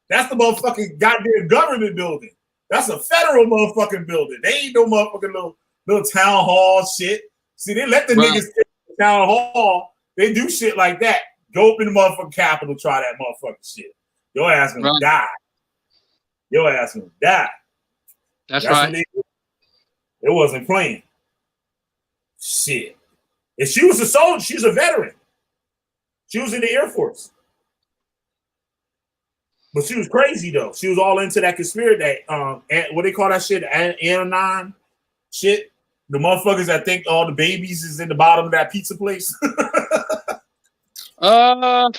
That's the motherfucking goddamn government building. That's a federal motherfucking building. They ain't no motherfucking little town hall shit. See, they let the niggas take the town hall. They do shit like that. Go up in the motherfucking Capitol, try that motherfucking shit. Your ass gonna die. your ass gonna die. That's right. What they did. It wasn't playing. Shit. And she was a soldier. She was a veteran. She was in the Air Force. But she was crazy though. She was all into that conspiracy, that what they call that shit, anon shit. The motherfuckers that think all the babies is in the bottom of that pizza place. I don't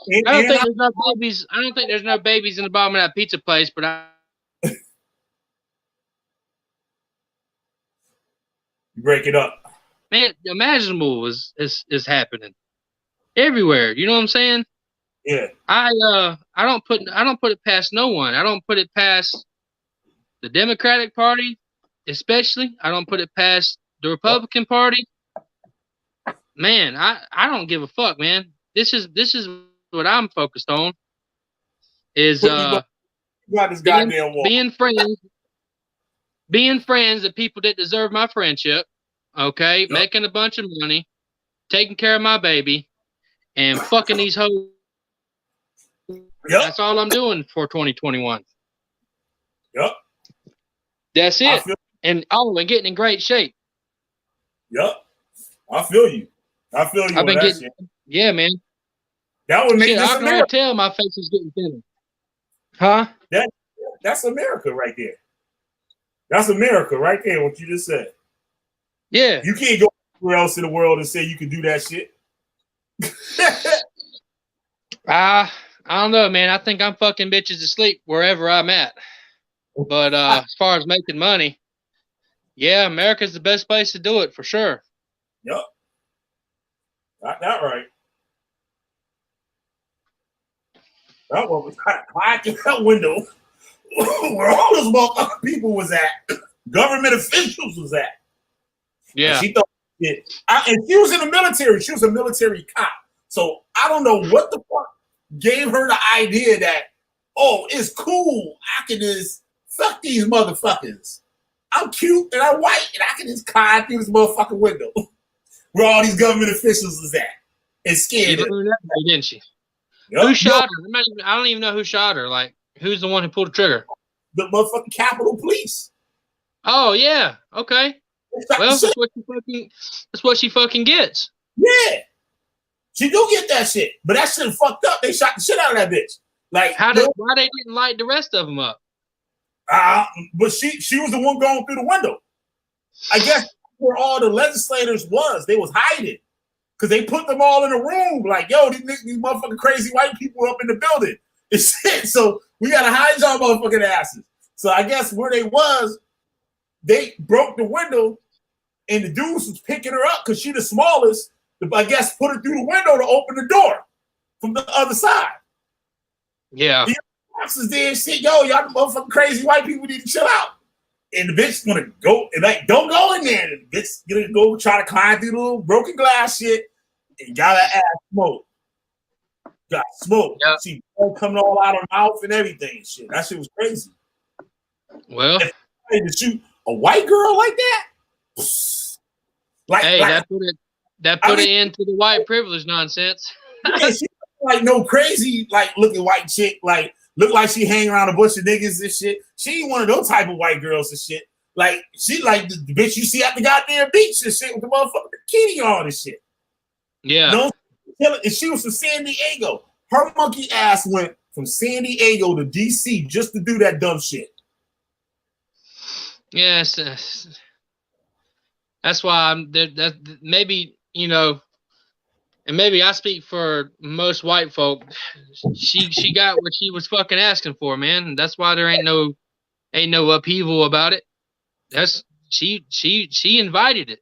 think there's no babies. I don't think there's no babies in the bottom of that pizza place, but break it up. Man, imaginable is happening everywhere. You know what I'm saying? Yeah. I don't put it past no one. I don't put it past the Democratic Party, especially. I don't put it past the Republican Party. Man, I don't give a fuck, man. This is what I'm focused on. Is being friends with people that deserve my friendship. Okay, Yep. Making a bunch of money, taking care of my baby, and fucking these hoes. Yep. That's all I'm doing for 2021. Yep. That's it. And getting in great shape. Yep. I feel you. I've been getting, shit. Yeah, man. That would make shit, this I can America. tell my face is getting thinner. Huh? That's America right there. That's America right there, what you just said. Yeah. You can't go anywhere else in the world and say you can do that shit. I don't know, man. I think I'm fucking bitches to sleep wherever I'm at. But as far as making money, yeah, America's the best place to do it for sure. Yep. Got that right. That one was quiet through that window where all those motherfucking people was at. Government officials was at. Yeah. And she thought it. And she was in the military. She was a military cop. So I don't know what the fuck gave her the idea that, oh, it's cool. I can just fuck these motherfuckers. I'm cute and I'm white and I can just climb through this motherfucking window where all these government officials is at and scared her. Didn't she? Yep. Who shot her? I don't even know who shot her. Like, who's the one who pulled the trigger? The motherfucking Capitol Police. Oh yeah. Okay. Well, that's what she fucking gets. Yeah. She do get that shit. But that shit fucked up. They shot the shit out of that bitch. Like, why they didn't light the rest of them up? But she was the one going through the window. I guess where all the legislators was, they was hiding. Because they put them all in a room. Like, yo, these motherfucking crazy white people up in the building. And shit. So we got to hide y'all motherfucking asses. So I guess where they was, they broke the window and the dudes was picking her up because she the smallest. I guess put her through the window to open the door from the other side. Yeah. The officers there shit, yo, y'all motherfucking crazy white people need to chill out. And the bitch gonna go and like, don't go in there. And the bitch gonna go try to climb through the little broken glass shit and got her ass smoked. Got smoked. Yep. She coming all out her mouth and everything. Shit, that shit was crazy. Well, to shoot a white girl like that. That put an end to the white privilege nonsense. Yeah, she like no crazy like looking white chick, like look like she hang around a bunch of niggas and shit. She ain't one of those type of white girls and shit. Like she like the bitch you see at the goddamn beach and shit with the motherfucking bikini on and shit. Yeah. No, and she was from San Diego. Her monkey ass went from San Diego to DC just to do that dumb shit. Yes, that's why I'm there. That maybe, you know, and maybe I speak for most white folk. She got what she was fucking asking for, man. That's why there ain't no upheaval about it. That's she invited it.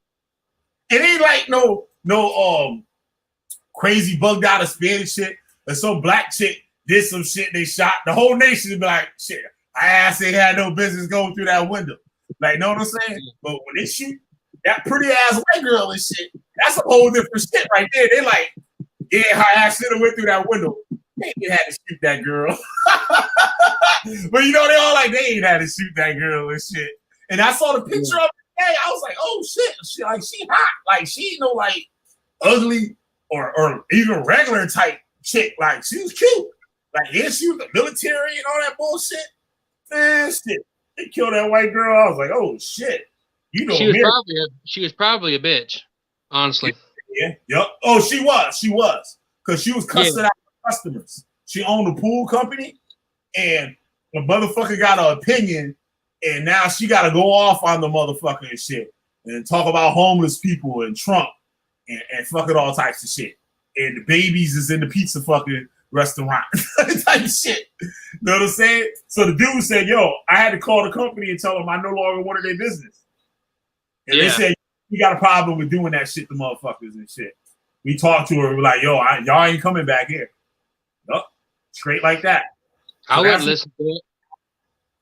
It ain't like no crazy bugged out of Spanish shit. Or some black chick did some shit. They shot the whole nation. Would be like, shit. I ass ain't had no business going through that window. Like, know what I'm saying? But when they shoot that pretty ass white girl and shit, that's a whole different shit right there. They like, yeah, her ass should have went through that window. They ain't had to shoot that girl. But you know, they all like, they ain't had to shoot that girl and shit. And I saw the picture of her today. I was like, oh shit, she hot. Like she ain't no like ugly or even regular type chick. Like she was cute. Like, yeah, she was the military and all that bullshit. Man, shit. They killed that white girl. I was like, oh shit. You know, she was probably a bitch, honestly. Yeah. Yep. Oh, she was. Because she was cussing out customers. She owned a pool company, and the motherfucker got an opinion, and now she got to go off on the motherfucker and shit, and talk about homeless people and Trump and fucking all types of shit. And the babies is in the pizza fucking restaurant type of shit. You know what I'm saying? So the dude said, yo, I had to call the company and tell them I no longer wanted their business. And they said, you got a problem with doing that shit to motherfuckers and shit. We talked to her. We're like, yo, y'all ain't coming back here. Nope. Straight like that. I wouldn't listen to it.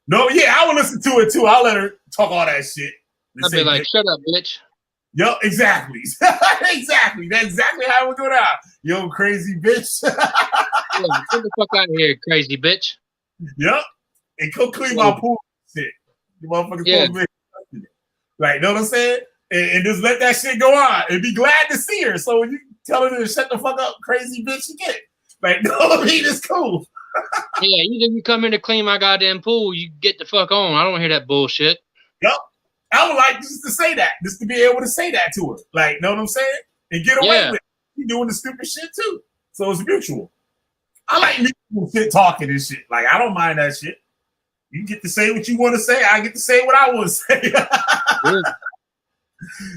No, yeah, I would listen to it too. I'll let her talk all that shit. I'd be like, shut up, bitch. Yup, exactly. Exactly. That's exactly how we do that. Yo, crazy bitch. Yeah, get the fuck out of here, crazy bitch. Yep. And go clean my pool shit. You motherfuckers Like, you know what I'm saying? And just let that shit go on and be glad to see her. So when you tell her to shut the fuck up, crazy bitch, you get it. Like, no, I mean, it's cool. Yeah, you come in to clean my goddamn pool, you get the fuck on. I don't want to hear that bullshit. Yep. I would like just to say that, just to be able to say that to her. Like, know what I'm saying? And get away with it. You doing the stupid shit too. So it's mutual. I like mutual shit talking and shit. Like, I don't mind that shit. You get to say what you want to say. I get to say what I want to say.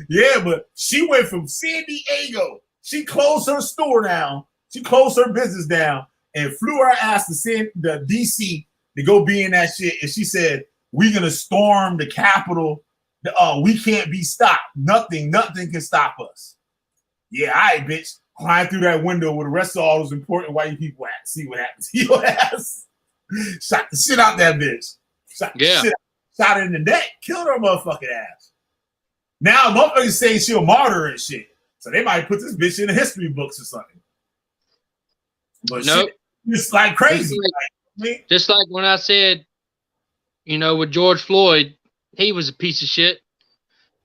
Yeah, but she went from San Diego. She closed her store down. She closed her business down and flew her ass to the DC to go be in that shit. And she said, we're going to storm the Capitol. We can't be stopped. Nothing can stop us. Yeah, all right, bitch. Climb through that window with the rest of all those important white people at. See what happens to your ass. Shot the shit out that bitch. Shot her in the neck. Killed her motherfucking ass. Now motherfuckers saying she'll martyr and shit. So they might put this bitch in the history books or something. But nope. It's like crazy. Just like when I said, with George Floyd, he was a piece of shit.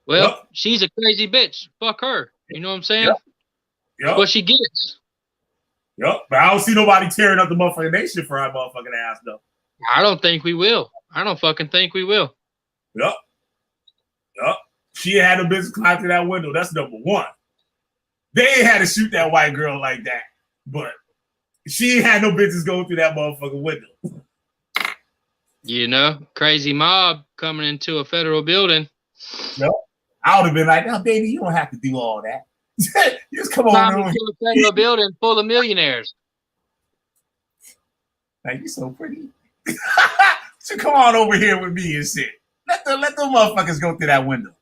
Well, she's a crazy bitch. Fuck her. You know what I'm saying? Yep. What she gets. Yep. But I don't see nobody tearing up the motherfucking nation for her motherfucking ass, though. I don't think we will. I don't fucking think we will. Yep. She had a business climb through that window. That's number one. They ain't had to shoot that white girl like that. But she ain't had no business going through that motherfucking window. Crazy mob coming into a federal building. Yep. I would have been like, no, baby, you don't have to do all that. Just come on over. Into a federal building full of millionaires. Like, you so pretty. So come on over here with me and shit. Let the motherfuckers go through that window.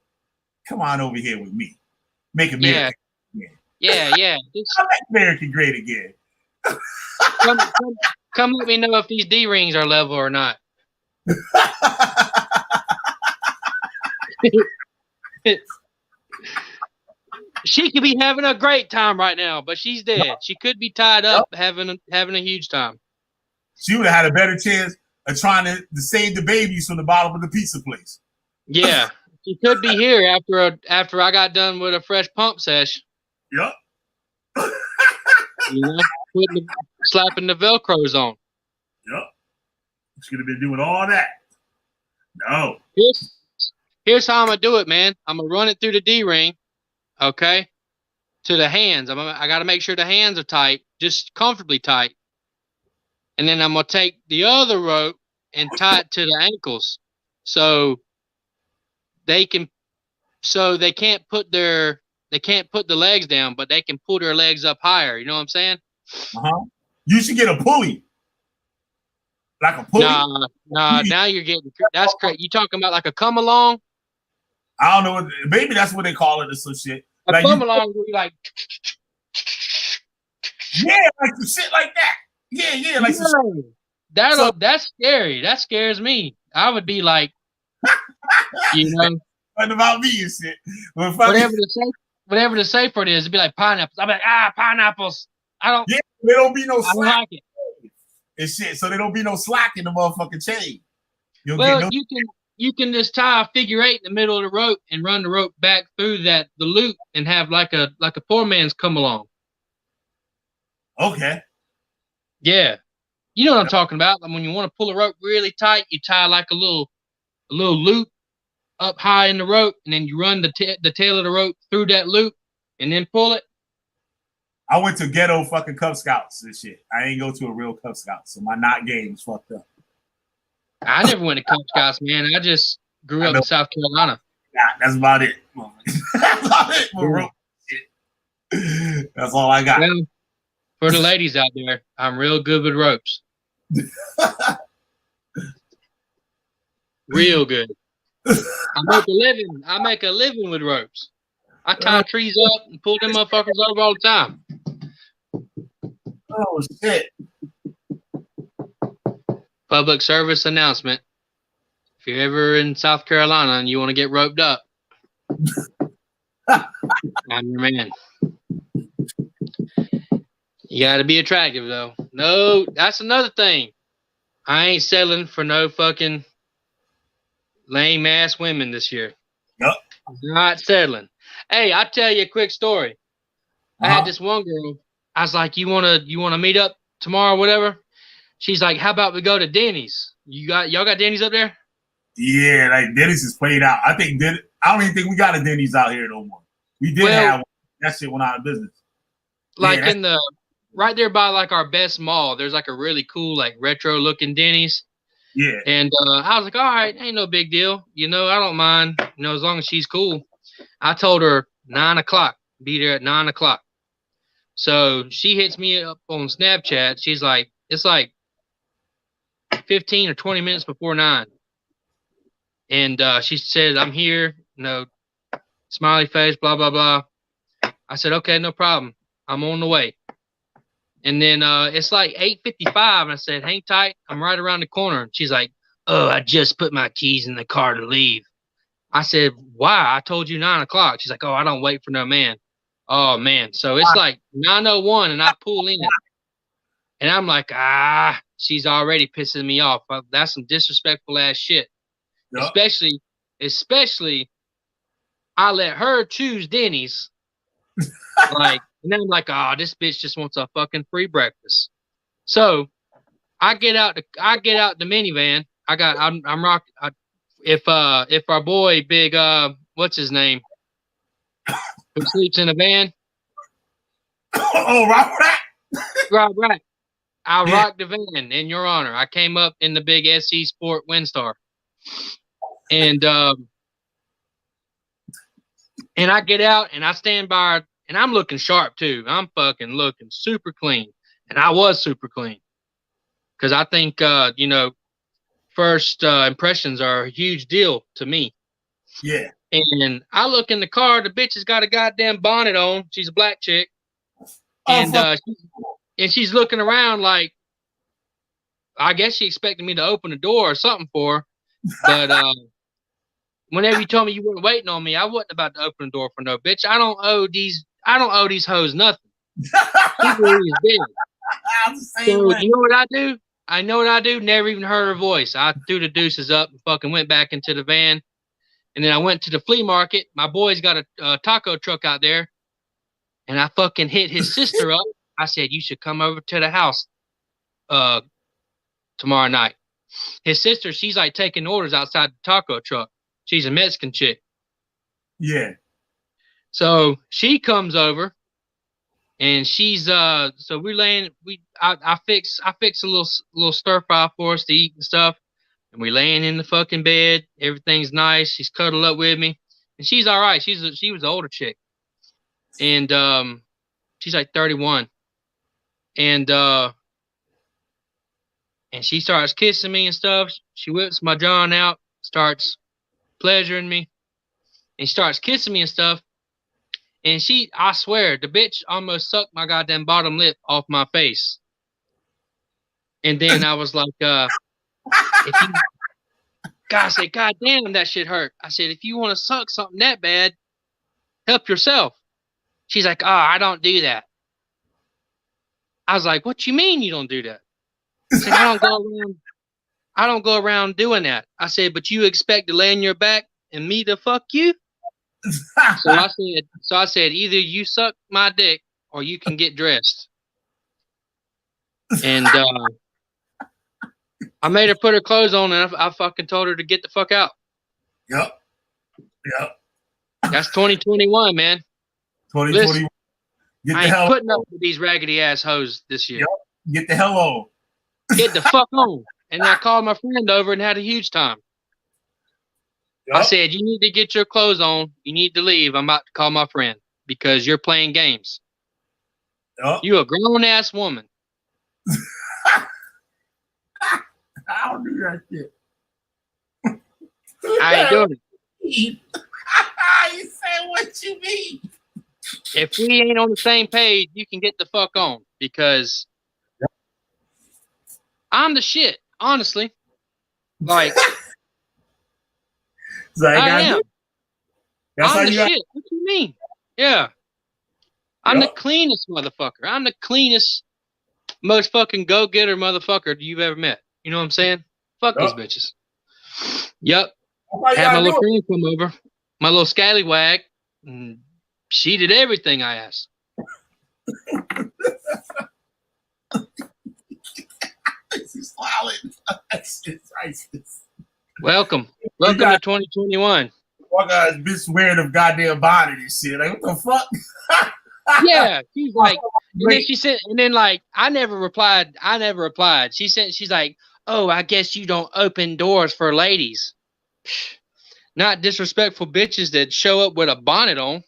Come on over here with me. Make America great again. Yeah. I'll make America great again. Come let me know if these D rings are level or not. She could be having a great time right now, but she's dead. She could be tied up having a huge time. She would have had a better chance of trying to save the babies from the bottom of the pizza place. Yeah, she could be here after I got done with a fresh pump sesh. Yep. Slapping the Velcros on. Yep. She could have been doing all that. No. Here's how I'm gonna do it, man. I'm gonna run it through the D ring, okay, to the hands. I gotta make sure the hands are tight, just comfortably tight, and then I'm gonna take the other rope and tie it to the ankles, so they can't put the legs down, but they can pull their legs up higher. You know what I'm saying? You should get a pulley. Like a pulley? Nah. Now you're getting that's crazy. You talking about like a come along? I don't know. Maybe that's what they call it or some shit. A come along would be like. Yeah, like some shit like that. Yeah, like some shit. That's scary. That scares me. I would be like, What about me and shit? Whatever the safe word is, it'd be like pineapples. I'm like, pineapples. Yeah, there don't be no slack. I don't like it. And shit, so there don't be no slack in the motherfucking chain. You can just tie a figure 8 in the middle of the rope and run the rope back through the loop and have like a poor man's come along. Okay. Yeah. You know what I'm talking about? When you want to pull a rope really tight, you tie like a little loop up high in the rope, and then you run the tail of the rope through that loop, and then pull it. I went to ghetto fucking Cub Scouts and shit. I ain't go to a real Cub Scout, so my knot game is fucked up. I never went to Cub Scouts, man. I just grew up in South Carolina. Yeah, that's about it. That's about it for rope shit. That's all I got. Well, for the ladies out there, I'm real good with ropes. Real good. I make a living with ropes. I tie trees up and pull them motherfuckers over all the time. Oh shit. Public service announcement. If you're ever in South Carolina and you want to get roped up, I'm your man. You got to be attractive, though. No, that's another thing. I ain't settling for no fucking lame ass women this year. Yep. Not settling. Hey, I'll tell you a quick story. I had this one girl. I was like, "You wanna meet up tomorrow, or whatever?" She's like, "How about we go to Denny's? Y'all got Denny's up there?" Yeah, like Denny's is played out. I don't even think we got a Denny's out here no more. We did have one. That shit went out of business. Like in the right there by like our best mall, there's like a really cool like retro looking Denny's. Yeah. And I was like, all right, ain't no big deal. You know, I don't mind. You know, as long as she's cool. I told her 9 o'clock. Be there at 9 o'clock. So she hits me up on Snapchat. She's like, it's like 15 or 20 minutes before 9. And she said, I'm here. You know, smiley face, blah, blah, blah. I said, okay, no problem. I'm on the way. And then it's like 8:55, and I said, hang tight. I'm right around the corner. And she's like, oh, I just put my keys in the car to leave. I said, why? I told you 9 o'clock. She's like, oh, I don't wait for no man. Oh, man. So it's like 9:01, and I pull in. And I'm like, she's already pissing me off. That's some disrespectful ass shit. Yep. Especially, I let her choose Denny's. Like, and then I'm like, this bitch just wants a fucking free breakfast. So I get out the minivan. I'm rocking. If our boy Big what's his name, who sleeps in a van? Oh, right. I rocked the van in your honor. I came up in the big SC Sport Windstar, and I get out and I stand by her. And I'm looking sharp, too. I'm fucking looking super clean. And I was super clean. Because I think, first impressions are a huge deal to me. Yeah. And I look in the car. The bitch has got a goddamn bonnet on. She's a black chick. And she's looking around like, I guess she expected me to open the door or something for her. But whenever you told me you weren't waiting on me, I wasn't about to open the door for no bitch. I don't owe these hoes nothing. So you know what I do? I know what I do. Never even heard her voice. I threw the deuces up and fucking went back into the van. And then I went to the flea market. My boy's got a taco truck out there. And I fucking hit his sister up. I said, you should come over to the house tomorrow night. His sister, she's like taking orders outside the taco truck. She's a Mexican chick. Yeah. So she comes over, and she's so we're laying. I fix a little stir fry for us to eat and stuff, and we're laying in the fucking bed. Everything's nice. She's cuddled up with me, and she's all right. She was an older chick, and she's like 31, and she starts kissing me and stuff. She whips my John out, starts pleasuring me, and she starts kissing me and stuff. And I swear, the bitch almost sucked my goddamn bottom lip off my face. And then I was like, God, I said, God damn, that shit hurt. I said, if you want to suck something that bad, help yourself. She's like, I don't do that. I was like, what you mean you don't do that? I said, I don't go around doing that. I said, but you expect to lay on your back and me to fuck you? So I said, either you suck my dick or you can get dressed. And I made her put her clothes on, and I fucking told her to get the fuck out. Yep. That's 2021, man. 2021. Listen, Get I the ain't hell. putting up with these raggedy ass hoes this year. Yep. Get the hell on. Get the fuck on. And I called my friend over and had a huge time. Yep. I said, you need to get your clothes on. You need to leave. I'm about to call my friend because you're playing games. Yep. You a grown-ass woman. I don't do that shit. I ain't doing it. You say what you mean? If we ain't on the same page, you can get the fuck on because I'm the shit, honestly. Like, I am. I'm the shit. What do you mean? Yeah. I'm the cleanest motherfucker. I'm the cleanest, most fucking go-getter motherfucker you've ever met. You know what I'm saying? Fuck these bitches. Yep. Had my little friend come over, my little scallywag, and she did everything I asked. She's smiling. That's priceless. Welcome to 2021. One guy's bitch wearing a goddamn bonnet and shit. Like, what the fuck? Yeah, she's like, and then she said, and then like, I never replied. She said, she's like, oh, I guess you don't open doors for ladies. Not disrespectful bitches that show up with a bonnet on.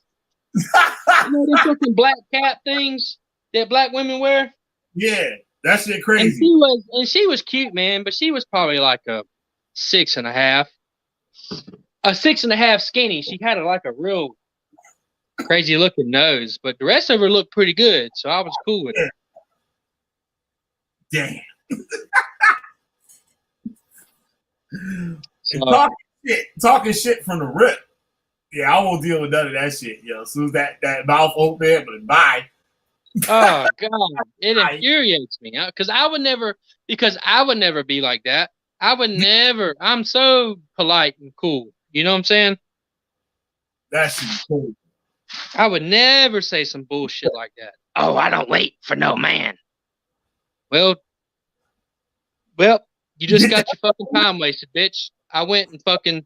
You know them fucking black cap things that black women wear? Yeah, that shit crazy. And she was cute, man, but she was probably like a 6.5. A 6.5 skinny. She had like a real crazy looking nose, but the rest of her looked pretty good, so I was cool with it. Damn. So, talking shit from the rip. Yeah, I won't deal with none of that shit, yo. As soon as that mouth open, but bye. oh God, it infuriates me because I would never be like that. I would never. I'm so polite and cool. You know what I'm saying? That's cool. I would never say some bullshit like that. Oh, I don't wait for no man. Well, you just got your fucking time wasted, bitch. I went and fucking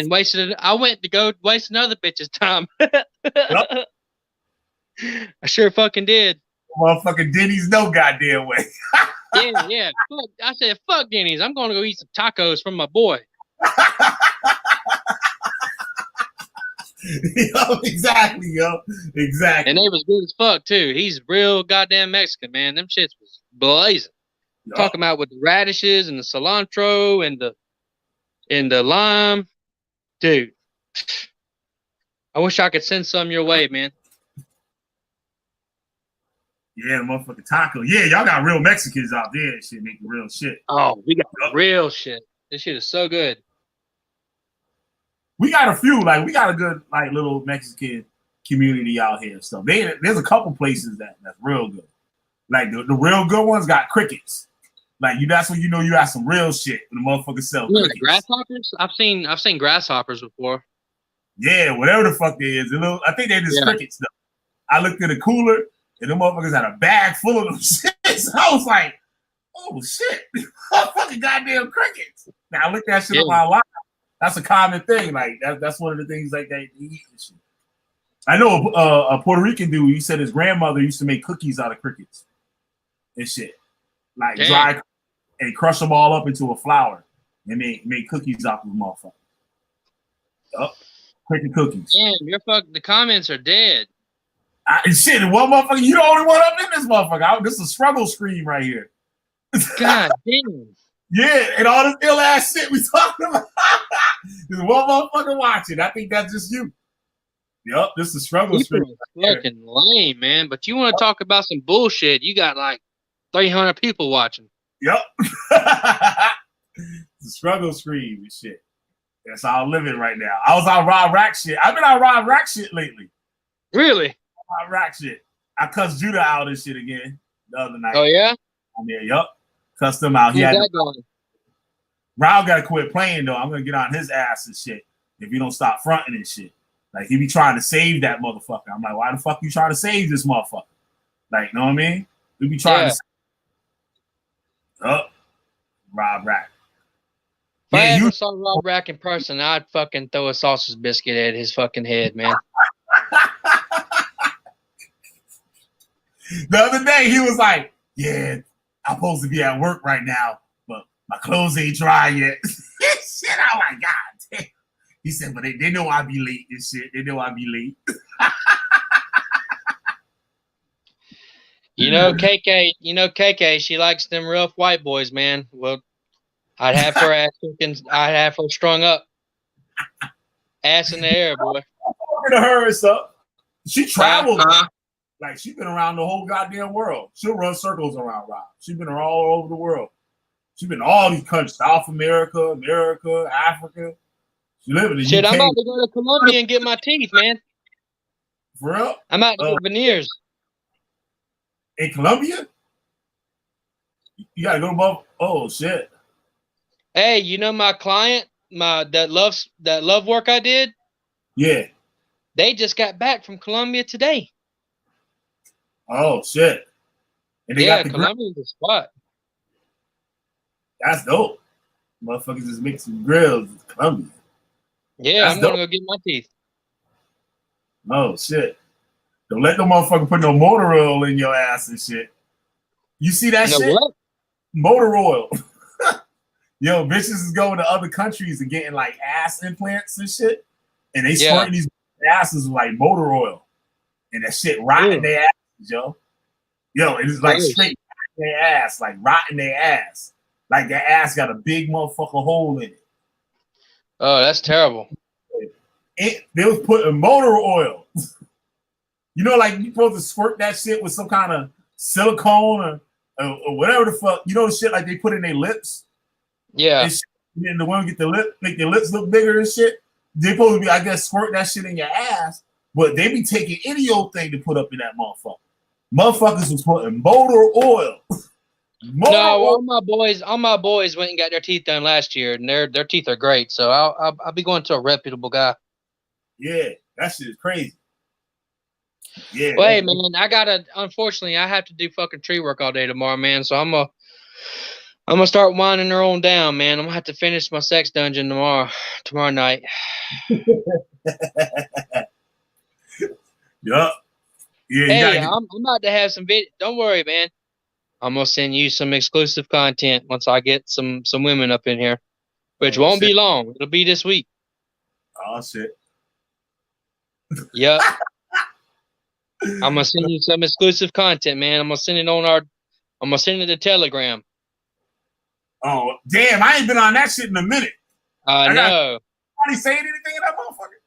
wasted it. I went to go waste another bitch's time. Yep. I sure fucking did. Motherfucking Denny's no goddamn way. Yeah. Fuck, I said, fuck Denny's. I'm going to go eat some tacos from my boy. Exactly. And they was good as fuck, too. He's real goddamn Mexican, man. Them shits was blazing. Yep. Talking about with the radishes and the cilantro and the lime. Dude. I wish I could send some your way, man. Yeah, motherfucking taco. Yeah, y'all got real Mexicans out there and shit making real shit. Oh, we got real shit. This shit is so good. We got a few, like we got a good like little Mexican community out here. So there's a couple places that's real good. Like the real good ones got crickets. Like that's when you know you have some real shit. The motherfuckers sell crickets. Grasshoppers? I've seen grasshoppers before. Yeah, whatever the fuck they is. I think they're just crickets though. I looked at a cooler and the motherfuckers had a bag full of them shit. So I was like, oh shit, fucking goddamn crickets. Now I looked at that shit on my life. That's a common thing. Like that's one of the things like they eat and shit. I know a Puerto Rican dude. He said his grandmother used to make cookies out of crickets and shit, like dry and crush them all up into a flour and make cookies out of them, motherfucker. Yup, cricket cookies. Damn, the comments are dead. Shit, one motherfucker, you the only one up in this motherfucker. This is a struggle scream right here. God damn. Yeah, and all this ill ass shit we talking about. There's one motherfucker watching. I think that's just you. Yep, this is a struggle scream. Fucking lame, man. But you want to talk about some bullshit? You got like 300 people watching. Yep. It's a struggle scream and shit. That's how I'm living right now. I was on Rob Rack shit. I've been on Rob Rack shit lately. Really? Rob Rack shit. I cussed Judah out and shit again the other night. Oh, yeah? I mean, yup. Cussed him out. Rob got to quit playing, though. I'm going to get on his ass and shit if you don't stop fronting and shit. Like, he be trying to save that motherfucker. I'm like, why the fuck you trying to save this motherfucker? Like, you know what I mean? We be trying to save. Rob Rack. If I Yeah, ever saw Rob Rack in person, I'd fucking throw a sausage biscuit at his fucking head, man. The other day he was like, "Yeah, I'm supposed to be at work right now, but my clothes ain't dry yet." Shit, I'm like, God damn. He said, "But they know I be late and shit. They know I be late." You know, KK, she likes them rough white boys, man. Well, I'd have her I'd have her strung up. Ass in the air, boy. Talking to her and stuff. She traveled. Uh-huh. Like, she's been around the whole goddamn world. She'll run circles around Rob. She's been all over the world. She's been in all these countries, South America, Africa. She live in the Shit, UK. I'm about to go to Colombia and get my teeth, man. For real? I'm about to get veneers. In Colombia? You gotta go above. Oh shit. Hey, you know my client, that love work I did? Yeah. They just got back from Colombia today. Oh shit. And they Yeah, got the Colombia's the spot. That's dope. Motherfuckers just make some grills in Colombia. Yeah, That's I'm gonna dope. go get my teeth. Oh shit. Don't let no motherfucker put no motor oil in your ass and shit. You see that You know shit? what? Motor oil. Yo, bitches is going to other countries and getting like ass implants and shit. And they squirting these asses with like motor oil. And that shit rotting their asses, yo. Yo, it's like straight rotting their ass, like rotting their ass. Like their ass got a big motherfucker hole in it. Oh, that's terrible. They was putting motor oil. You know, like you supposed to squirt that shit with some kind of silicone or whatever the fuck. You know the shit like they put in their lips? Yeah. And the women get make their lips look bigger and shit. They supposed to be, I guess, squirt that shit in your ass, but they be taking any old thing to put up in that motherfucker. Motherfuckers was putting motor oil. All my boys went and got their teeth done last year, and their teeth are great. So I'll be going to a reputable guy. Yeah, that shit is crazy. Yeah. Well, hey, man, unfortunately, I have to do fucking tree work all day tomorrow, man. So I'm gonna start winding her on down, man. I'm gonna have to finish my sex dungeon tomorrow night. Yup. Yeah. Hey, I'm about to have some video. Don't worry, man. I'm gonna send you some exclusive content once I get some women up in here, which won't be long. It'll be this week. Oh shit. Yep. I'm gonna send you some exclusive content, man. I'm gonna send it to Telegram. Oh damn! I ain't been on that shit in a minute. I know. Nobody saying anything in that motherfucker?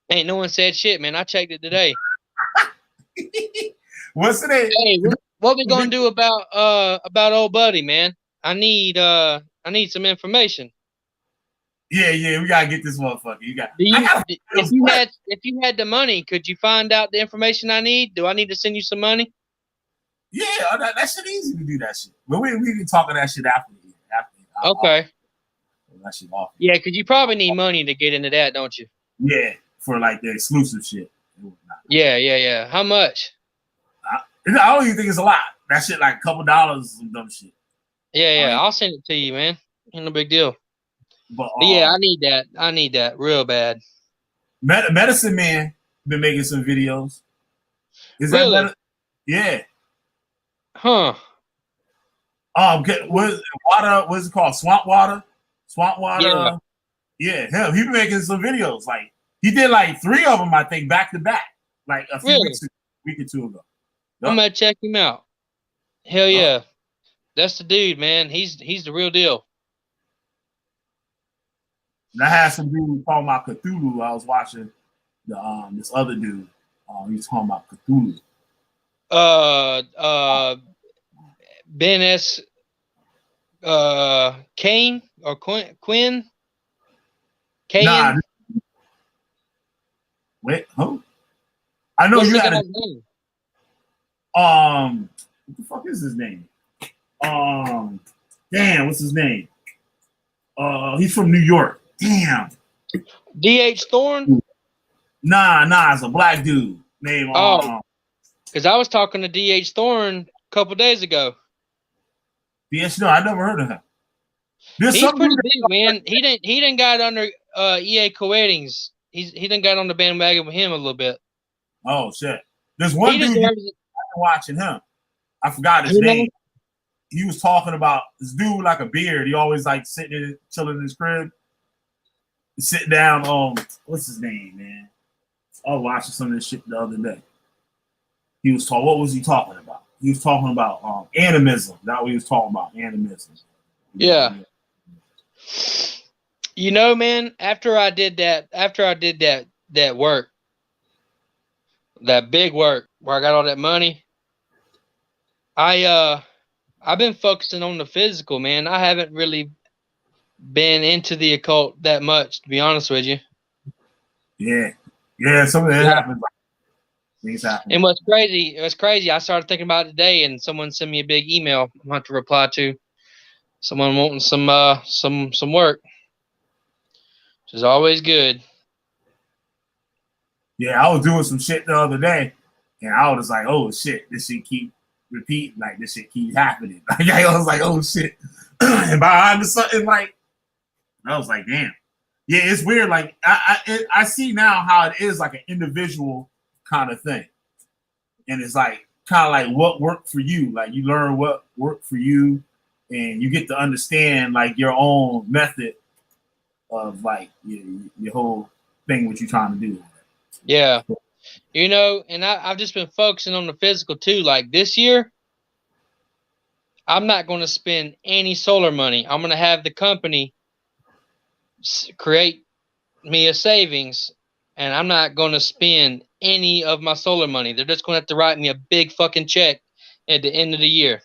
Ain't no one said shit, man. I checked it today. What's today? Hey, what we gonna do about old buddy, man? I need some information. Yeah, we gotta get this motherfucker. If you had the money, could you find out the information I need? Do I need to send you some money? Yeah, that shit easy to do that shit. But we can talk of that shit after. Okay. That shit off. Yeah, because you probably need money to get into that, don't you? Yeah, for like the exclusive shit. Yeah. How much? I don't even think it's a lot. That shit like a couple dollars, some dumb shit. Yeah. I'll send it to you, man. Ain't no big deal. But yeah, I need that. I need that real bad. Medicine Man been making some videos. Is really? that yeah. Huh. What's it called? Swamp water? Yeah. Yeah, him. He been making some videos. Like he did like 3 of them, I think, back to back. Like a few week or two ago. I'm gonna check him out. Hell yeah. That's the dude, man. He's the real deal. And I had some dude talking about Cthulhu. I was watching this other dude. He was talking about Cthulhu. Ben S. Kane or Quinn? Kane? Nah. Wait, who? I know you had name? What the fuck is his name? Damn, what's his name? He's from New York. Damn. D.H. Thorne? Nah, it's a black dude named. Because I was talking to D.H. Thorne a couple days ago. Yes, no, I never heard of him. There's He's some pretty dude big, man. He didn't got under EA co-ratings. He done got on the bandwagon with him a little bit. oh shit. There's one He dude deserves I've been watching him. I forgot his Who name. knows? He was talking about this dude with like a beard. He always like sitting chilling in his crib. Sitting down, what's his name, man? I was watching some of this shit the other day. He was talking. What was he talking about? He was talking about animism. That's what he was talking about. Animism. Yeah. You know, man, after I did that work, that big work where I got all that money, I've been focusing on the physical, man. I haven't really been into the occult that much, to be honest with you. Yeah. Some of that happens. Things happen. And what's crazy, I started thinking about it today, and someone sent me a big email I'm going to have to reply to. Someone wanting some work, which is always good. Yeah, I was doing some shit the other day, and I was like, "Oh shit, this shit keep repeating. Like this shit keep happening." Like I was like, "Oh shit," and behind something like, I was like, "Damn." Yeah, it's weird. Like I see now how it is like an individual kind of thing, and it's like kind of like what worked for you. Like you learn what worked for you, and you get to understand like your own method of like your whole thing, what you're trying to do. Yeah. You know, and I've just been focusing on the physical too. Like this year, I'm not going to spend any solar money. I'm going to have the company create me a savings, and I'm not going to spend any of my solar money. They're just going to have to write me a big fucking check at the end of the year.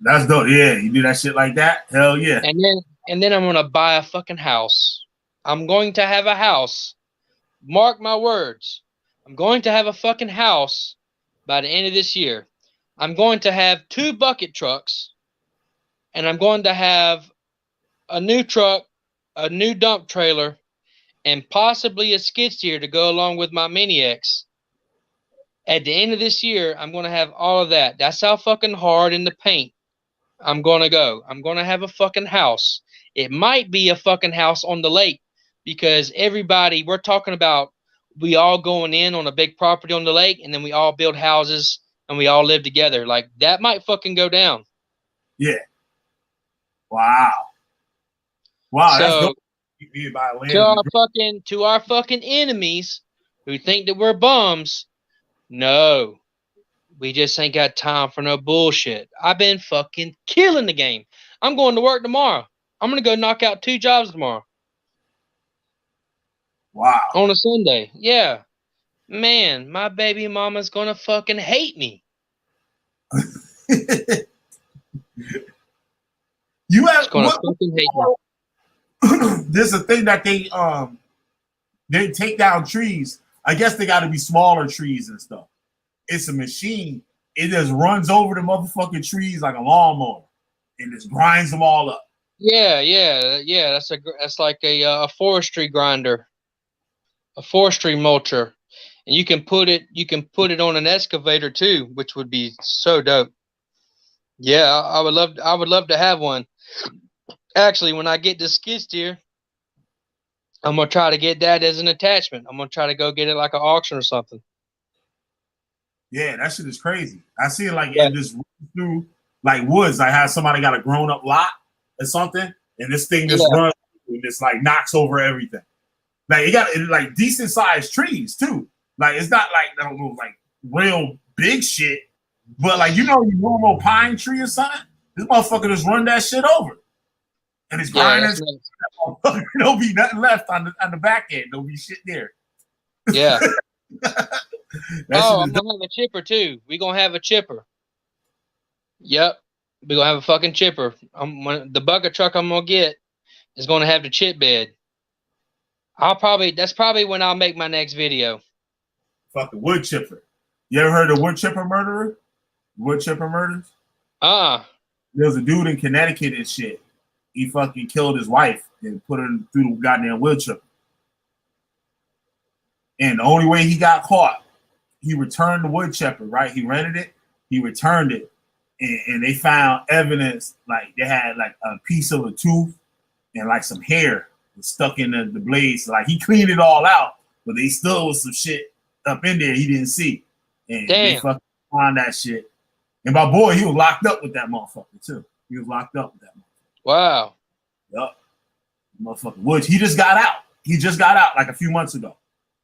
That's dope. Yeah, you do that shit like that? Hell yeah. And then I'm going to buy a fucking house. I'm going to have a house. Mark my words. I'm going to have a fucking house by the end of this year. I'm going to have 2 bucket trucks, and I'm going to have a new truck, a new dump trailer, and possibly a skid steer to go along with my Mini X. At the end of this year, I'm going to have all of that. That's how fucking hard in the paint I'm going to go. I'm going to have a fucking house. It might be a fucking house on the lake because we're talking about we all going in on a big property on the lake, and then we all build houses and we all live together. Like that might fucking go down. Yeah. Wow. Wow, that's So dope. to our fucking enemies who think that we're bums, no. We just ain't got time for no bullshit. I've been fucking killing the game. I'm going to work tomorrow. I'm going to go knock out 2 jobs tomorrow. Wow. On a Sunday. Yeah. Man, my baby mama's going to fucking hate me. You have gonna fucking hate me. There's a thing that they take down trees. I guess they got to be smaller trees and stuff. It's a machine. It just runs over the motherfucking trees like a lawnmower and just grinds them all up. Yeah. That's like a forestry grinder, a forestry mulcher, and you can put it on an excavator too, which would be so dope. Yeah, I would love to have one. Actually, when I get this skid steer, I'm gonna try to get that as an attachment. I'm gonna try to go get it like an auction or something. Yeah, that shit is crazy. I see it like in this through like woods. Like how somebody got a grown up lot or something, and this thing just runs and just like knocks over everything. Like it got like decent sized trees too. Like it's not like I don't know like real big shit, but like you normal pine tree or something. This motherfucker just run that shit over, and it's grinding. There'll be nothing left on the back end. There'll be shit there. Yeah. I'm gonna have a chipper too. We're gonna have a chipper. Yep. We're gonna have a fucking chipper. The bucket truck I'm gonna get is gonna have the chip bed. That's probably when I'll make my next video. Fucking wood chipper. You ever heard of wood chipper murderer? Wood chipper murders? There was a dude in Connecticut and shit. He fucking killed his wife and put her through the goddamn wood chipper. And the only way he got caught, he returned the wood chipper, right? He rented it, he returned it, and they found evidence like they had like a piece of a tooth and like some hair was stuck in the blades. Like he cleaned it all out, but they still was some shit up in there he didn't see. And they fucking found that shit. And my boy, he was locked up with that motherfucker too. He was locked up with that motherfucker. Wow. Yup. Motherfucker Woods. He just got out. He just got out like a few months ago.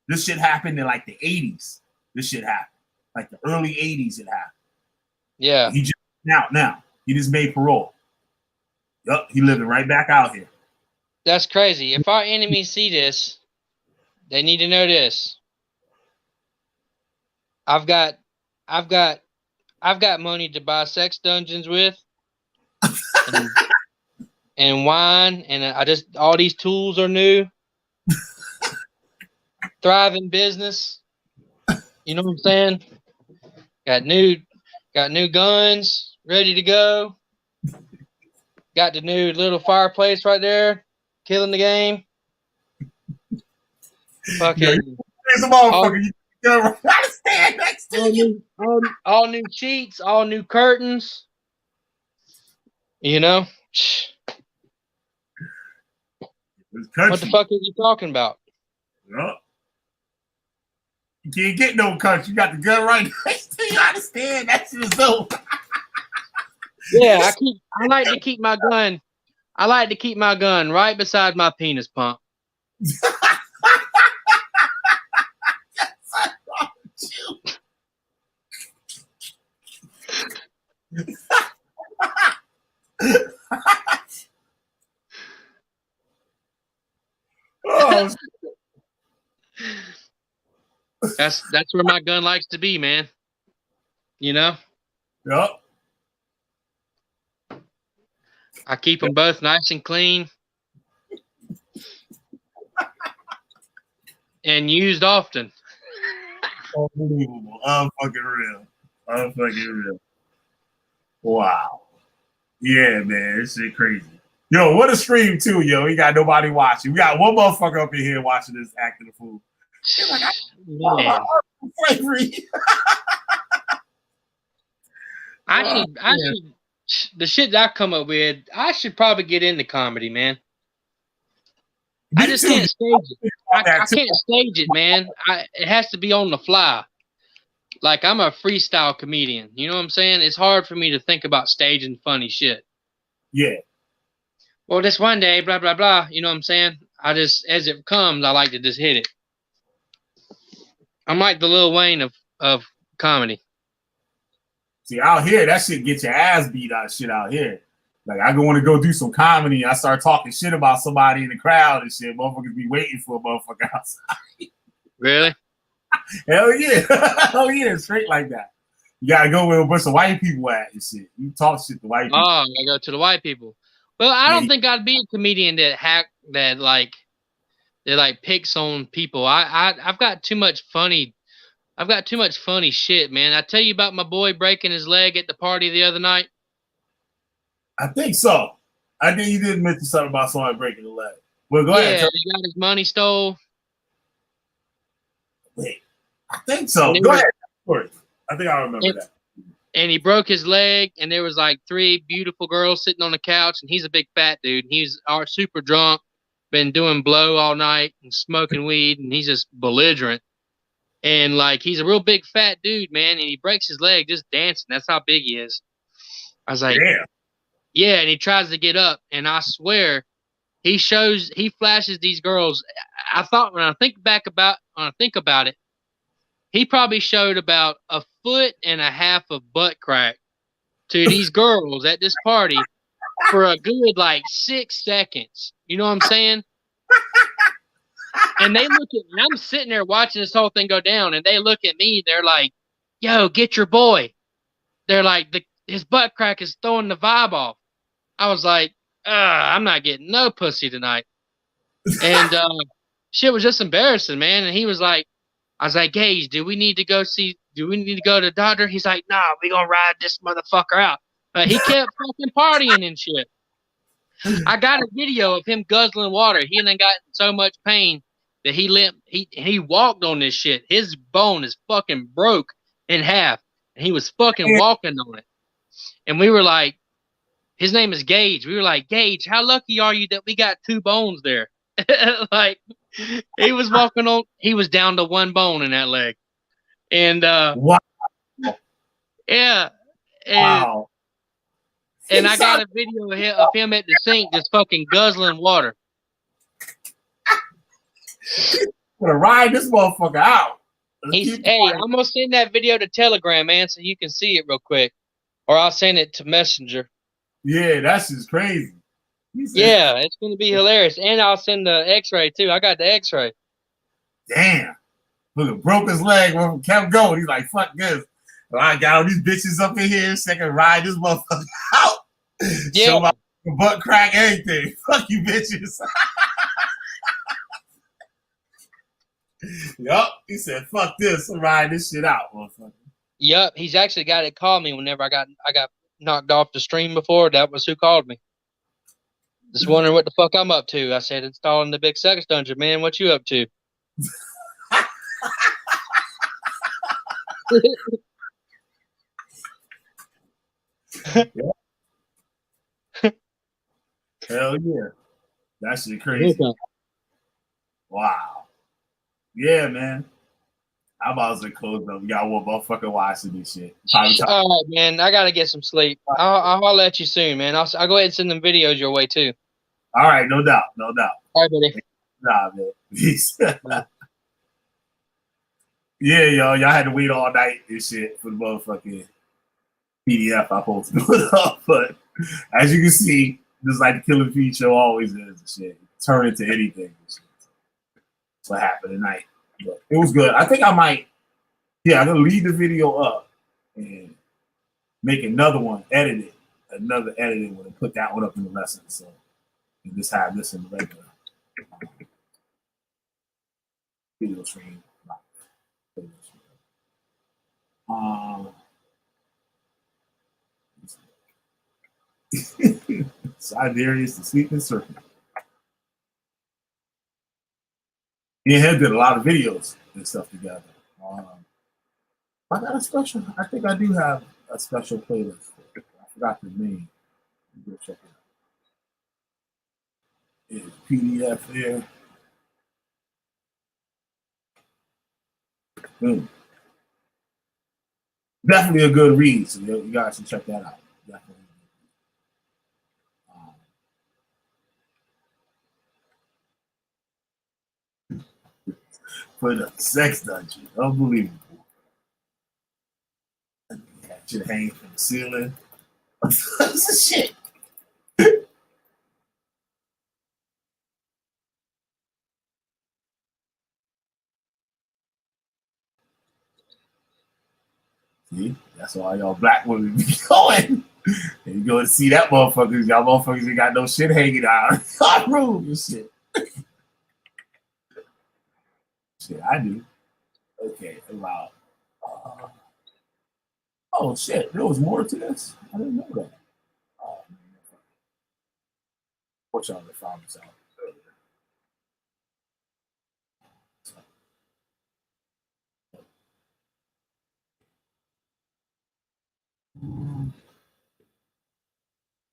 This shit happened in like the 80s. This shit happened. Like the early 80s it happened. Yeah. He just now. He just made parole. Yup. He living right back out here. That's crazy. If our enemies see this, they need to know this. I've got money to buy sex dungeons with, and wine, and I just all these tools are new. Thriving business. You know what I'm saying? Got new guns ready to go. Got the new little fireplace right there, killing the game. Fucking all new sheets, all new curtains. You know? What the fuck are you talking about? Yep. You can't get no cuts. You got the gun right next to you. I understand. That's just so. Yeah, I like to keep my gun. I like to keep my gun right beside my penis pump. Oh. That's where my gun likes to be, man. You know? Yep. I keep them both nice and clean and used often. Unbelievable. Unfucking real. Wow. Yeah, man. This shit crazy. Yo, what a stream too, yo. We got nobody watching. We got one motherfucker up in here watching this acting a fool. Like, slavery. I should the shit that I come up with, I should probably get into comedy, man. I just can't stage it. I can't stage it, man. It has to be on the fly. Like, I'm a freestyle comedian. You know what I'm saying? It's hard for me to think about staging funny shit. Yeah. Well, this one day, blah, blah, blah. You know what I'm saying? I just, as it comes, I like to just hit it. I'm like the Lil Wayne of comedy. See, out here, that shit get your ass beat out shit out here. Like, I want to go do some comedy. I start talking shit about somebody in the crowd and shit. Motherfuckers be waiting for a motherfucker outside. Really? Hell yeah. Hell yeah. Straight like that. You got to go where a bunch of white people at and shit. You talk shit to white people. Oh, I go to the white people. Well, I don't think I'd be a comedian that picks on people. I've got too much funny. I've got too much funny shit, man. I tell you about my boy breaking his leg at the party the other night. I think so. I think you did mention something about somebody breaking the leg. Well, go ahead. Yeah, he got his money stole. Wait, I think so. Go ahead. I think I remember that. And he broke his leg, and there was like 3 beautiful girls sitting on the couch, and he's a big fat dude. And he's super drunk, been doing blow all night and smoking weed, and he's just belligerent. And like, he's a real big fat dude, man, and he breaks his leg just dancing. That's how big he is. I was like, damn. Yeah, and he tries to get up, and I swear, he flashes these girls. I thought when I think about it, he probably showed about 1.5 foot of butt crack to these girls at this party for a good like 6 seconds. You know what I'm saying? And they look at me. I'm sitting there watching this whole thing go down, and they look at me. They're like, "Yo, get your boy." They're like, his butt crack is throwing the vibe off. I was like, I'm not getting no pussy tonight. And shit was just embarrassing, man. And he was like, I was like, Gage, do we need to go to the doctor? He's like, nah, we gonna ride this motherfucker out. He kept fucking partying and shit. I got a video of him guzzling water. He done got in so much pain that he walked on this shit. His bone is fucking broke in half. And he was fucking walking on it. and we were like, his name is Gage. We were like, Gage, how lucky are you that we got 2 bones there? Like, he was walking on, he was down to 1 bone in that leg. And Wow. yeah, and Wow. I got a video of him at the sink just fucking guzzling water. Gonna ride this motherfucker out. Hey, I'm gonna send that video to Telegram, man, so you can see it real quick, or I'll send it to Messenger. Yeah, that's just crazy. Yeah, it's gonna be hilarious, and I'll send the X-ray too. I got the X-ray. Damn. Look, broke his leg, kept going. He's like, fuck this. I got all these bitches up in here, second ride this motherfucker out. Yeah. Show my butt crack, everything. Fuck you, bitches. Yup. He said, fuck this. I'm riding this shit out, motherfucker. Yup. He's actually the guy that called me whenever I got knocked off the stream before. That was who called me. Just wondering what the fuck I'm up to. I said, installing the big sex dungeon, man. What you up to? Hell yeah. That shit crazy. Okay. Wow. Yeah, man. I'm about to close up. We got one motherfucking watching this shit. All right, man. I gotta get some sleep. I'll holler at you soon, man. I'll go ahead and send them videos your way too. All right, no doubt, no doubt. All right, buddy. Nah, man. Peace. Yeah, y'all had to wait all night and shit for the motherfucking PDF I supposed to put up. But as you can see, just like the Killing Feed show always is and shit. Turn into anything and shit. That's what happened tonight. But it was good. I think I might, I'm gonna leave the video up and make another one, another edited one and put that one up in the lesson. So and just have this in the regular video stream. Siberius, the Sleeping Serpent. Me and him did a lot of videos and stuff together. I got a special. I think I do have a special playlist. I forgot the name. Go check it out. It's PDF there. Boom. Definitely a good read, so you guys should check that out. Definitely. For the sex dungeon, unbelievable. That shit hanging from the ceiling. That's shit. See, that's why y'all black women be going. And you go to see that motherfuckers. Y'all motherfuckers ain't got no shit hanging out in our room and shit. Shit, I do. Okay, about. Oh shit, there was more to this. I didn't know that. Oh man, watch y'all to find this out earlier.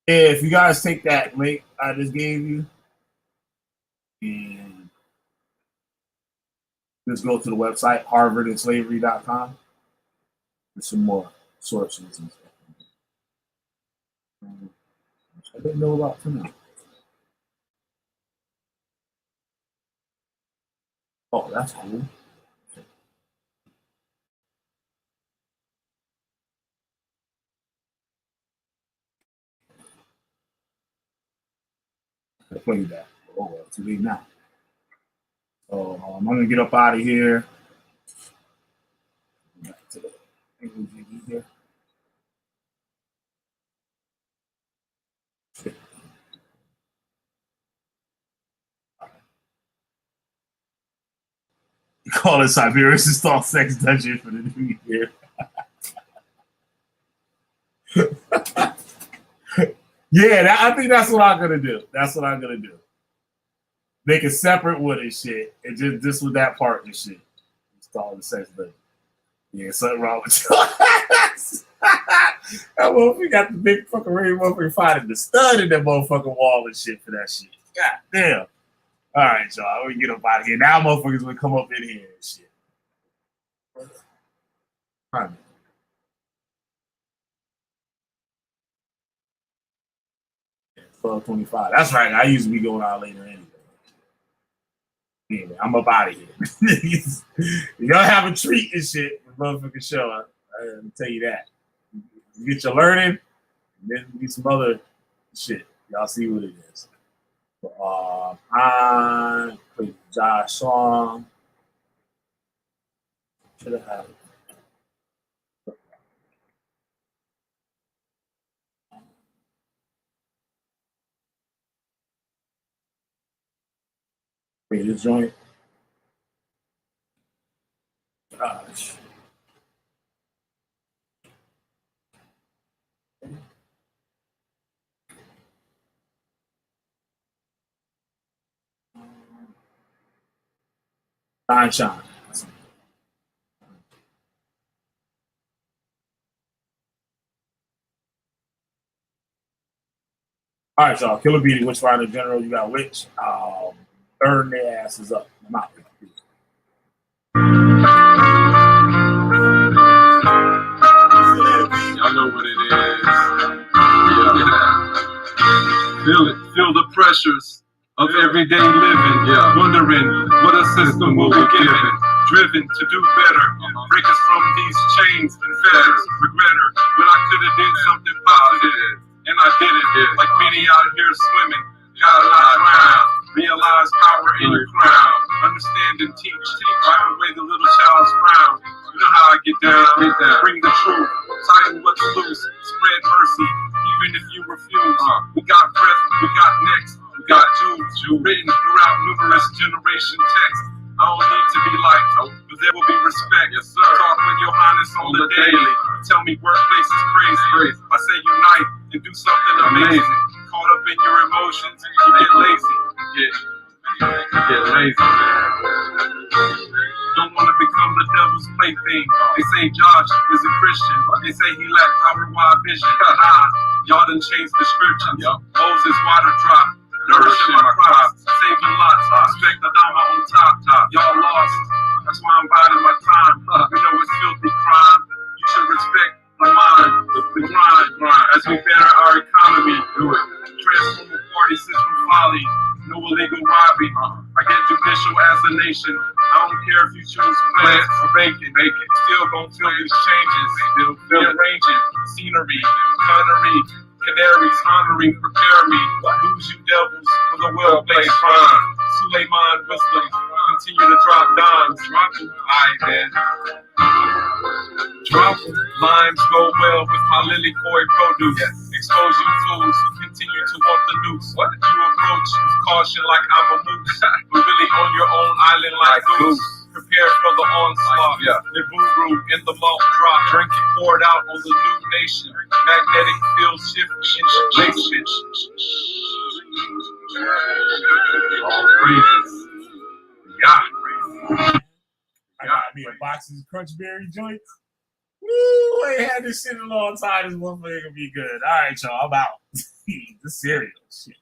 Yeah, if you guys take that link I just gave you and just go to the website, harvardandslavery.com. There's some more sources and stuff. I didn't know about tonight. Oh, that's cool. I played that. Oh, well, too late now. So I'm going to get up out of here. Back to the here. Call it Siberius install sex dungeon for the new year. Yeah, I think that's what I'm gonna do. That's what I'm gonna do. Make a separate one and shit, and just with that part and shit. Install the sex dungeon. Yeah, something wrong with you. That motherfucker got the big fucking ring motherfucker finding the stud in that motherfucking wall and shit for that shit. God damn. All right, y'all. We get up out of here. Now motherfuckers will come up in here and shit. All right. 12:25. That's right. I usually be going out later anyway. Anyway, I'm up out of here. Y'all have a treat and shit. The motherfucking show. I can tell you that. You get your learning, and then get some other shit. Y'all see what it is. I played Josh song. Should have had it. Wait, this joint. Gosh. Shine. All right, y'all. Killer Beatty, Witch Rider General. You got Witch. Burn their asses up. I'm out. Y'all know what it is. Yeah. Feel it. Feel the pressures of everyday living. Yeah. Wondering what a system will be given. Driven to do better. Break us from these chains and fetters. Regretter when I could have did something positive. And I didn't. Like many out here swimming. Gotta not drown. Realize power in your crown. Understand and teach. Wipe away the little child's frown. You know how I get down. Bring the truth. Tighten what's loose. Spread mercy. Even if you refuse. We got breath. We got next. We got Jews. Written throughout numerous generation texts. I don't need to be liked, but there will be respect. Yes, sir. Talk with your highness on the daily. Tell me workplace is crazy. I say unite and do something amazing. Caught up in your emotions, you get lazy. Get lazy. Don't want to become the devil's plaything. They say Josh is a Christian. They say he lacked power-wide vision. Y'all done changed descriptions. Moses water drop. Nourishing my crops, saving lots, respect the Dama on top. Y'all lost, that's why I'm biding my time. We know it's filthy crime. You should respect my mind, the grind, as we better our economy. Do it. Transform the party system folly, no illegal robbery. I get judicial as a nation. I don't care if you choose plants or bacon. Still gonna feel these changes. Still rearranging scenery, connery. Canaries honoring, prepare me. Lose you devils for the well-placed fine. Suleiman wisdom, continue to drop dimes. Aight, man. Drop limes go well with my lily koi produce. Expose you fools who continue to want the noose. You approach with caution like I'm a moose, but really on your own island like goose. Prepare for the onslaught. Nibiru in the malt drop. Drink it poured out on the new nation. Magnetic field shift insulation. All praises. Yeah. I got me a box of Crunchberry joints. Woo! I ain't had this shit in a long time. This motherfucker gonna be good. All right, y'all. I'm out. The cereal shit.